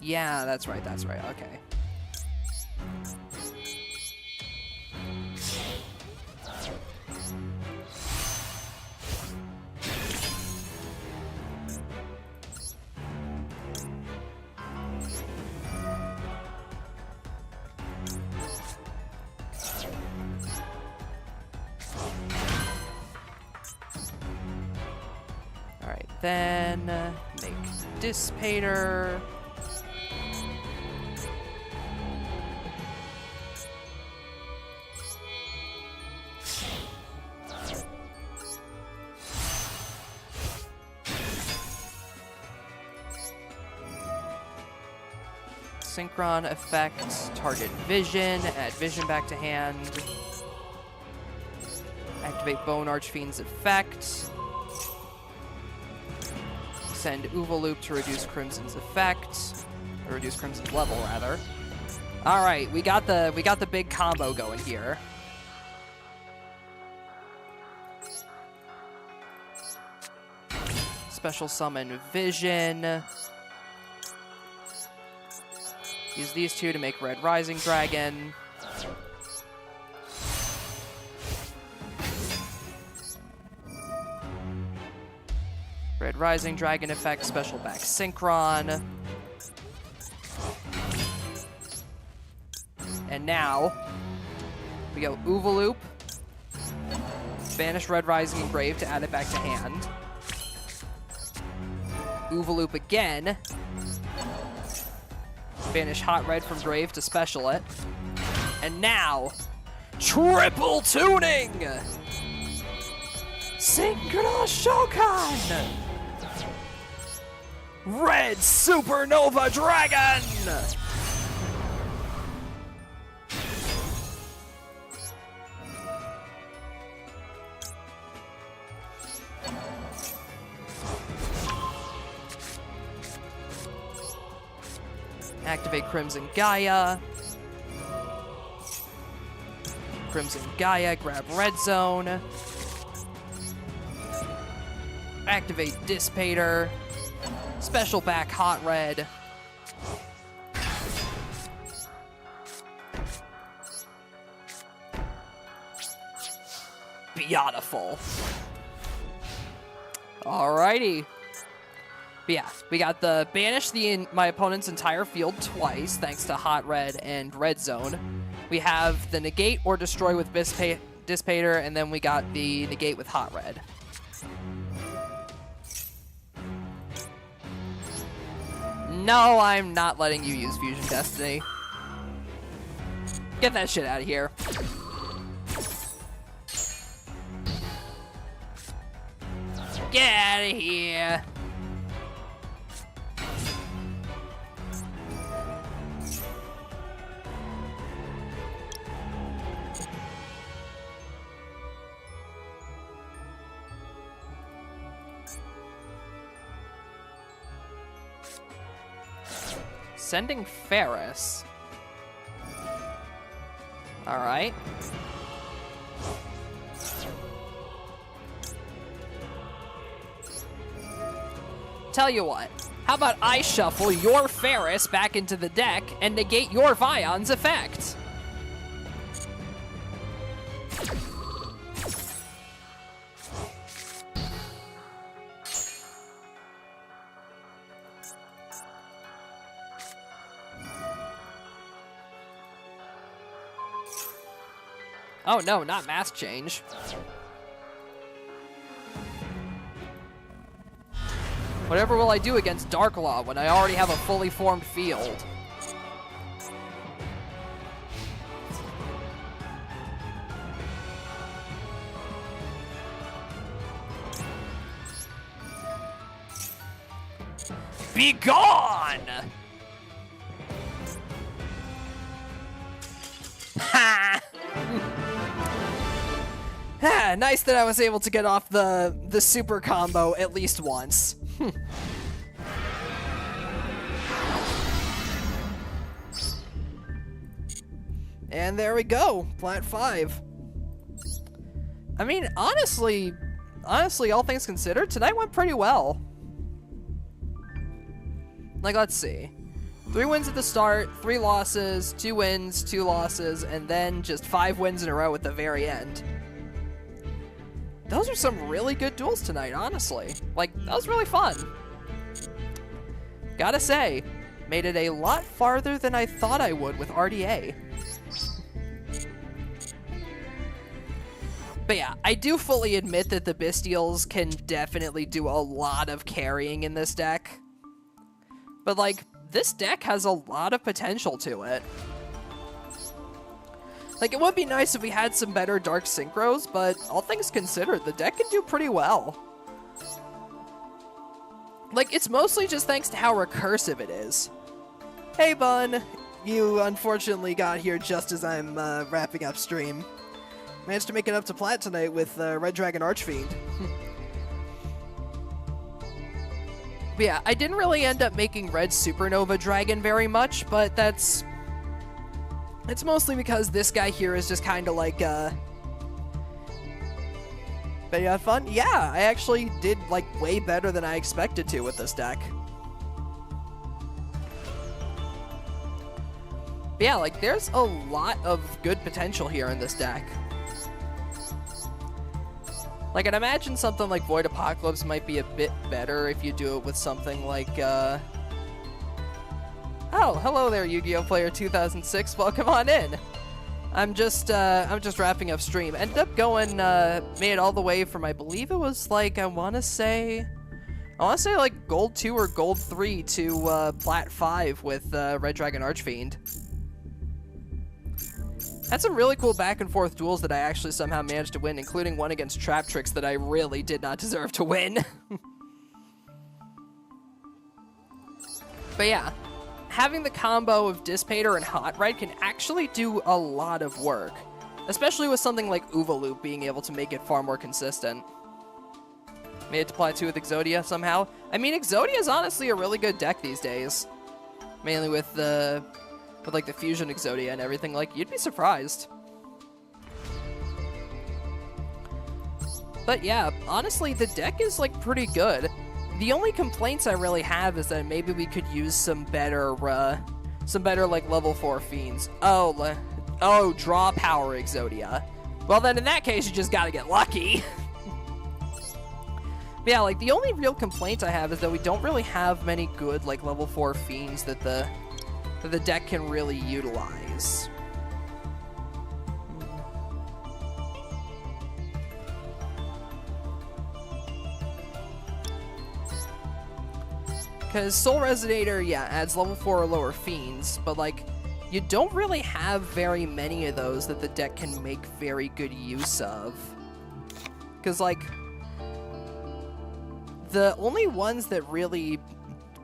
Yeah, that's right, okay. Then make Dissipator. Synchron effect, target vision, add vision back to hand. Activate Bone Archfiend's effect. Send Oovaloop to reduce Crimson's effect. Or reduce Crimson's level, rather. Alright, we got the big combo going here. Special summon Vision. Use these two to make Red Rising Dragon. Red Rising Dragon effect, special back Synchron. And now, we go Oovaloop. Banish Red Rising Engrave to add it back to hand. Oovaloop again. Banish Hot Red from Grave to special it. And now, triple tuning! Synchronous Shokan! Red Supernova Dragon! Activate Crimson Gaia. Crimson Gaia, grab Red Zone. Activate Dissipator. Special back Hot Red. Beautiful. Alrighty. But yeah, we got the banish my opponent's entire field twice, thanks to Hot Red and Red Zone. We have the negate or destroy with Dissipator, and then we got the negate with Hot Red. No, I'm not letting you use Fusion Destiny. Get that shit out of here. Get out of here. Sending Ferris. All right. Tell you what, how about I shuffle your Ferris back into the deck and negate your Vion's effect? Oh no, not mask change. Whatever will I do against Darklaw when I already have a fully formed field? Be gone! Ha! Nice that I was able to get off the super combo at least once. And there we go, Plat 5. I mean, honestly, all things considered, tonight went pretty well. Like, let's see. 3 wins at the start, 3 losses, 2 wins, 2 losses, and then just 5 wins in a row at the very end. Those are some really good duels tonight, honestly. Like, that was really fun. Gotta say, made it a lot farther than I thought I would with RDA. But yeah, I do fully admit that the Bystials can definitely do a lot of carrying in this deck. But, like, this deck has a lot of potential to it. Like, it would be nice if we had some better Dark Synchros, but all things considered, the deck can do pretty well. Like, it's mostly just thanks to how recursive it is. Hey, Bun. You unfortunately got here just as I'm wrapping up stream. Managed to make it up to Plat tonight with Red Dragon Archfiend. But yeah, I didn't really end up making Red Supernova Dragon very much, but it's mostly because this guy here is just kind of like, but you had fun? Yeah, I actually did, like, way better than I expected to with this deck. But yeah, like, there's a lot of good potential here in this deck. Like, I'd imagine something like Void Apocalypse might be a bit better if you do it with something like, Oh, hello there, Yu-Gi-Oh! Player 2006. Welcome on in. I'm just wrapping up stream. Ended up going, made it all the way from, I believe it was, like, I want to say, like, Gold 2 or Gold 3 to, Plat 5 with, Red Dragon Archfiend. Had some really cool back and forth duels that I actually somehow managed to win, including one against Traptrix that I really did not deserve to win. But yeah, having the combo of Dissipator and Hot Red can actually do a lot of work, especially with something like Uvaloop being able to make it far more consistent. Made it to Plat 2 with Exodia somehow. I mean, Exodia is honestly a really good deck these days, mainly with like the Fusion Exodia and everything. Like, you'd be surprised. But yeah, honestly, the deck is, like, pretty good. The only complaints I really have is that maybe we could use some better, like, level 4 fiends. Oh, draw power Exodia. Well, then in that case, you just gotta get lucky. But yeah, like, the only real complaint I have is that we don't really have many good, like, level 4 fiends that the deck can really utilize. Because Soul Resonator, yeah, adds level 4 or lower fiends, but, like, you don't really have very many of those that the deck can make very good use of. Because, like, the only ones that really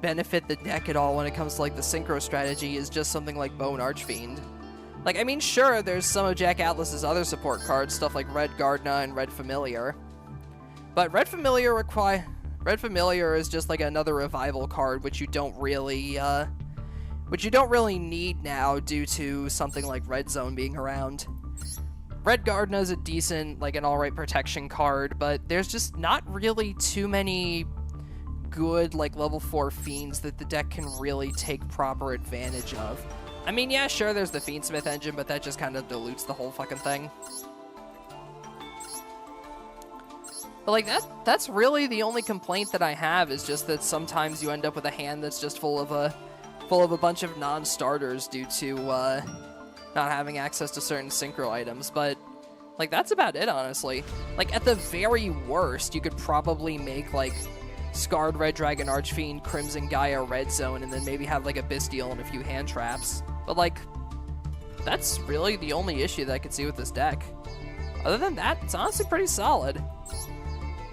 benefit the deck at all when it comes to, like, the synchro strategy is just something like Bone Archfiend. Like, I mean, sure, there's some of Jack Atlas's other support cards, stuff like Red Gardna and Red Familiar. But Red Familiar is just like another revival card, which you don't really need now due to something like Red Zone being around. Red Gardna is a decent, like, an alright protection card, but there's just not really too many good, like, level 4 fiends that the deck can really take proper advantage of. I mean, yeah, sure, there's the Fiendsmith engine, but that just kind of dilutes the whole fucking thing. But, like, that's really the only complaint that I have, is just that sometimes you end up with a hand that's just full of a bunch of non-starters due to not having access to certain synchro items. But, like, that's about it, honestly. Like, at the very worst, you could probably make, like, Scarred Red Dragon Archfiend, Crimson Gaia, Red Zone, and then maybe have, like, a Bystial and a few hand traps. But, like, that's really the only issue that I could see with this deck. Other than that, it's honestly pretty solid.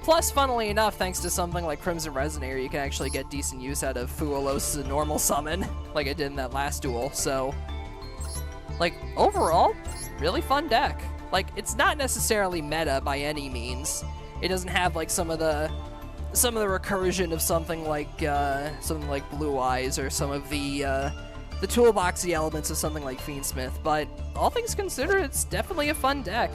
Plus, funnily enough, thanks to something like Crimson Resonator, you can actually get decent use out of Fualos as a normal summon, like I did in that last duel. So, like, overall, really fun deck. Like, it's not necessarily meta by any means. It doesn't have, like, some of the recursion of something like Blue Eyes, or some of the toolboxy elements of something like Fiendsmith, but all things considered, it's definitely a fun deck.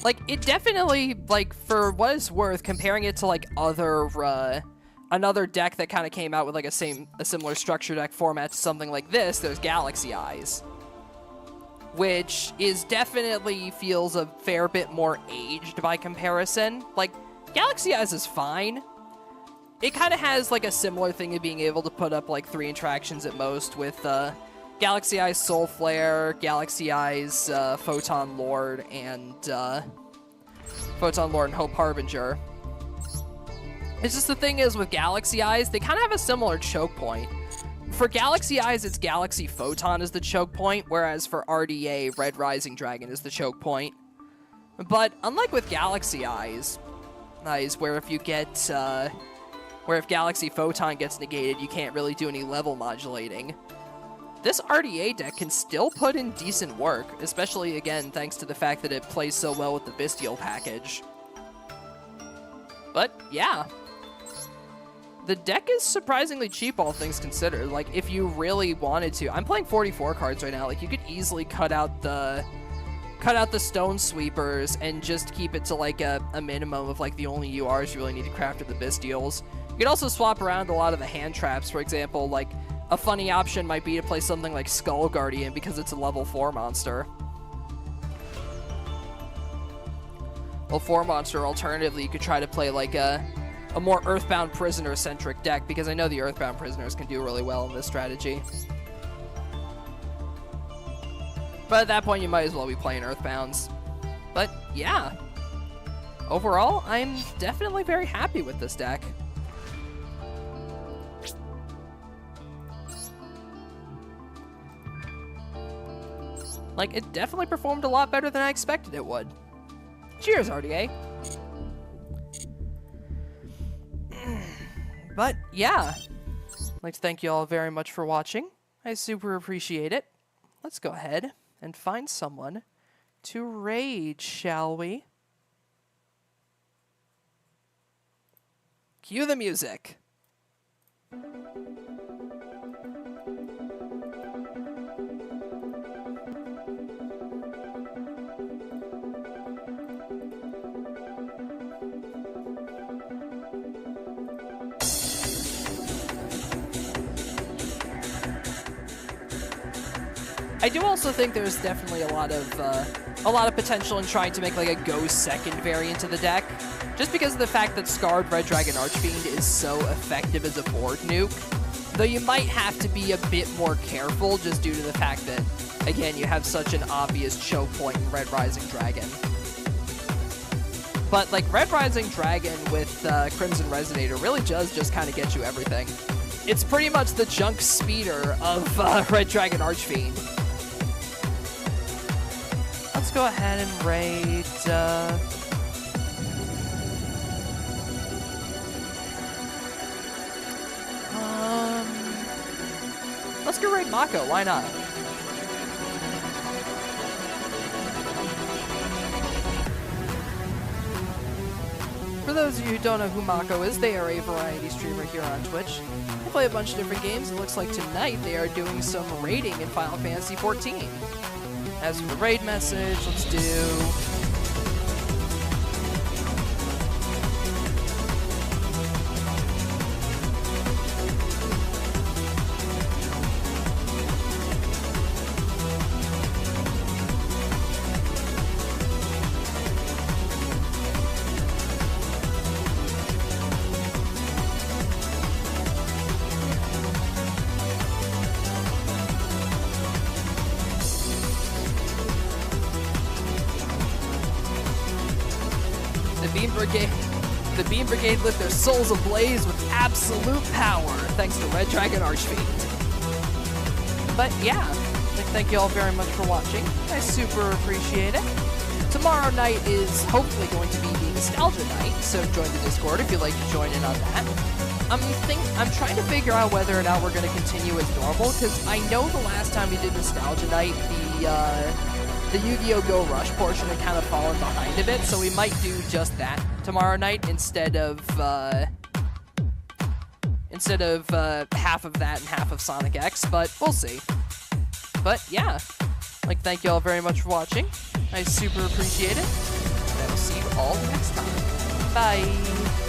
Like, it definitely, like, for what it's worth, comparing it to, like, another deck that kind of came out with, like, a similar structure deck format to something like this, there's Galaxy Eyes, which is definitely feels a fair bit more aged by comparison. Like, Galaxy Eyes is fine. It kind of has, like, a similar thing of being able to put up, like, 3 interactions at most with, Galaxy Eyes Soul Flare, Galaxy Eyes Photon Lord, and Hope Harbinger. It's just the thing is, with Galaxy Eyes, they kind of have a similar choke point. For Galaxy Eyes, it's Galaxy Photon is the choke point, whereas for RDA, Red Rising Dragon is the choke point. But unlike with Galaxy Eyes, where if Galaxy Photon gets negated, you can't really do any level modulating. This RDA deck can still put in decent work, especially, again, thanks to the fact that it plays so well with the Bystial package. But yeah. The deck is surprisingly cheap, all things considered. Like, if you really wanted to. I'm playing 44 cards right now. Like, you could easily cut out the Stone Sweepers and just keep it to, like, a minimum of, like, the only URs you really need to craft are the Bystials. You could also swap around a lot of the hand traps. For example, like, a funny option might be to play something like Skull Guardian because it's a level 4 monster. Well, 4 monster, alternatively, you could try to play, like, a more Earthbound Prisoner-centric deck, because I know the Earthbound Prisoners can do really well in this strategy. But at that point, you might as well be playing Earthbounds. But, yeah. Overall, I'm definitely very happy with this deck. Like, it definitely performed a lot better than I expected it would. Cheers, RDA. But, yeah. I'd like to thank you all very much for watching. I super appreciate it. Let's go ahead and find someone to raid, shall we? Cue the music. I do also think there's definitely a lot of potential in trying to make like a go second variant of the deck, just because of the fact that Scarred Red Dragon Archfiend is so effective as a board nuke. Though you might have to be a bit more careful, just due to the fact that, again, you have such an obvious choke point in Red Rising Dragon. But like Red Rising Dragon with Crimson Resonator really does just kind of get you everything. It's pretty much the junk speeder of Red Dragon Archfiend. Let's go ahead and raid, let's go raid Mako, why not? For those of you who don't know who Mako is, they are a variety streamer here on Twitch. They play a bunch of different games. It looks like tonight they are doing some raiding in Final Fantasy XIV. As for the raid message, let's do... The Beam Brigade lit their souls ablaze with absolute power, thanks to Red Dragon Archfiend. But yeah, thank you all very much for watching. I super appreciate it. Tomorrow night is hopefully going to be the Nostalgia Night, so join the Discord if you'd like to join in on that. I'm trying to figure out whether or not we're going to continue as normal, because I know the last time we did Nostalgia Night, the Yu-Gi-Oh! Go Rush portion had kind of fallen behind a bit, so we might do just that tomorrow night instead of half of that and half of Sonic X, but we'll see. But yeah, thank you all very much for watching. I super appreciate it, and I will see you all next time. Bye!